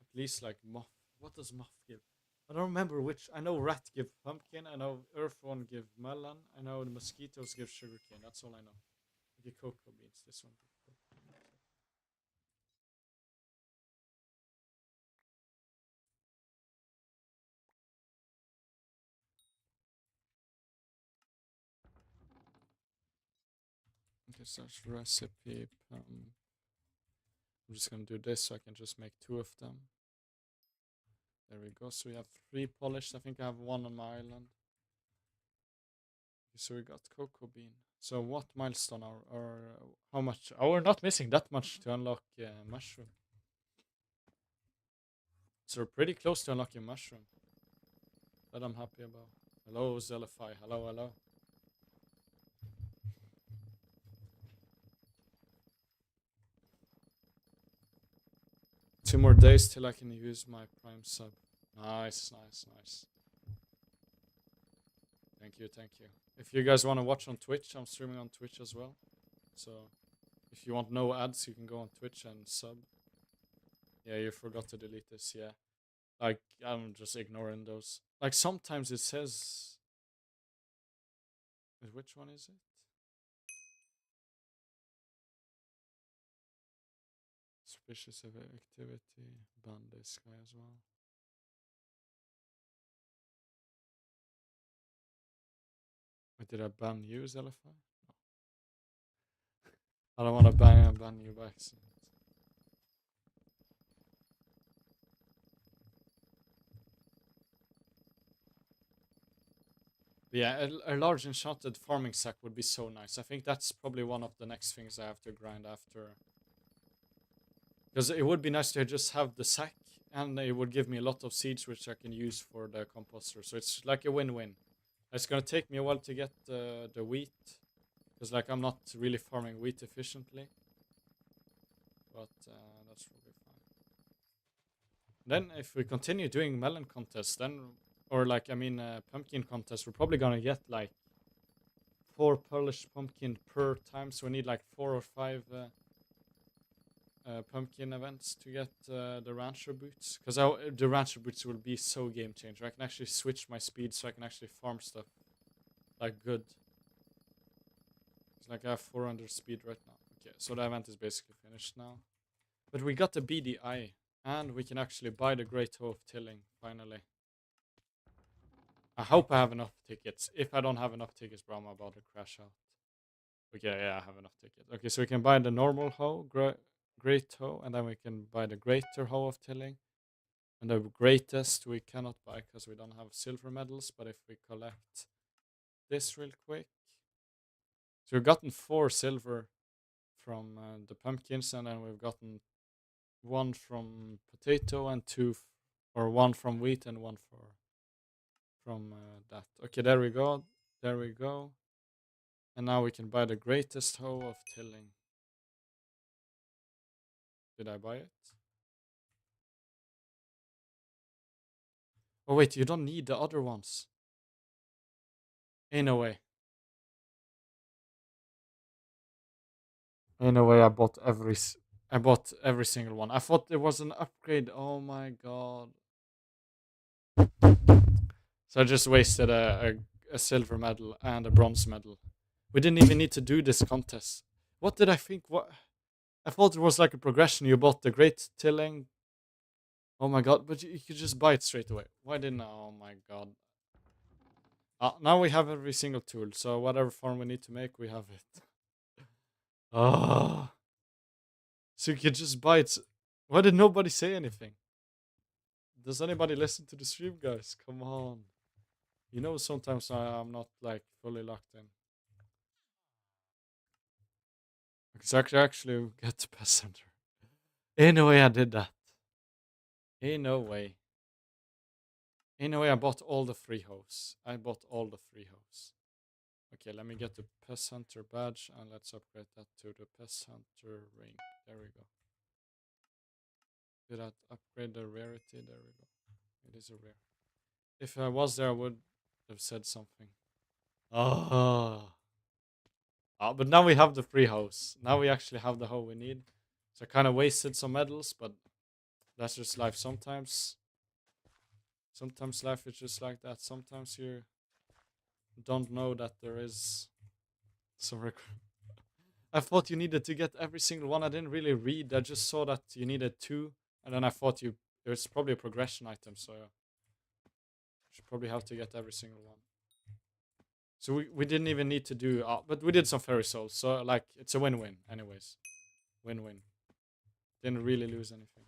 [SPEAKER 1] At least like moth. What does moth give? I don't remember which. I know rat give pumpkin. I know earthworm give melon. I know the mosquitoes give sugarcane. That's all I know. Okay, cocoa beans. This one. Okay, search recipe. I'm just gonna do this so I can just make 2 of them. There we go. So we have 3 polished. I think I have 1 on my island. Okay, so we got cocoa bean. So what milestone or how much? Oh, we're not missing that much to unlock mushroom. So we're pretty close to unlocking mushroom. That I'm happy about. Hello, Zelify. Hello, hello. Two more days till I can use my prime sub. Nice, nice, nice. Thank you, thank you. If you guys want to watch on Twitch, I'm streaming on Twitch as well. So If you want no ads, you can go on Twitch and sub. Yeah, you forgot to delete this. Yeah, like I'm just ignoring those. Like sometimes it says, which one is it? Suspicious of activity. Ban this guy as well. Wait, did I ban you, Zelify? No. I don't want to ban you by accident. But yeah, a large enchanted farming sack would be so nice. I think that's probably one of the next things I have to grind after. Because it would be nice to just have the sack, and it would give me a lot of seeds which I can use for the composter. So it's like a win-win. It's gonna take me a while to get the wheat, because like I'm not really farming wheat efficiently. But that's probably fine. Then if we continue doing melon contests, then or like I mean pumpkin contests, we're probably gonna get like 4 polished pumpkin per time. So we need like 4 or 5 pumpkin events to get the rancher boots, because the rancher boots will be so game changer. I can actually switch my speed, so I can actually farm stuff like good. It's like I have 400 speed right now. Okay, so the event is basically finished now. But we got the BDI, and we can actually buy the Great Hoe of Tilling finally. I hope I have enough tickets. If I don't have enough tickets, bro, I'm about to crash out. Okay, yeah, I have enough tickets. Okay, so we can buy the normal hoe, great hoe, and then we can buy the greater hoe of Tilling. And the greatest we cannot buy because we don't have silver medals. But if we collect this real quick. So we've gotten 4 silver from the pumpkins, and then we've gotten 1 from potato and 2, or 1 from wheat and 1 from that. Okay, there we go. There we go. And now we can buy the greatest hoe of Tilling. Did I buy it? Oh wait, you don't need the other ones. In a way. In a way, I bought every single one. I thought there was an upgrade. Oh my god. So I just wasted a silver medal and a bronze medal. We didn't even need to do this contest. What did I think? What I thought it was like a progression. You bought the great tilling. Oh my god, but you could just buy it straight away. Why didn't I? Oh my god. Now we have every single tool, so whatever farm we need to make, we have it. Ah. So you could just buy it. Why did nobody say anything? Does anybody listen to the stream, guys? Come on. You know, sometimes I'm not like fully locked in. Because I could actually get the pest center. In a way, I did that. In a way. In a way, I bought all the free hoes. I bought all the free hoes. Okay, let me get the pest hunter badge and let's upgrade that to the pest hunter ring. There we go. Did that upgrade the rarity? There we go. It is a rare. If I was there, I would have said something. Oh. But now we have the free house. Now we actually have the hoe we need. So I kind of wasted some medals, but that's just life sometimes. Sometimes life is just like that. Sometimes you don't know that there is some I thought you needed to get every single one. I didn't really read. I just saw that you needed 2, and then I thought there's probably a progression item, so you should probably have to get every single one. So we didn't even need to do, but we did some fairy souls, so like it's a win-win, anyways. Win-win. Didn't really lose anything.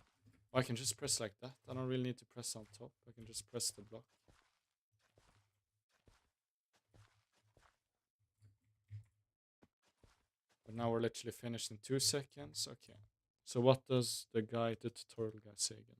[SPEAKER 1] Oh, I can just press like that. I don't really need to press on top. I can just press the block. But now we're literally finished in 2 seconds. Okay. So what does the tutorial guy say again?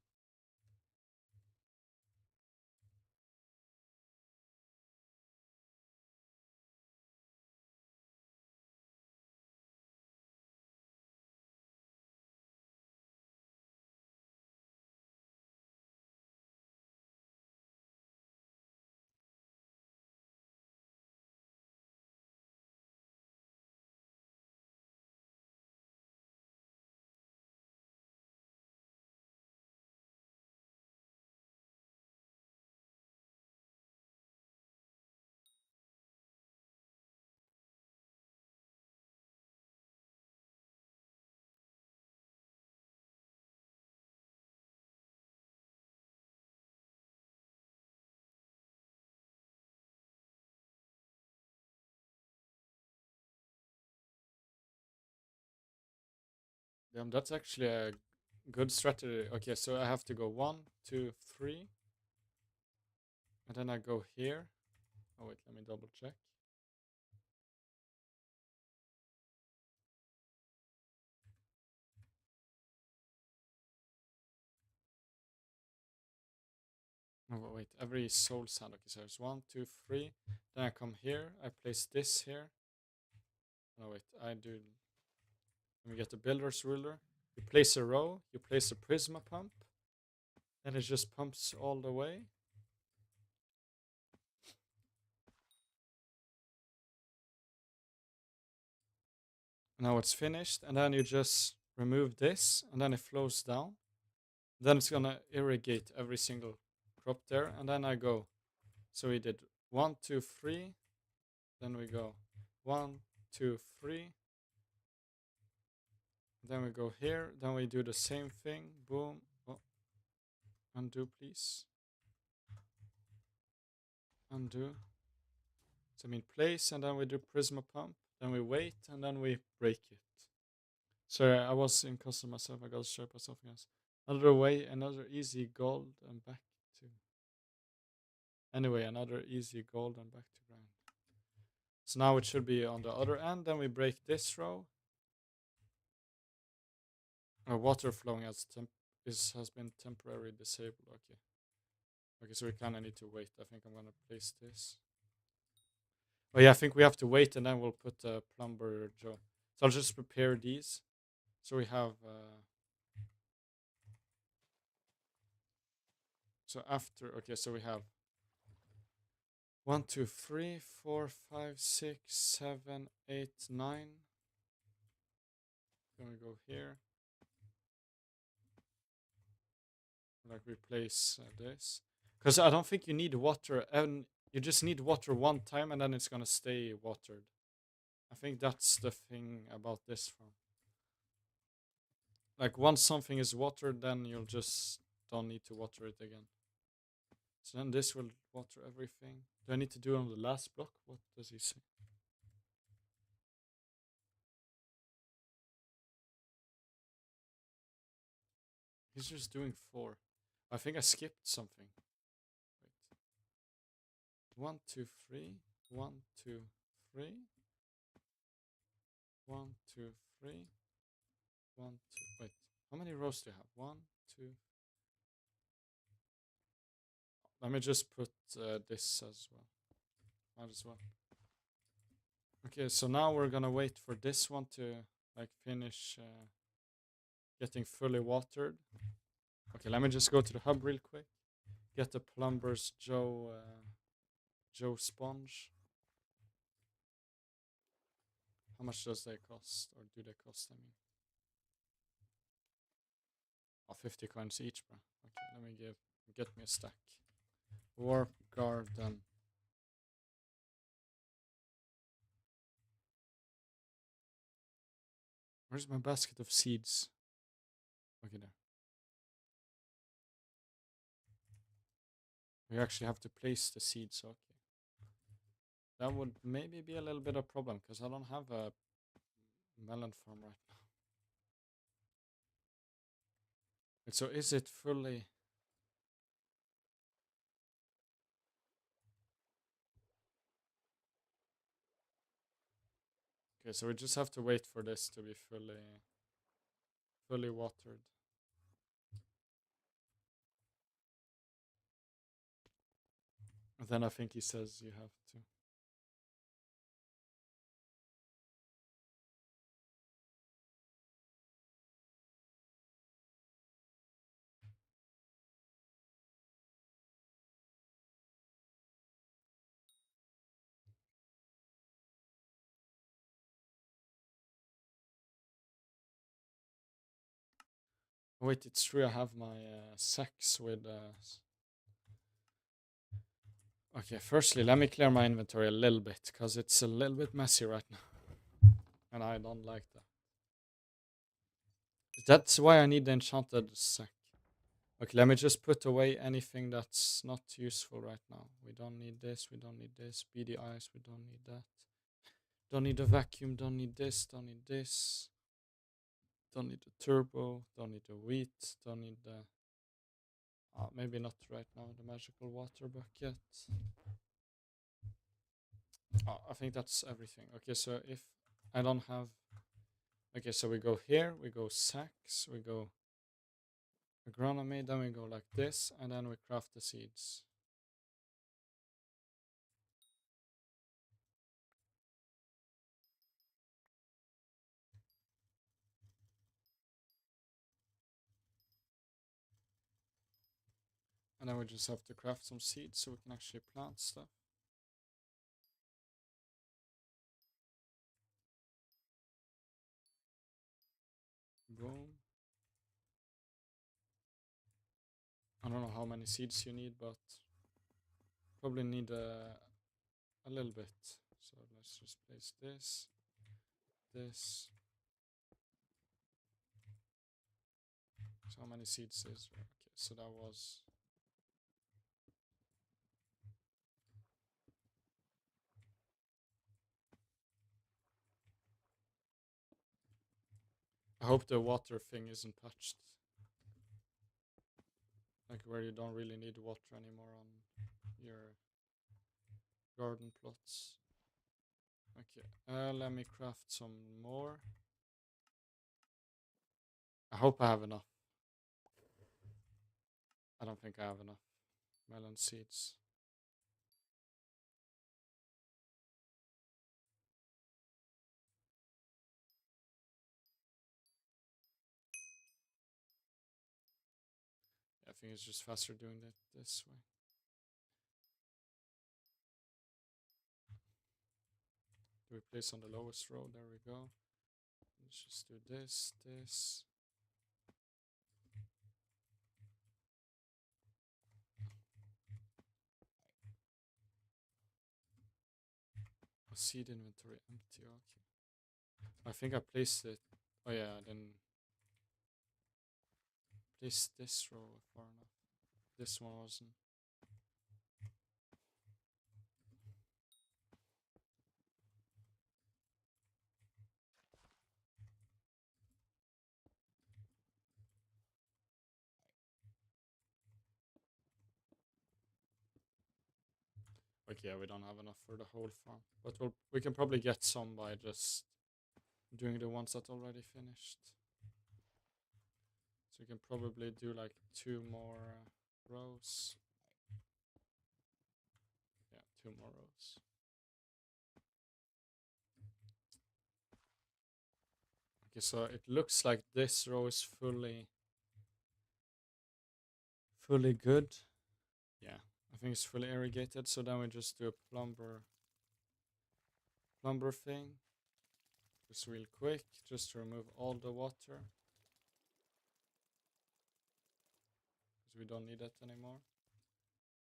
[SPEAKER 1] That's actually a good strategy. Okay, so I have to go 1, 2, 3, and then I go here. Oh wait, let me double check. Oh wait, every soul sand. Okay, so it's 1, 2, 3. Then I come here. I place this here. Oh wait, I do. Let me get the builder's ruler. You place a row. You place a prisma pump. Then it just pumps all the way. Now it's finished, and then you just remove this, and then it flows down. Then it's gonna irrigate every single crop there, and then I go. So we did 1, 2, 3. Then we go 1, 2, 3. Then we go here. Then we do the same thing. Boom. Oh, undo, please. Undo. So I mean place, and then we do prisma pump. Then we wait, and then we break it. Sorry, I was in custom myself. I got distracted by something else. Another way, another easy gold, and back to. Anyway, another easy gold and back to grind. So now it should be on the other end. Then we break this row. Water flowing has been temporarily disabled. Okay. Okay, so we kind of need to wait. I think I'm gonna place this. Oh yeah, I think we have to wait, and then we'll put the plumber Joe. So I'll just prepare these. So we have. So after, okay, so we have 1, 2, 3, 4, 5, 6, 7, 8, 9. Then we go here. Like replace this, because I don't think you need water, and you just need water one time, and then it's gonna stay watered. I think that's the thing about this farm. Like once something is watered, then you'll just don't need to water it again. So then this will water everything. Do I need to do it on the last block? What does he say? He's just doing 4. I think I skipped something. Wait. 1, 2, 3. 1, 2, 3. 1, 2, 3. 1, 2. Wait. How many rows do you have? 1, 2. Let me just put this as well. Might as well. Okay, so now we're gonna wait for this one to like finish getting fully watered. Okay, let me just go to the hub real quick. Get the plumber's Joe sponge. How much does they cost, or do they cost? I mean, 50 coins each, bro. Okay, let me get me a stack. Warp garden. Where's my basket of seeds? Okay, there. We actually have to place the seeds. Okay. That would maybe be a little bit of a problem, because I don't have a melon farm right now. So is it fully... Okay, so we just have to wait for this to be fully watered. And then I think he says you have to. Oh, wait, it's true. I have my sacks with. Okay, firstly, let me clear my inventory a little bit, because it's a little bit messy right now, and I don't like that. That's why I need the enchanted sack. Okay, let me just put away anything that's not useful right now. We don't need this. We don't need this. Beady eyes. We don't need that. Don't need a vacuum. Don't need this. Don't need this. Don't need the turbo, don't need the wheat, don't need the... maybe not right now, the magical water bucket. I think that's everything. Okay, so if I don't have... Okay, so we go here, we go sacks, we go agronomy, then we go like this, and then we craft the seeds. And then we just have to craft some seeds so we can actually plant stuff. Boom. I don't know how many seeds you need, but probably need a little bit. So let's just place this, this. So how many seeds is there? Okay, so that was... I hope the water thing isn't patched. Like where you don't really need water anymore on your garden plots. Okay, let me craft some more. I hope I have enough. I don't think I have enough melon seeds. I think it's just faster doing it this way. Do we place on the lowest row? There we go. Let's just do this, this. Oh, seed inventory empty, okay. I think I placed it. Oh yeah, I didn't place this row far enough. This one wasn't. Okay, yeah, we don't have enough for the whole farm. But we can probably get some by just doing the ones that already finished. So we can probably do like 2 more rows. Yeah, 2 more rows. Okay, so it looks like this row is fully good. Yeah, I think it's fully irrigated. So then we just do a plumber thing. Just real quick, just to remove all the water. Because we don't need it anymore.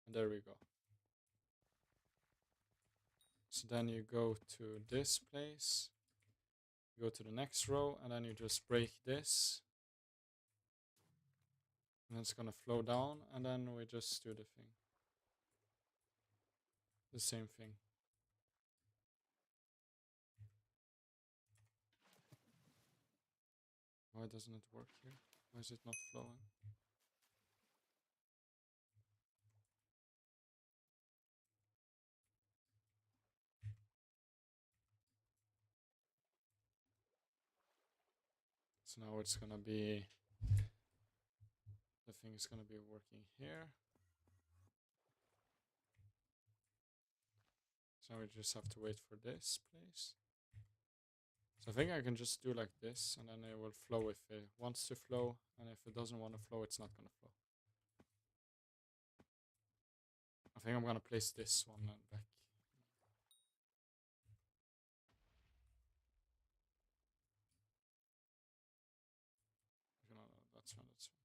[SPEAKER 1] And there we go. So then you go to this place. You go to the next row and then you just break this. And it's gonna flow down and then we just do the thing. The same thing. Why doesn't it work here? Why is it not flowing? So now it's gonna be, the thing is gonna be working here. So now we just have to wait for this place. So I think I can just do like this and then it will flow if it wants to flow, and if it doesn't want to flow, it's not gonna flow. I think I'm gonna place this one back. No, that's fine, that's fine.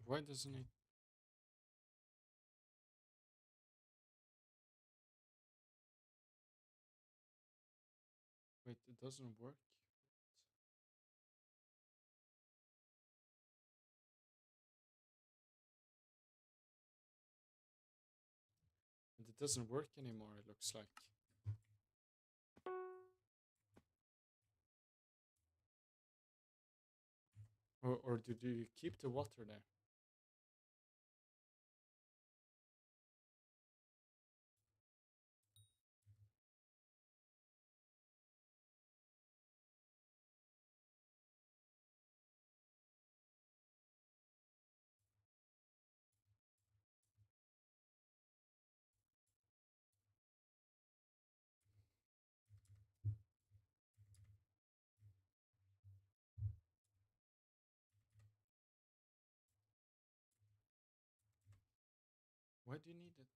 [SPEAKER 1] Why doesn't it? Wait, it doesn't work. And it doesn't work anymore, it looks like. Or did you keep the water there? Why do you need it?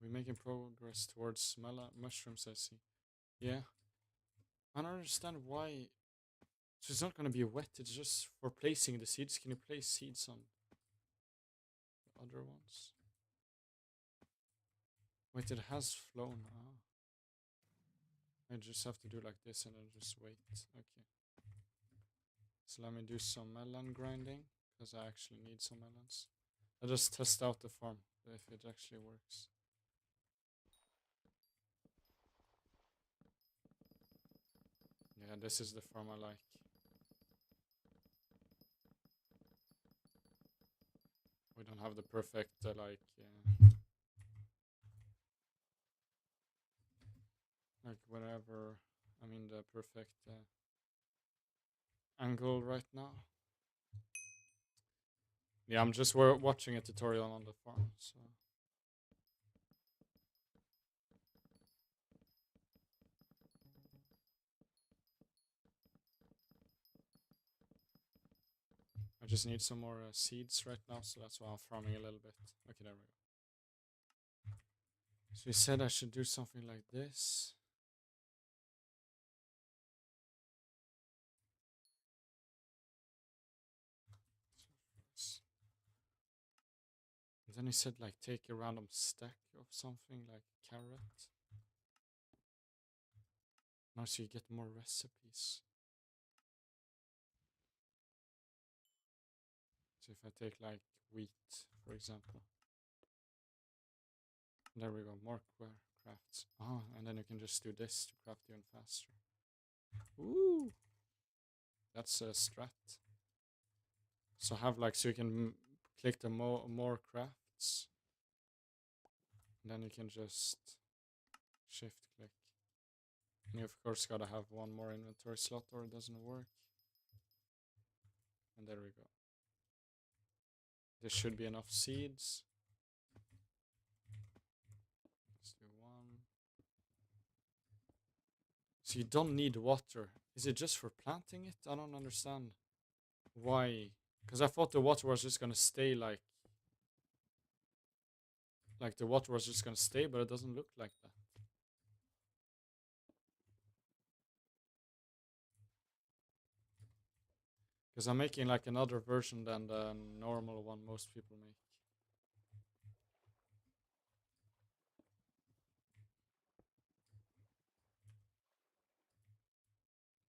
[SPEAKER 1] We're making progress towards mushrooms, I see. Yeah. I don't understand why. So it's not going to be wet, it's just for placing the seeds. Can you place seeds on the other ones? Wait, it has flown. Ah. I just have to do like this and then just wait. Okay. So let me do some melon grinding, because I actually need some melons. I just test out the farm, if it actually works. Yeah, this is the farm I like. We don't have the perfect, like whatever. I mean, the perfect angle right now. Yeah, I'm just watching a tutorial on the farm, so. I just need some more seeds right now, so that's why I'm farming a little bit. Okay, there we go. So you said I should do something like this. And then he said like take a random stack of something like carrot. Now so you get more recipes. So if I take like wheat, for example. There we go, more crafts. Ah, and then you can just do this to craft even faster. Ooh! That's a strat. So have like, so you can click the more crafts. And then you can just shift click. And you of course gotta have one more inventory slot or it doesn't work. And there we go. There should be enough seeds. Let's do one. So you don't need water. Is it just for planting it? I don't understand why. Because I thought the water was just gonna stay like the water was just gonna stay, but it doesn't look like that. Because I'm making like another version than the normal one most people make.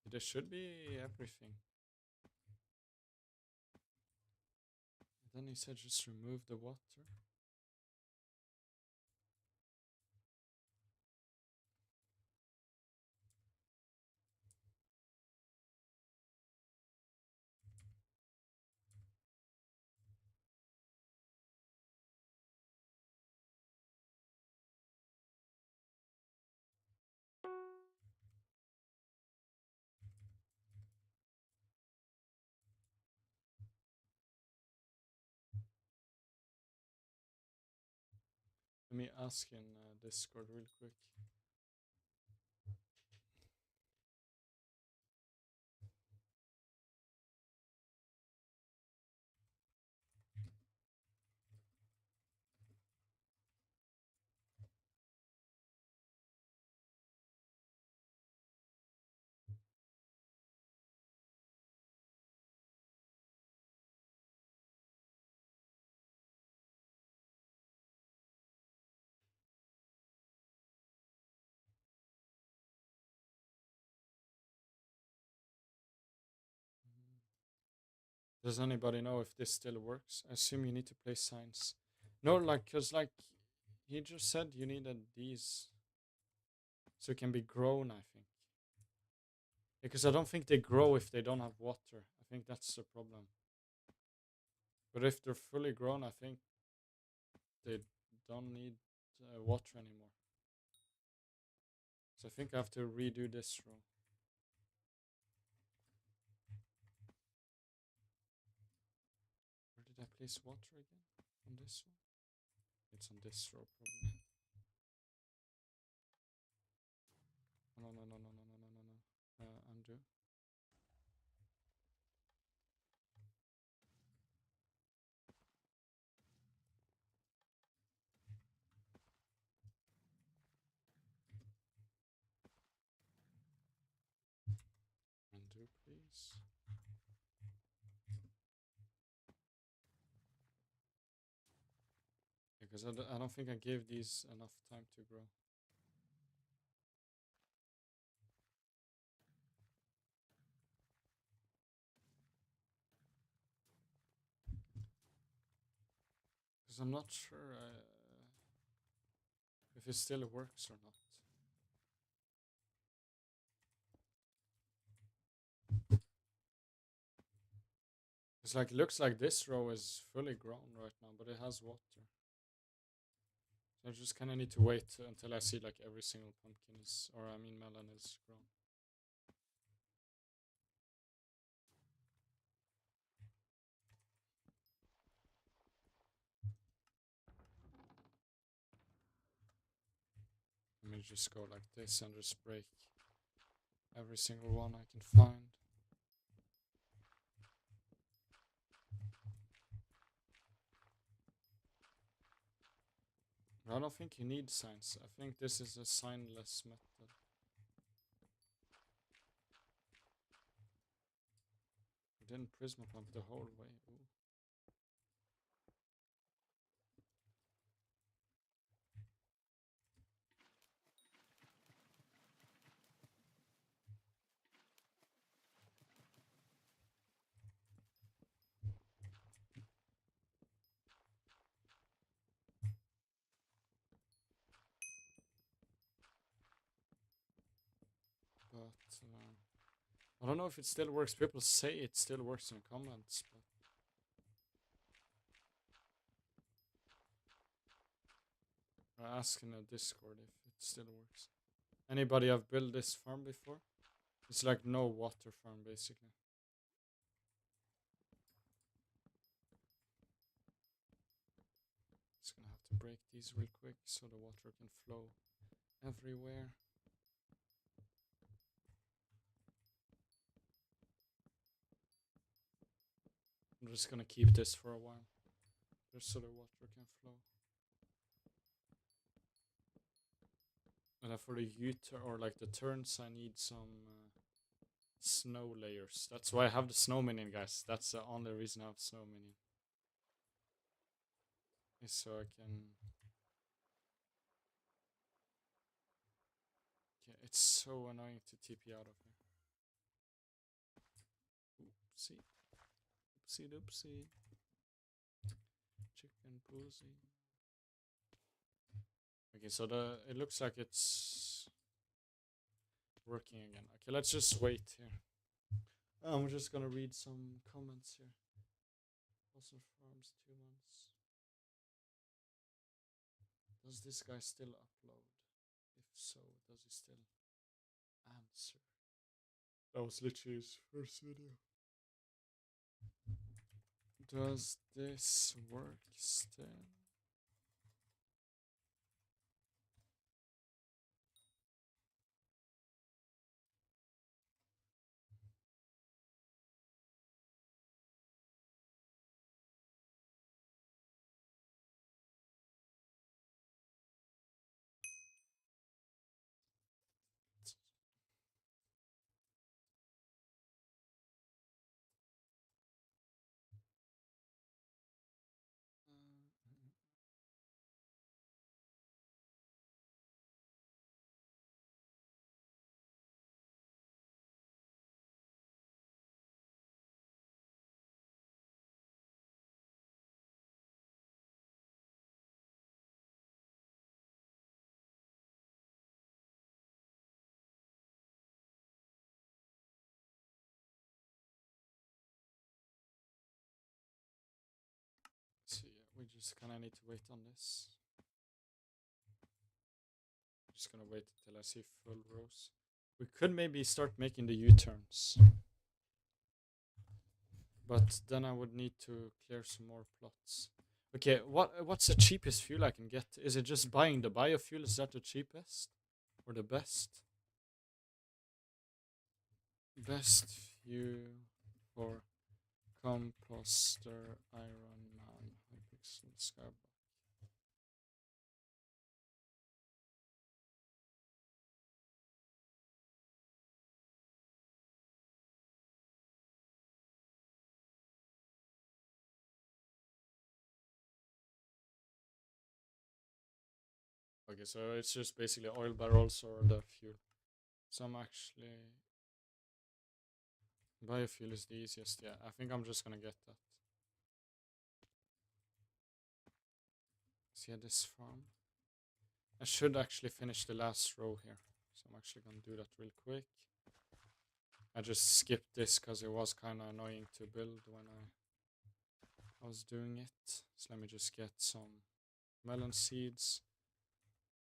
[SPEAKER 1] There should be everything. And then he said just remove the water. Let me ask in Discord real quick. Does anybody know if this still works? I assume you need to play science. No, like, cause like he just said you needed these so it can be grown. I think because I don't think they grow if they don't have water. I think that's the problem. But if they're fully grown, I think they don't need water anymore. So I think I have to redo this row. Where did I place water again? On this one? It's on this row probably. No, no, no, no, no, no, no, no, no. Undo. Undo, please. Because I don't think I gave these enough time to grow. Because I'm not sure if it still works or not. It's like, looks like this row is fully grown right now, but it has water. So I just kind of need to wait until I see like every single pumpkin is, or I mean melon is grown. Let me just go like this and just break every single one I can find. I don't think you need signs. I think this is a signless method. I didn't prisma pump the whole way. Ooh. But I don't know if it still works. People say it still works in comments, but I ask in a Discord if it still works. Anybody have built this farm before? It's like no water farm basically. Just gonna have to break these real quick so the water can flow everywhere. I'm just gonna keep this for a while, just so the water can flow. And for the or like the turns, I need some snow layers. That's why I have the snow minion, guys. That's the only reason I have snow minion. Is so I can. Yeah, it's so annoying to TP out of here. Oopsie. Oopsie doopsie. Chicken pussy. Okay, so it looks like it's working again. Okay, let's just wait here. I'm just gonna read some comments here. Awesome Farms 2 months. Does this guy still upload? If so, does he still answer? That was literally his first video. Does this work still? We just kind of need to wait on this. I'm just gonna wait until I see full rows. We could maybe start making the U-turns. But then I would need to clear some more plots. Okay, what's the cheapest fuel I can get? Is it just buying the biofuel? Is that the cheapest? Or the best? Best fuel for composter Ironman Hypixel Skyblock. Okay, so it's just basically oil barrels or the fuel. So I'm actually... Biofuel is the easiest, yeah. I think I'm just gonna get that. See this farm? I should actually finish the last row here. So I'm actually gonna do that real quick. I just skipped this because it was kind of annoying to build when I was doing it. So let me just get some melon seeds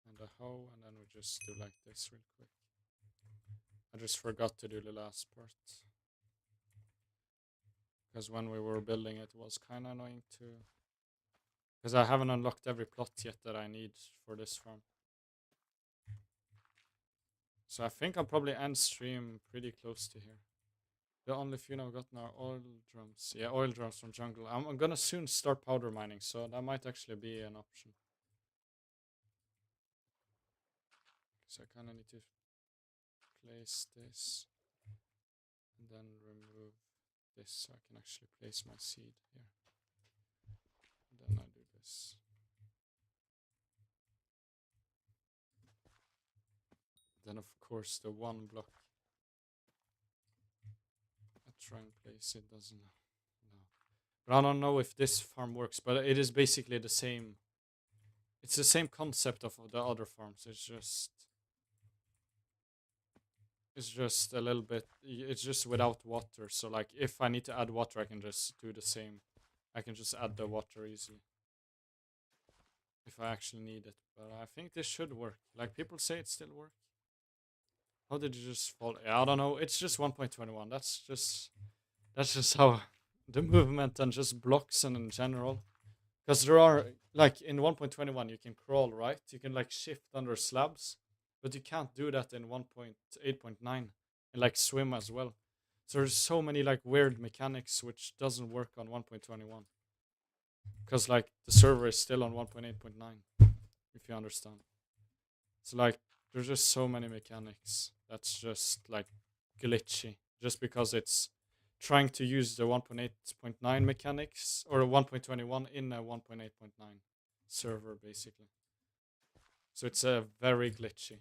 [SPEAKER 1] and a hoe, and then we just do like this real quick. I just forgot to do the last part. Because when we were building it was kind of annoying too. Because I haven't unlocked every plot yet that I need for this farm. So I think I'll probably end stream pretty close to here. The only fuel I've gotten are oil drums. Yeah, oil drums from jungle. I'm gonna soon start powder mining, so that might actually be an option. So I kind of need to place this and then remove this so I can actually place my seed here. And then I do this. Then of course the one block. I try and place it, doesn't no. But I don't know if this farm works, but it is basically the same. It's the same concept of the other farms. It's just a little bit, it's just without water. So like if I need to add water, I can just do the same. I can just add the water easily. If I actually need it. But I think this should work. Like people say it still works. How did you just fall? I don't know. It's just 1.21. That's just how the movement and just blocks and in general. Because there are, like in 1.21 you can crawl, right? You can like shift under slabs. But you can't do that in 1.8.9 and like swim as well. So there's so many like weird mechanics which doesn't work on 1.21. Because like the server is still on 1.8.9, if you understand. So like there's just so many mechanics that's just like glitchy. Just because it's trying to use the 1.8.9 mechanics or 1.21 in a 1.8.9 server basically. So it's a very glitchy,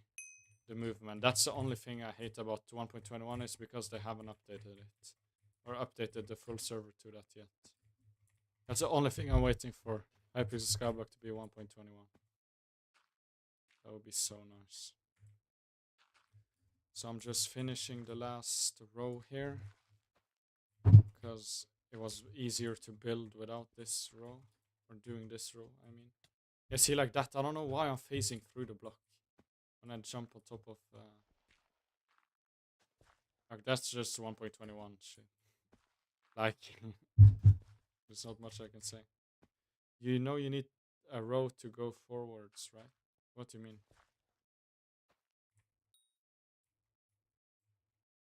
[SPEAKER 1] the movement. That's the only thing I hate about 1.21 is because they haven't updated it or updated the full server to that yet. That's the only thing I'm waiting for. Hypixel Skyblock to be 1.21. That would be so nice. So I'm just finishing the last row here because it was easier to build without this row or doing this row. I mean, yeah, see like that. I don't know why I'm facing through the block when I jump on top of. Like that's just 1.21 shit. Like, there's not much I can say. You know, you need a row to go forwards, right? What do you mean?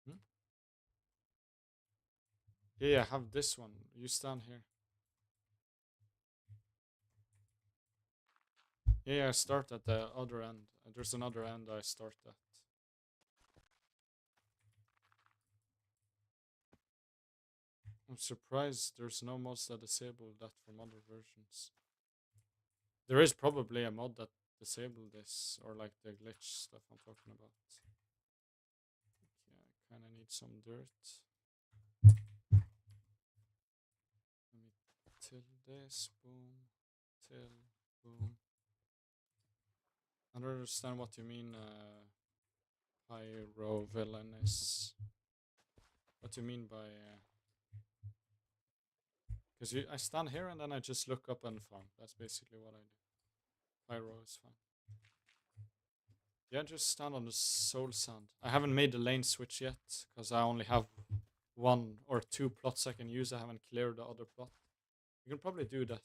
[SPEAKER 1] Hmm? Yeah, I have this one. You stand here. Yeah, I start at the other end. There's another end I start at. I'm surprised there's no mods that disable that from other versions. There is probably a mod that disabled this, or like the glitch stuff I'm talking about. Okay, I kinda need some dirt. Let me till this, boom, till, boom. I don't understand what you mean, pyro villainous. What do you mean by Because I stand here and then I just look up and farm. That's basically what I do. Pyro is fine. Yeah, just stand on the soul sand. I haven't made the lane switch yet because I only have 1 or 2 plots I can use. I haven't cleared the other plot. You can probably do that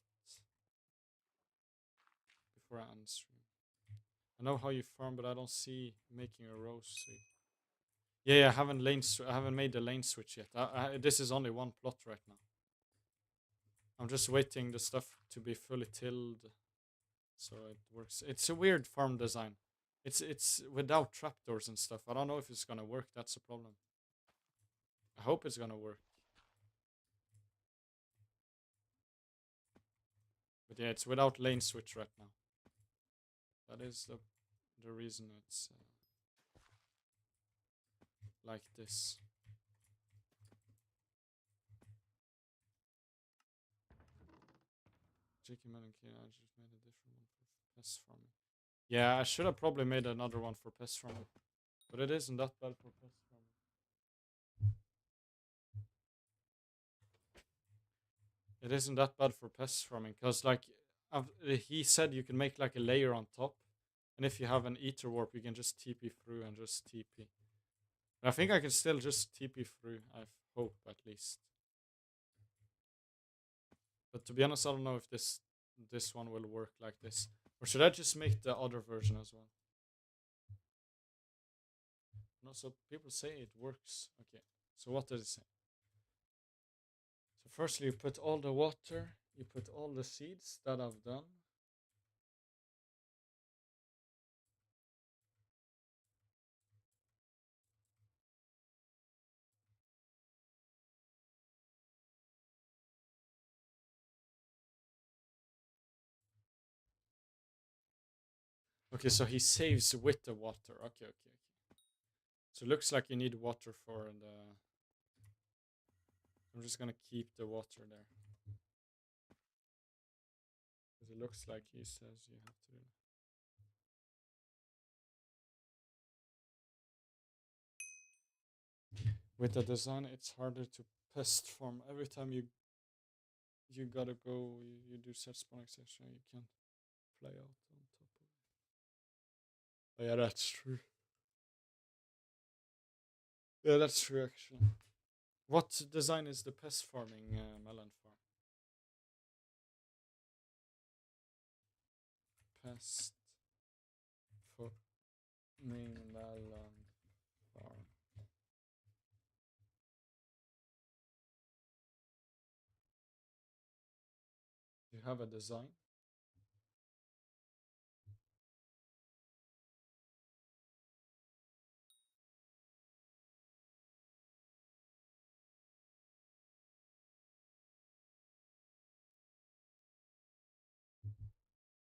[SPEAKER 1] before I end stream. I know how you farm, but I don't see making a rose. Yeah, I haven't made the lane switch yet. This is only 1 plot right now. I'm just waiting the stuff to be fully tilled, so it works. It's a weird farm design. It's without trapdoors and stuff. I don't know if it's gonna work. That's the problem. I hope it's gonna work. But yeah, it's without lane switch right now. That is the reason it's like this. Chicken man and I just made a different one for pest farming. Yeah, I should have probably made another one for pest farming. But it isn't that bad for pest farming. It isn't that bad for pest farming, because like he said you can make like a layer on top. And if you have an ether warp, you can just TP through and just TP. And I think I can still just TP through, I hope at least. But to be honest, I don't know if this one will work like this. Or should I just make the other version as well? No, so people say it works. Okay, so what does it say? So firstly, you put all the water, you put all the seeds that I've done. Okay, so he saves with the water. Okay. So it looks like you need water for the... I'm just gonna keep the water there. Because it looks like he says you have to do that. With the design, it's harder to pest farm. Every time you gotta go, you do set spawn exception, you can't fly out on top of it. Oh yeah, that's true. Yeah, that's true actually. What design is the pest farming melon farm? Pest farming melon farm. Do you have a design?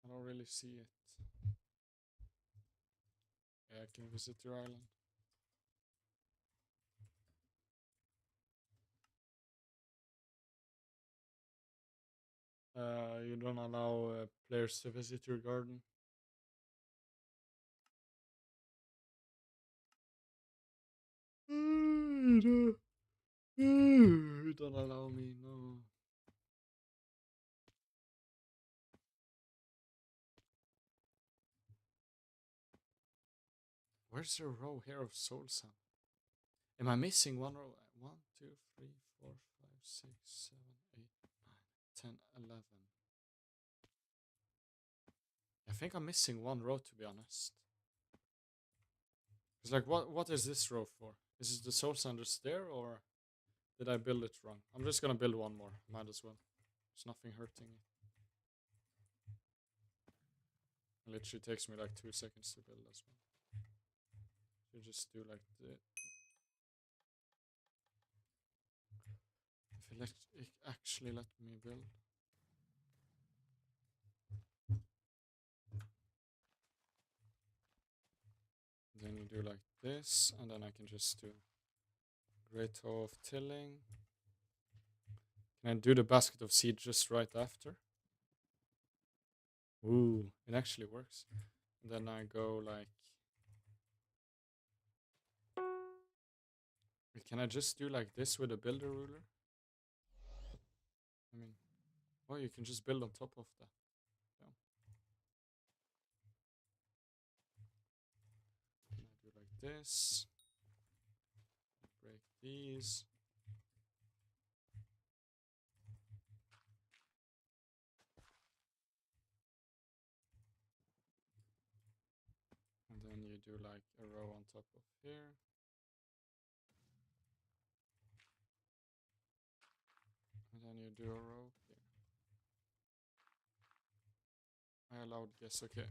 [SPEAKER 1] I don't really see it. Yeah, I can visit your island. You don't allow players to visit your garden. You don't allow me, no. Where's the row here of soul sand? Am I missing one row? 1, 2, 3, 4, 5, 6, 7, 8, 9, 10, 11. I think I'm missing one row, to be honest. It's like, what is this row for? Is it the soul sanders there, or did I build it wrong? I'm just gonna build one more. Might as well. There's nothing hurting it. It literally takes me like 2 seconds to build as well. You just do like the... If it actually let me build. Then you do like this, and then I can just do great toe of tilling. Can I do the basket of seed just right after? Ooh, it actually works. And then I go like... Wait, can I just do like this with a builder ruler? I mean, Oh, you can just build on top of that. Yeah. And I do like this. Break these. And then you do like a row on top of here. And then you do a row here. I allowed guess, okay.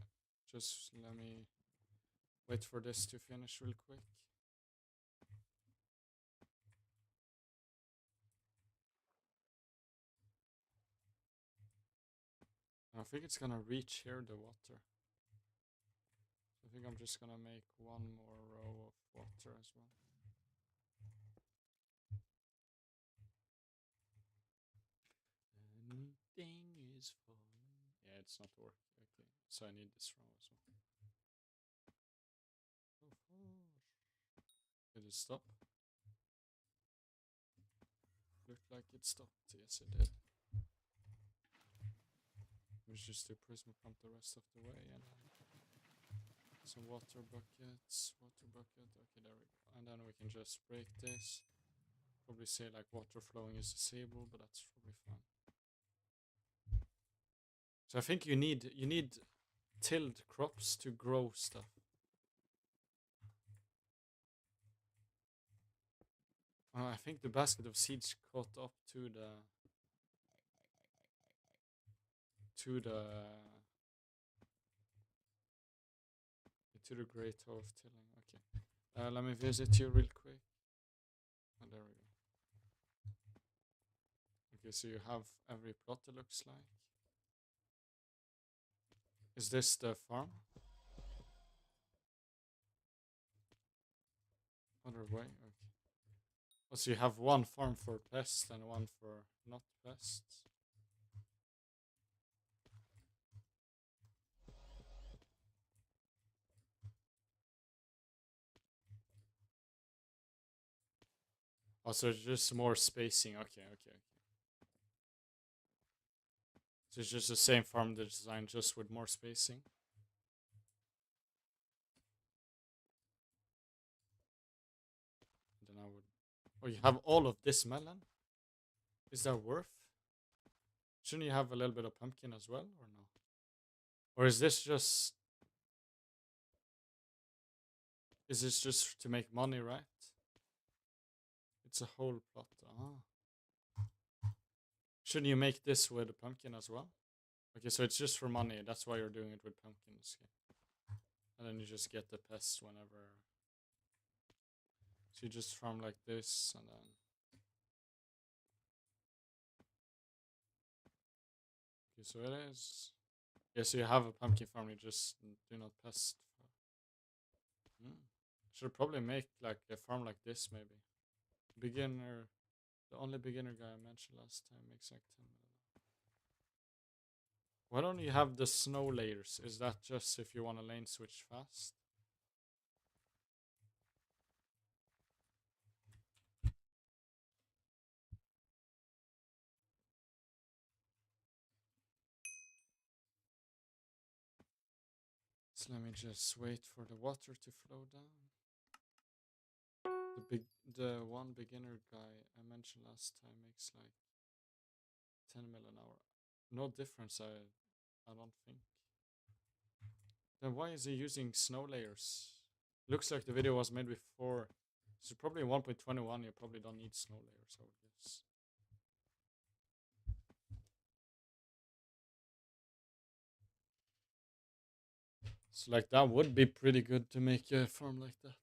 [SPEAKER 1] Just let me wait for this to finish real quick. I think it's gonna reach here, the water. I think I'm just gonna make one more row of water as well. Anything is fine. Yeah, it's not working. Okay, so I need this row as well. Did it stop? Looked like it stopped. Yes, it did. Let's just do prism pump the rest of the way and some water buckets. Water bucket. Okay, there we go. And then we can just break this. Probably say like water flowing is disabled, but that's probably fine. So I think you need tilled crops to grow stuff. I think the basket of seeds caught up to the to the great hoe of tilling. Okay, let me visit you real quick. And there we go. Okay, so you have every plot it looks like. Is this the farm? Other way? Okay. Oh, so you have one farm for pests and one for not pests. Oh, so it's just more spacing. Okay. So it's just the same farm design, just with more spacing. And then I would. Oh, you have all of this melon? Is that worth? Shouldn't you have a little bit of pumpkin as well, or no? Or is this just. Is this just to make money, right? It's a whole plot. Shouldn't you make this with a pumpkin as well? Okay, so it's just for money. That's why you're doing it with pumpkins. Okay. And then you just get the pests whenever. So you just farm like this, and then. Okay, so it is. Yeah, so you have a pumpkin farm, you just do not pest. Should probably make like a farm like this, maybe. Beginner. The only beginner guy I mentioned last time makes like 10 million. Why don't you have the snow layers? Is that just if you want to lane switch fast? So let me just wait for the water to flow down. The one beginner guy I mentioned last time makes like 10 mil an hour. No difference, I don't think. Then why is he using snow layers? Looks like the video was made before. So probably in 1.21 you probably don't need snow layers, I would guess. So like that would be pretty good to make a farm like that.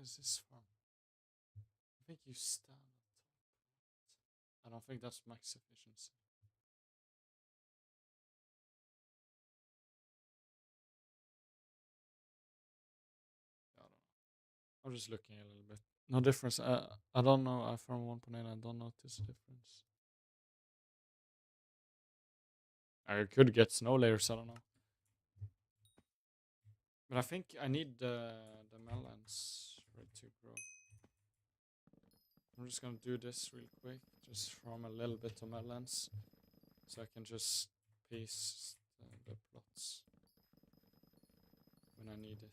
[SPEAKER 1] is this farm? I think you stand on top. I don't think that's max efficiency. I don't know. I'm just looking a little bit. No difference. I don't know. I farm 1.8. I don't notice a difference. I could get snow layers. I don't know. But I think I need the melons for it to grow. I'm just gonna do this real quick. Just farm a little bit of melons, so I can just paste the plots when I need it.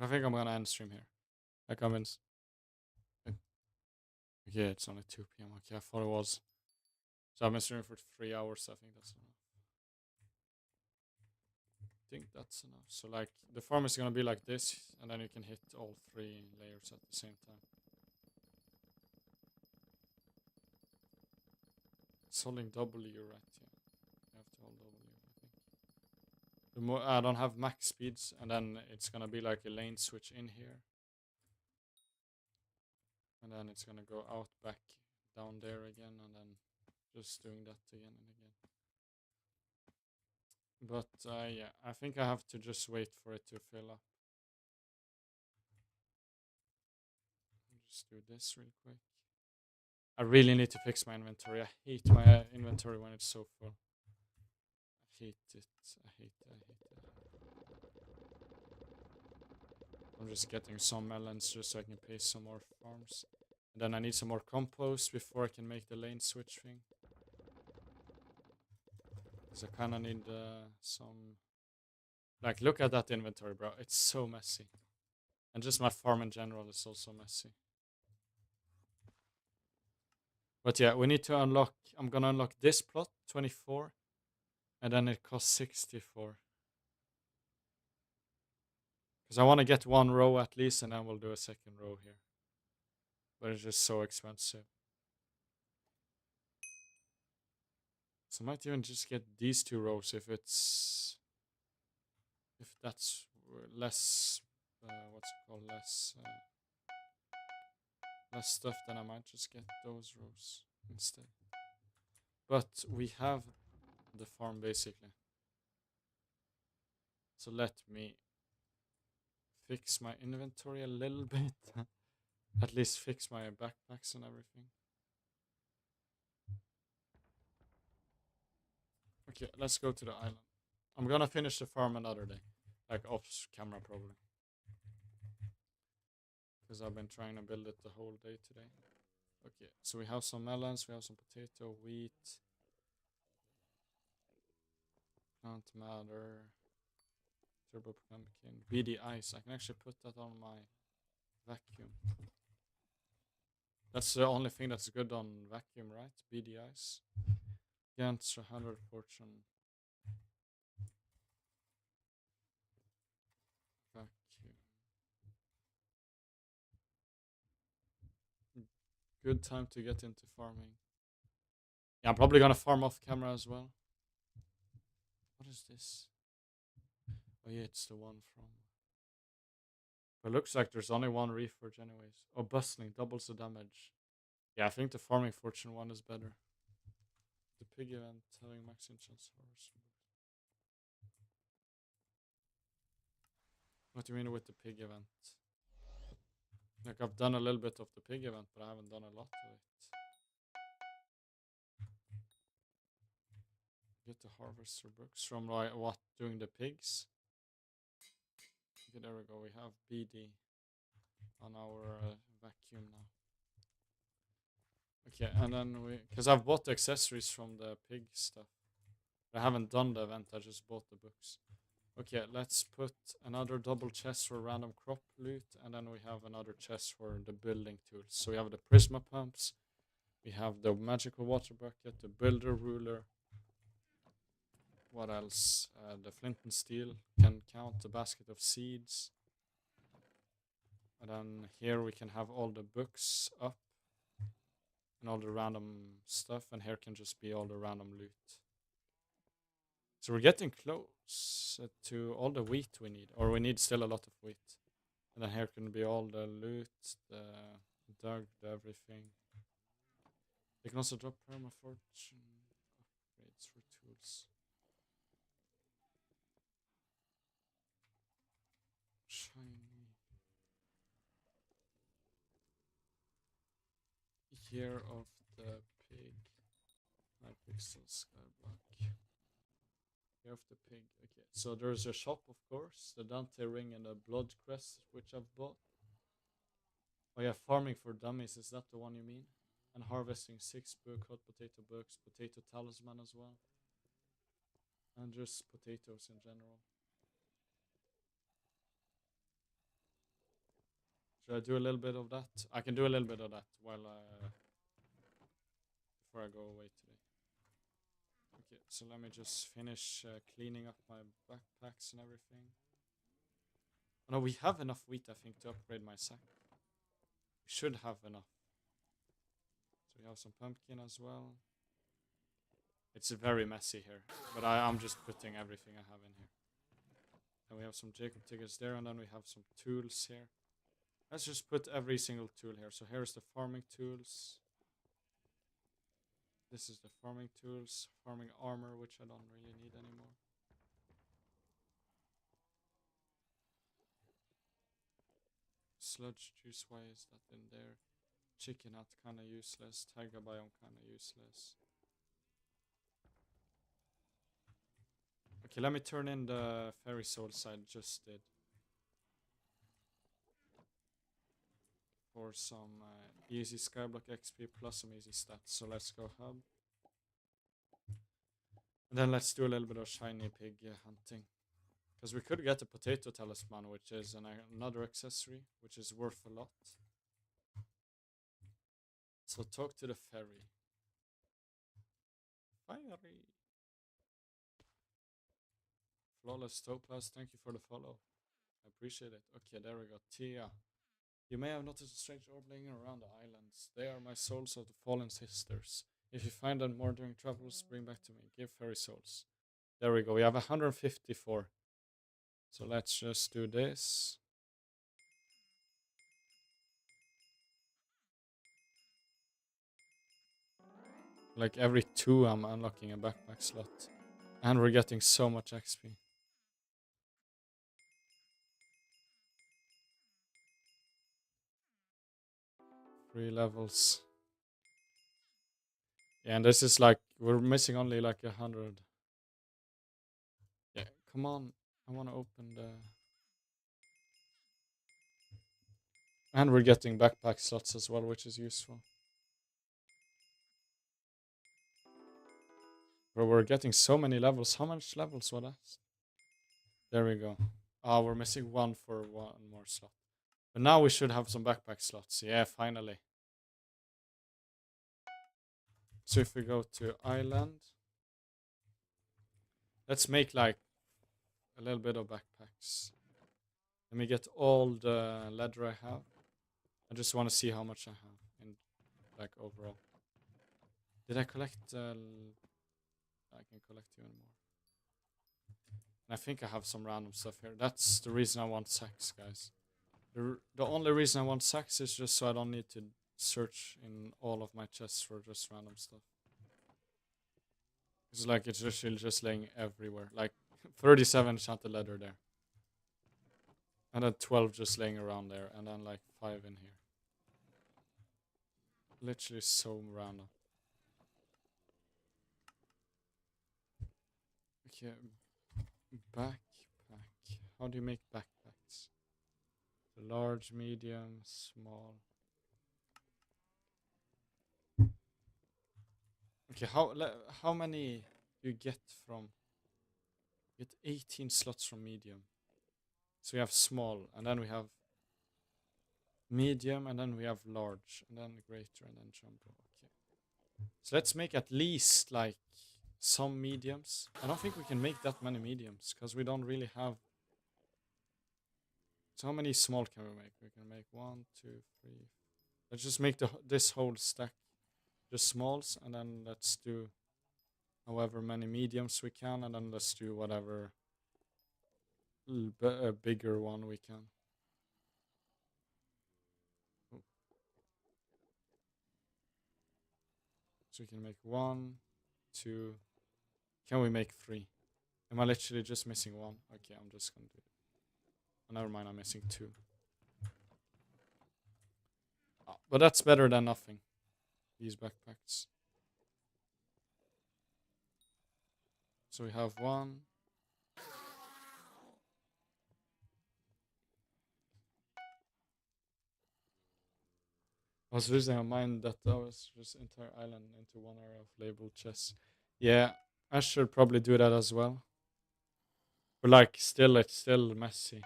[SPEAKER 1] I think I'm gonna end stream here. Like I'm in. Okay, it's only 2 p.m. Okay, I thought it was. So I've been streaming for 3 hours. I think that's enough. I think that's enough. So like the farm is gonna be like this, and then you can hit all 3 layers at the same time. It's holding W, right? Yeah, you have to hold W, I think. The more I don't have max speeds, and then it's gonna be like a lane switch in here, and then it's gonna go out, back, down there again, and then just doing that again and again. But yeah, I think I have to just wait for it to fill up. I'll just do this real quick. I really need to fix my inventory. I hate my inventory when it's so full. I hate it. I hate it. I'm just getting some melons just so I can pay some more farms. And then I need some more compost before I can make the lane switch thing. Because I kind of need some... Like, look at that inventory, bro. It's so messy. And just my farm in general is also messy. But yeah, we need to unlock... I'm gonna unlock this plot, 24. And then it costs 64. Because I want to get 1 row at least, and then we'll do a second row here. But it's just so expensive. So I might even just get these 2 rows if it's... If that's less... what's it called? Less stuff, then I might just get those rows instead. But we have the farm basically. So let me fix my inventory a little bit. At least fix my backpacks and everything. Okay, let's go to the island. I'm gonna finish the farm another day. Like off camera probably. Because I've been trying to build it the whole day today. Okay, so we have some melons, we have some potato, wheat, plant matter, turbo pumpkin, BD ice. I can actually put that on my vacuum. That's the only thing that's good on vacuum, right? BD ice. Against 100 fortune. Vacuum. Good time to get into farming. Yeah, I'm probably gonna farm off camera as well. What is this? Oh yeah, it's the one from... But it looks like there's only one reforge anyways. Oh, bustling doubles the damage. Yeah, I think the farming fortune one is better. The pig event having max enchants horse. What do you mean with the pig event? Like I've done a little bit of the pig event, but I haven't done a lot of it. Get the harvester books from what? Doing the pigs? Okay, there we go. We have BD on our vacuum now. Okay, and then because I've bought the accessories from the pig stuff. I haven't done the event, I just bought the books. Okay, let's put another double chest for random crop loot, and then we have another chest for the building tools. So we have the prisma pumps, we have the magical water bucket, the builder ruler. What else? The flint and steel can count, the basket of seeds. And then here we can have all the books up. and all the random stuff, and here can just be all the random loot. So we're getting close to all the wheat we need, or we need still a lot of wheat. And then here can be all the loot, the dug, the everything. They can also drop permafortune upgrades for tools. Shiny. Year of the Pig. Hypixel Skyblock. Year of the Pig. Okay, so there's a shop, of course. The Dante ring and the blood crest, which I've bought. Oh yeah, farming for dummies. Is that the one you mean? And harvesting 6 book, hot potato books, potato talisman as well. And just potatoes in general. Should I do a little bit of that? I can do a little bit of that while before I go away today. Okay, so let me just finish cleaning up my backpacks and everything. Oh, no, we have enough wheat, I think, to upgrade my sack. We should have enough. So we have some pumpkin as well. It's very messy here, but I'm just putting everything I have in here. And we have some Jacob tickets there, and then we have some tools here. Let's just put every single tool here. So here's the farming tools. This is the farming tools, farming armor, which I don't really need anymore. Sludge juice, why is that in there? Chicken nut, kinda useless. Tiger biome, kinda useless. Okay, let me turn in the fairy soul side just did. For some easy skyblock XP plus some easy stats. So let's go hub. And then let's do a little bit of shiny pig hunting. Because we could get a potato talisman, which is another accessory, which is worth a lot. So talk to the fairy. Fiery. Flawless Topaz, thank you for the follow. I appreciate it. Okay, there we go. Tia. You may have noticed a strange orb laying around the islands. They are my souls of the fallen sisters. If you find them more during travels, bring back to me. Give fairy souls. There we go. We have 154. So let's just do this. Like every 2 I'm unlocking a backpack slot. And we're getting so much XP. 3 levels. Yeah, and this is like, we're missing only like 100. Yeah, come on. I want to open the... And we're getting backpack slots as well, which is useful. Bro, we're getting so many levels. How much levels was that? There we go. Ah, we're missing 1 for 1 more slot. But now we should have some backpack slots. Yeah, finally. So if we go to island, let's make like a little bit of backpacks. Let me get all the leather I have. I just want to see how much I have in like overall. Did I collect? I can collect even more. And I think I have some random stuff here. That's the reason I want sacks, guys. The only reason I want sacks is just so I don't need to search in all of my chests for just random stuff. It's like it's just laying everywhere. Like 37 enchanted leather there. And then 12 just laying around there. And then like 5 in here. Literally so random. Okay. Backpack. How do you make backpacks? Large, medium, small. Okay, how many do you get from? You get 18 slots from medium. So we have small, and then we have medium, and then we have large, and then greater, and then jumbo. Okay. So let's make at least like some mediums. I don't think we can make that many mediums because we don't really have. So how many small can we make? We can make 1, 2, 3. Let's just make this whole stack. just smalls, and then let's do however many mediums we can, and then let's do whatever a bigger one we can. Oh. So we can make 1, 2. Can we make 3? Am I literally just missing 1? Okay, I'm just gonna do it. Oh, never mind, I'm missing 2. Oh, but that's better than nothing. These backpacks. So we have 1. I was losing my mind that I was just entire island into one area of labeled chests. Yeah, I should probably do that as well. But like, still, it's still messy.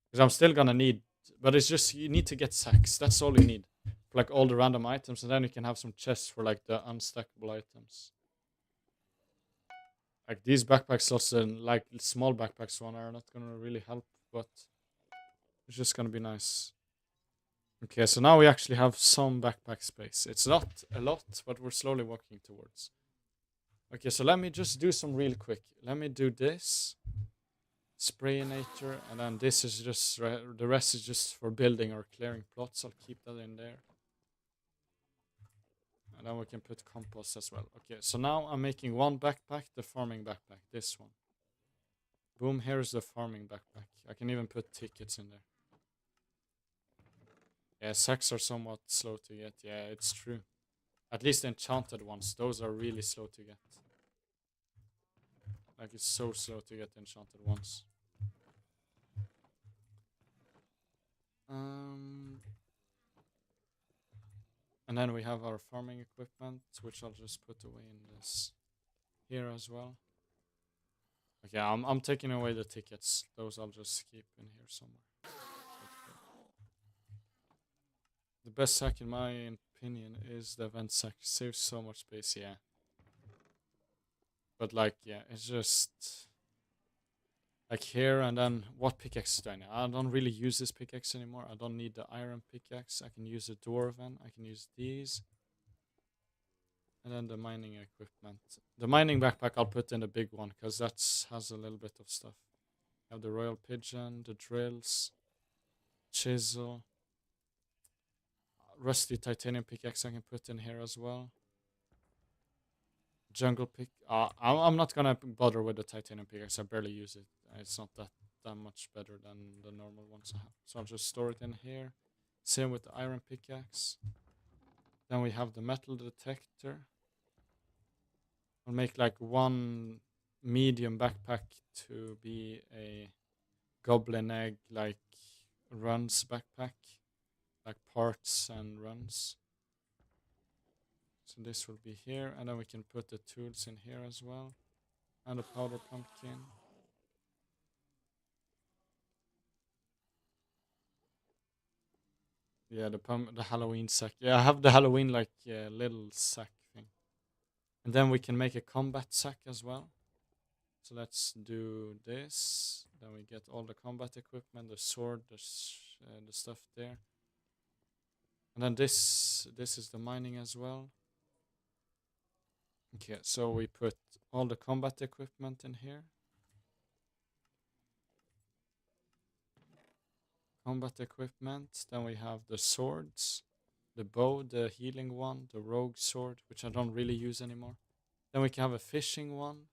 [SPEAKER 1] Because I'm still gonna need, but it's just, you need to get sacks. That's all you need. For like all the random items, and then you can have some chests for like the unstackable items. Like these backpacks also, like small backpacks one are not gonna really help, but it's just gonna be nice. Okay, so now we actually have some backpack space. It's not a lot, but we're slowly working towards. Okay, so let me just do some real quick. Let me do this. Sprayinator, and then this is just, the rest is just for building or clearing plots. I'll keep that in there. And then we can put compost as well. Okay, so now I'm making one backpack, the farming backpack, this one. Boom, here's the farming backpack. I can even put tickets in there. Yeah, sacks are somewhat slow to get. Yeah, it's true. At least the enchanted ones, those are really slow to get. Like, it's so slow to get the enchanted ones. And then we have our farming equipment, which I'll just put away in this here as well. Okay, I'm taking away the tickets. Those I'll just keep in here somewhere. The best sack, in my opinion, is the vent sack. Saves so much space, yeah. But like, yeah, it's just like here, and then what pickaxe do I need? I don't really use this pickaxe anymore. I don't need the iron pickaxe. I can use the dwarven. I can use these. And then the mining equipment. The mining backpack I'll put in the big one, because that has a little bit of stuff. I have the royal pigeon, the drills, chisel, rusty titanium pickaxe I can put in here as well. Jungle pick. I'm not gonna bother with the titanium pickaxe. I barely use it. It's not that much better than the normal ones I have. So I'll just store it in here. Same with the iron pickaxe. Then we have the metal detector. I'll make like one medium backpack to be a goblin egg, like runs backpack, like parts and runs. So this will be here, and then we can put the tools in here as well, and a powder pumpkin. Yeah, the Halloween sack. Yeah, I have the Halloween like little sack thing, and then we can make a combat sack as well. So let's do this. Then we get all the combat equipment, the sword, the stuff there. And then this is the mining as well. Okay, so we put all the combat equipment in here. Combat equipment. Then we have the swords, the bow, the healing one, the rogue sword, which I don't really use anymore. Then we can have a fishing one.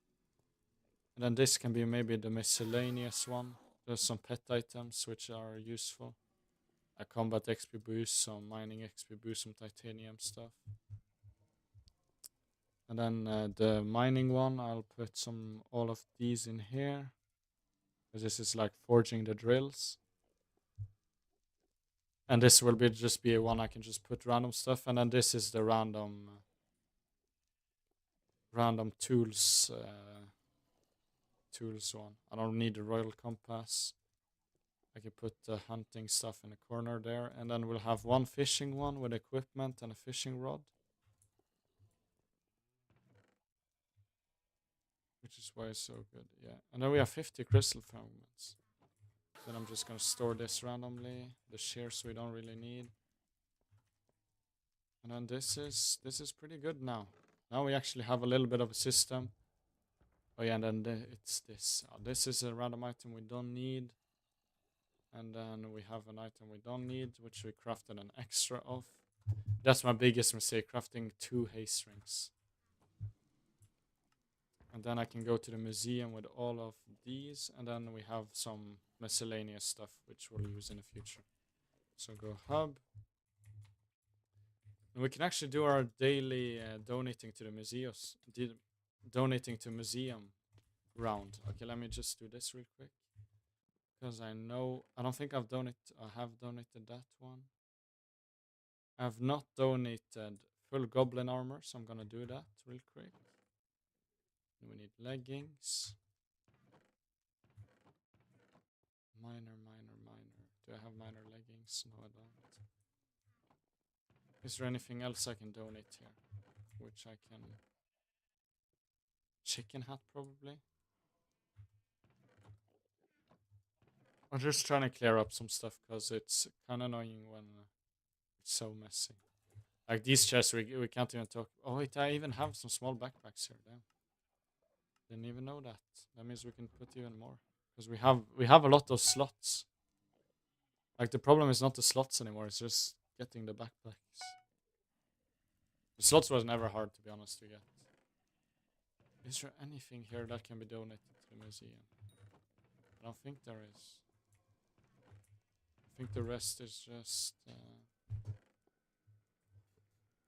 [SPEAKER 1] And then this can be maybe the miscellaneous one. There's some pet items which are useful. A combat XP boost, some mining XP boost, some titanium stuff. And then the mining one, I'll put all of these in here. Because this is like forging the drills. And this will just be a one I can just put random stuff. And then this is the random tools one. I don't need the royal compass. I can put the hunting stuff in the corner there. And then we'll have one fishing one with equipment and a fishing rod. Which is why it's so good, yeah. And then we have 50 crystal fragments. Then I'm just going to store this randomly. The shears we don't really need. And then this is pretty good now. Now we actually have a little bit of a system. Oh yeah, and then it's this. This is a random item we don't need. And then we have an item we don't need, which we crafted an extra of. That's my biggest mistake, crafting 2 haste rings. And then I can go to the museum with all of these. And then we have some miscellaneous stuff, which we'll use in the future. So go hub. And we can actually do our daily donating to the museums. Donating to museum round. Okay, let me just do this real quick. Because I don't think I have donated that one. I have not donated full goblin armor, so I'm gonna do that real quick. And we need leggings. Minor. Do I have minor leggings? No, I don't. Is there anything else I can donate here? Which I can... Chicken hat, probably? I'm just trying to clear up some stuff, because it's kind of annoying when it's so messy. Like these chests, we can't even talk... Oh wait, I even have some small backpacks here, damn. Didn't even know that. That means we can put even more. Because we have a lot of slots. Like the problem is not the slots anymore, it's just getting the backpacks. The slots was never hard, to be honest, to get. Is there anything here that can be donated to the museum? I don't think there is. I think the rest is just...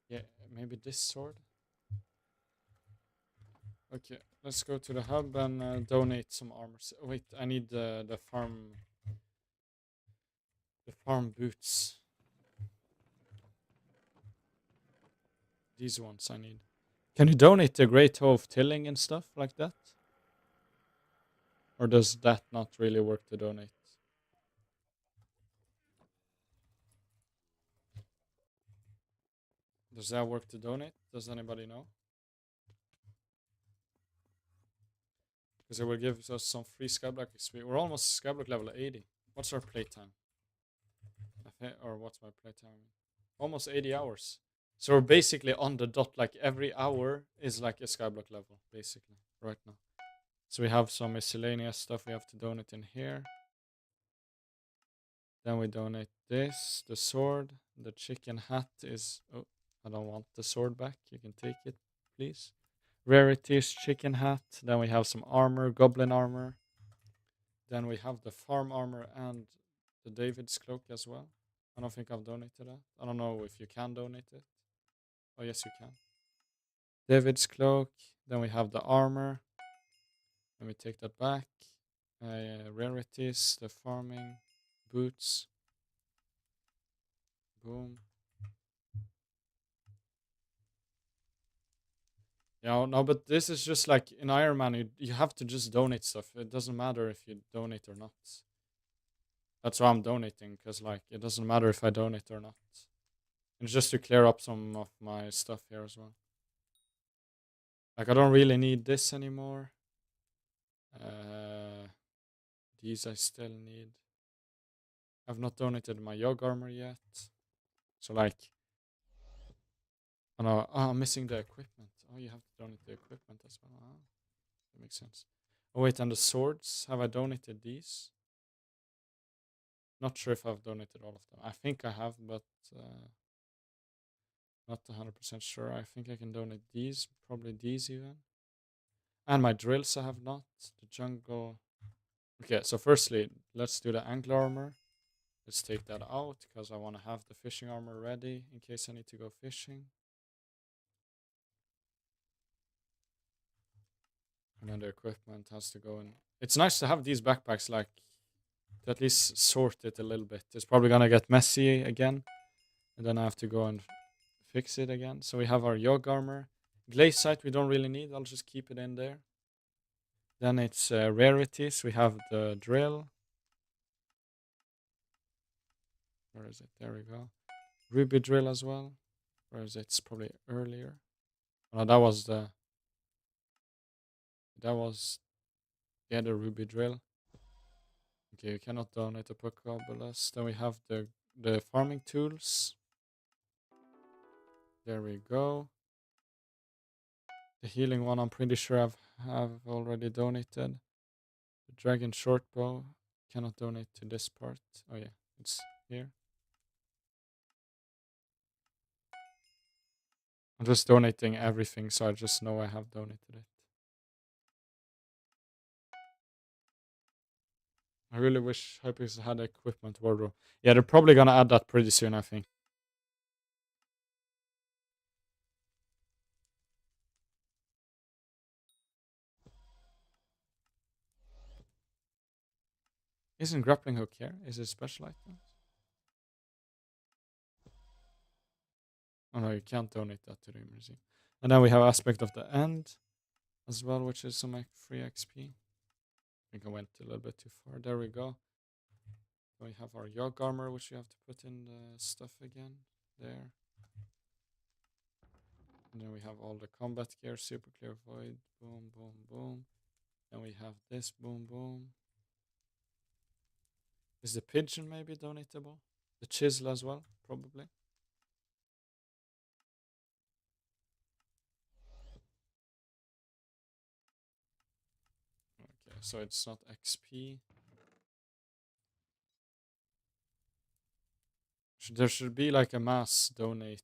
[SPEAKER 1] yeah, maybe this sword? Okay, let's go to the hub and donate some armor. Wait, I need the farm... The farm boots. These ones I need. Can you donate the Great Toe of Tilling and stuff like that? Or does that not really work to donate? Does that work to donate? Does anybody know? Because it will give us some free Skyblock XP. We're almost Skyblock level 80. What's our playtime? Or what's my playtime? Almost 80 hours. So we're basically on the dot. Like every hour is like a Skyblock level, basically, right now. So we have some miscellaneous stuff we have to donate in here. Then we donate this, the sword. The chicken hat is... Oh, I don't want the sword back. You can take it, please. Rarities, chicken hat. Then we have some armor, goblin armor. Then we have the farm armor and the David's cloak as well. I don't think I've donated that. I don't know if you can donate it. Oh, yes, you can. David's cloak. Then we have the armor. Let me take that back. Rarities, the farming, boots. Boom. Yeah, no, but this is just like in Ironman, you have to just donate stuff. It doesn't matter if you donate or not. That's why I'm donating, because like it doesn't matter if I donate or not. It's just to clear up some of my stuff here as well. Like I don't really need this anymore. These I still need. I've not donated my yog armor yet. So like, oh no, I'm missing the equipment. Oh, you have to donate the equipment as well. Oh, that makes sense. Oh wait, and the swords, have I donated these? Not sure if I've donated all of them. I think I have, but not 100% sure. I think I can donate these, probably these even. And my drills I have not. The jungle. Okay, so firstly, let's do the angler armor. Let's take that out, because I want to have the fishing armor ready in case I need to go fishing. And then the equipment has to go in. It's nice to have these backpacks, like, to at least sort it a little bit. It's probably gonna get messy again. And then I have to go and fix it again. So we have our yog armor. Glaze sight we don't really need. I'll just keep it in there. Then it's rarities. We have the drill. Where is it? There we go. Ruby drill as well. Where is it? It's probably earlier. Oh, that was the... Yeah, the ruby drill. Okay, you cannot donate a Pokeball. Then we have the farming tools. There we go. The healing one, I'm pretty sure have already donated. The dragon short bow cannot donate to this part. Oh yeah, it's here. I'm just donating everything, so I just know I have donated it. I really wish Hypixel had equipment wardrobe. Yeah, they're probably gonna add that pretty soon, I think. Isn't grappling hook here? Is it special items? Oh no, you can't donate that to the museum. And then we have aspect of the end as well, which is some free XP. I think I went a little bit too far. There we go. We have our Yogg armor, which we have to put in the stuff again. There. And then we have all the combat gear, super clear void, boom, boom, boom. Then we have this, boom, boom. Is the pigeon maybe donatable? The chisel as well, probably. Okay, so it's not XP. There should be like a mass donate.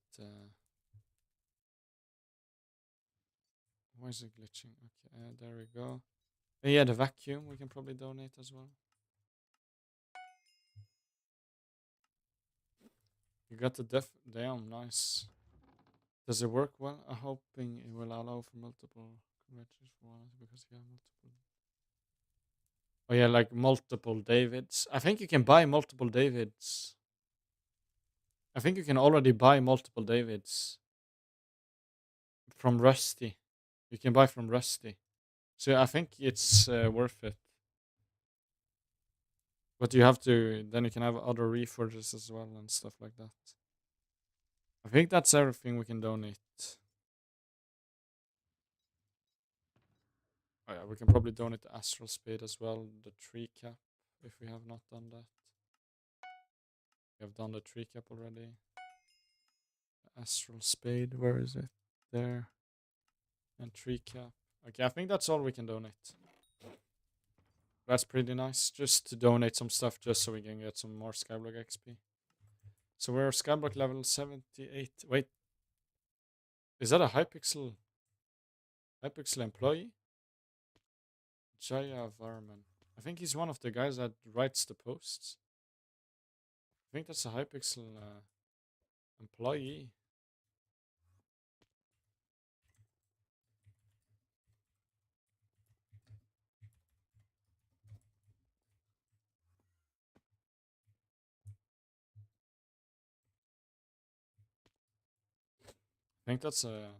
[SPEAKER 1] Why is it glitching? Okay, there we go. Yeah, the vacuum we can probably donate as well. You got the damn nice. Does it work well? I'm hoping it will allow for multiple conversions for one because you have multiple. Oh yeah, like multiple Davids. I think you can buy multiple Davids. I think you can already buy multiple Davids from Rusty. You can buy from Rusty. So I think it's worth it. But you have to, then you can have other reforges as well and stuff like that. I think that's everything we can donate. Oh yeah, we can probably donate the Astral Spade as well, the tree cap, if we have not done that. We have done the tree cap already. The Astral Spade, where is it? There. And tree cap. Okay, I think that's all we can donate. That's pretty nice. Just to donate some stuff just so we can get some more Skyblock XP. So we're Skyblock level 78. Wait. Is that a Hypixel employee? Jaya Varman. I think he's one of the guys that writes the posts. I think that's a Hypixel employee. I think that's an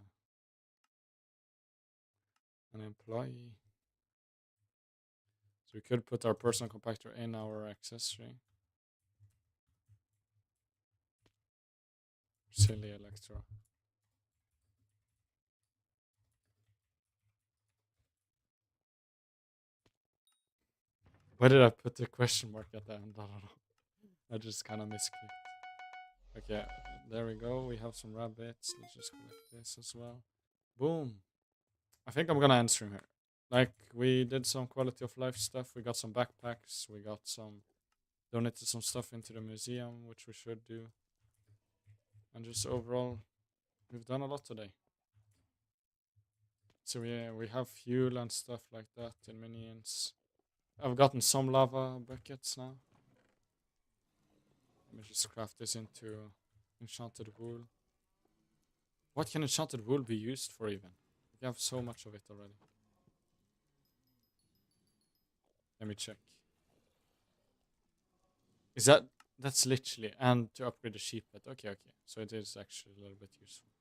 [SPEAKER 1] employee. So we could put our personal compactor in our accessory. Silly Electro. Why did I put the question mark at the end? I don't know. I just kind of misclicked. Okay, there we go. We have some rabbits. Let's just collect this as well. Boom. I think I'm gonna end stream here. Like, we did some quality of life stuff. We got some backpacks. We got some donated some stuff into the museum, which we should do. And just overall, we've done a lot today. So yeah, we have fuel and stuff like that in minions. I've gotten some lava buckets now. Let me just craft this into enchanted wool. What can enchanted wool be used for even? We have so much of it already. Let me check. Is that's literally and to upgrade the sheep pet. Okay. So it is actually a little bit useful.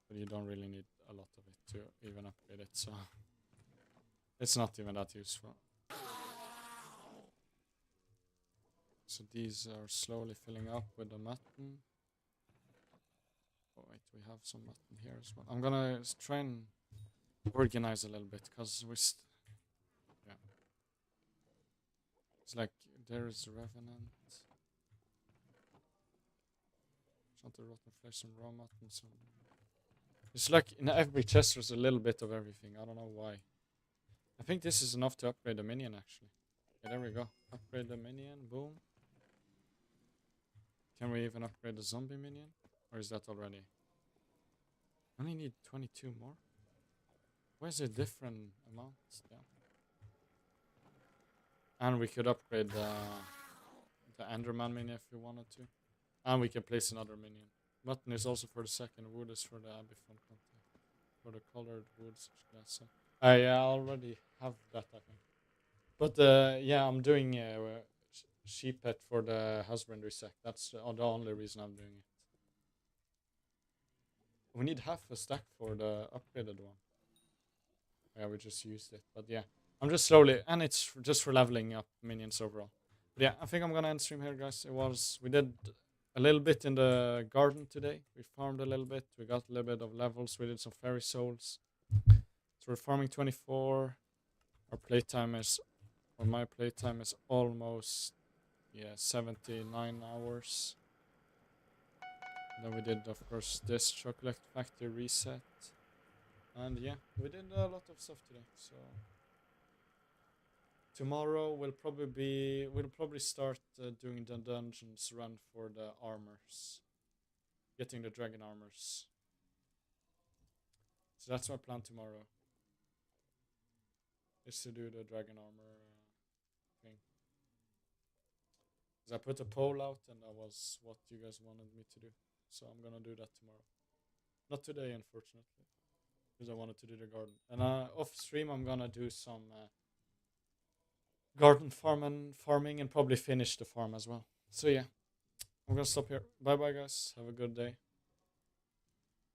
[SPEAKER 1] But you don't really need a lot of it to even upgrade it, so it's not even that useful. So these are slowly filling up with the mutton. Oh wait, we have some mutton here as well. I'm gonna try and organize a little bit because yeah. It's like there is Revenant. Enchanted rotten flesh, some raw mutton, some... It's like in every chest there's a little bit of everything. I don't know why. I think this is enough to upgrade the minion, actually. Okay, there we go. Upgrade the minion. Boom. Can we even upgrade the zombie minion? Or is that already? I only need 22 more. Why is it different amounts? Yeah. And we could upgrade the Enderman minion if we wanted to. And we can place another minion. Mutton is also for the second. Wood is for the Abyphone content. For the colored woods. I already have that, I think. But yeah, I'm doing sheep pet for the husbandry sec. That's the only reason I'm doing it. We need half a stack for the upgraded one. Yeah, we just used it. But yeah, I'm just slowly, and it's just for leveling up minions overall. But yeah, I think I'm gonna end stream here, guys. We did a little bit in the garden today. We farmed a little bit. We got a little bit of levels. We did some fairy souls. So we're farming 24. Our playtime is, or my playtime is almost, 79 hours. And then we did, of course, this chocolate factory reset. And yeah, we did a lot of stuff today. So tomorrow we'll probably start doing the dungeons run for the armors, getting the dragon armors. So that's my plan tomorrow. Is to do the dragon armor thing. Because I put a poll out and that was what you guys wanted me to do. So I'm gonna do that tomorrow. Not today, unfortunately. Because I wanted to do the garden. And off stream I'm gonna do some garden farming and probably finish the farm as well. So yeah, I'm gonna stop here. Bye bye guys. Have a good day.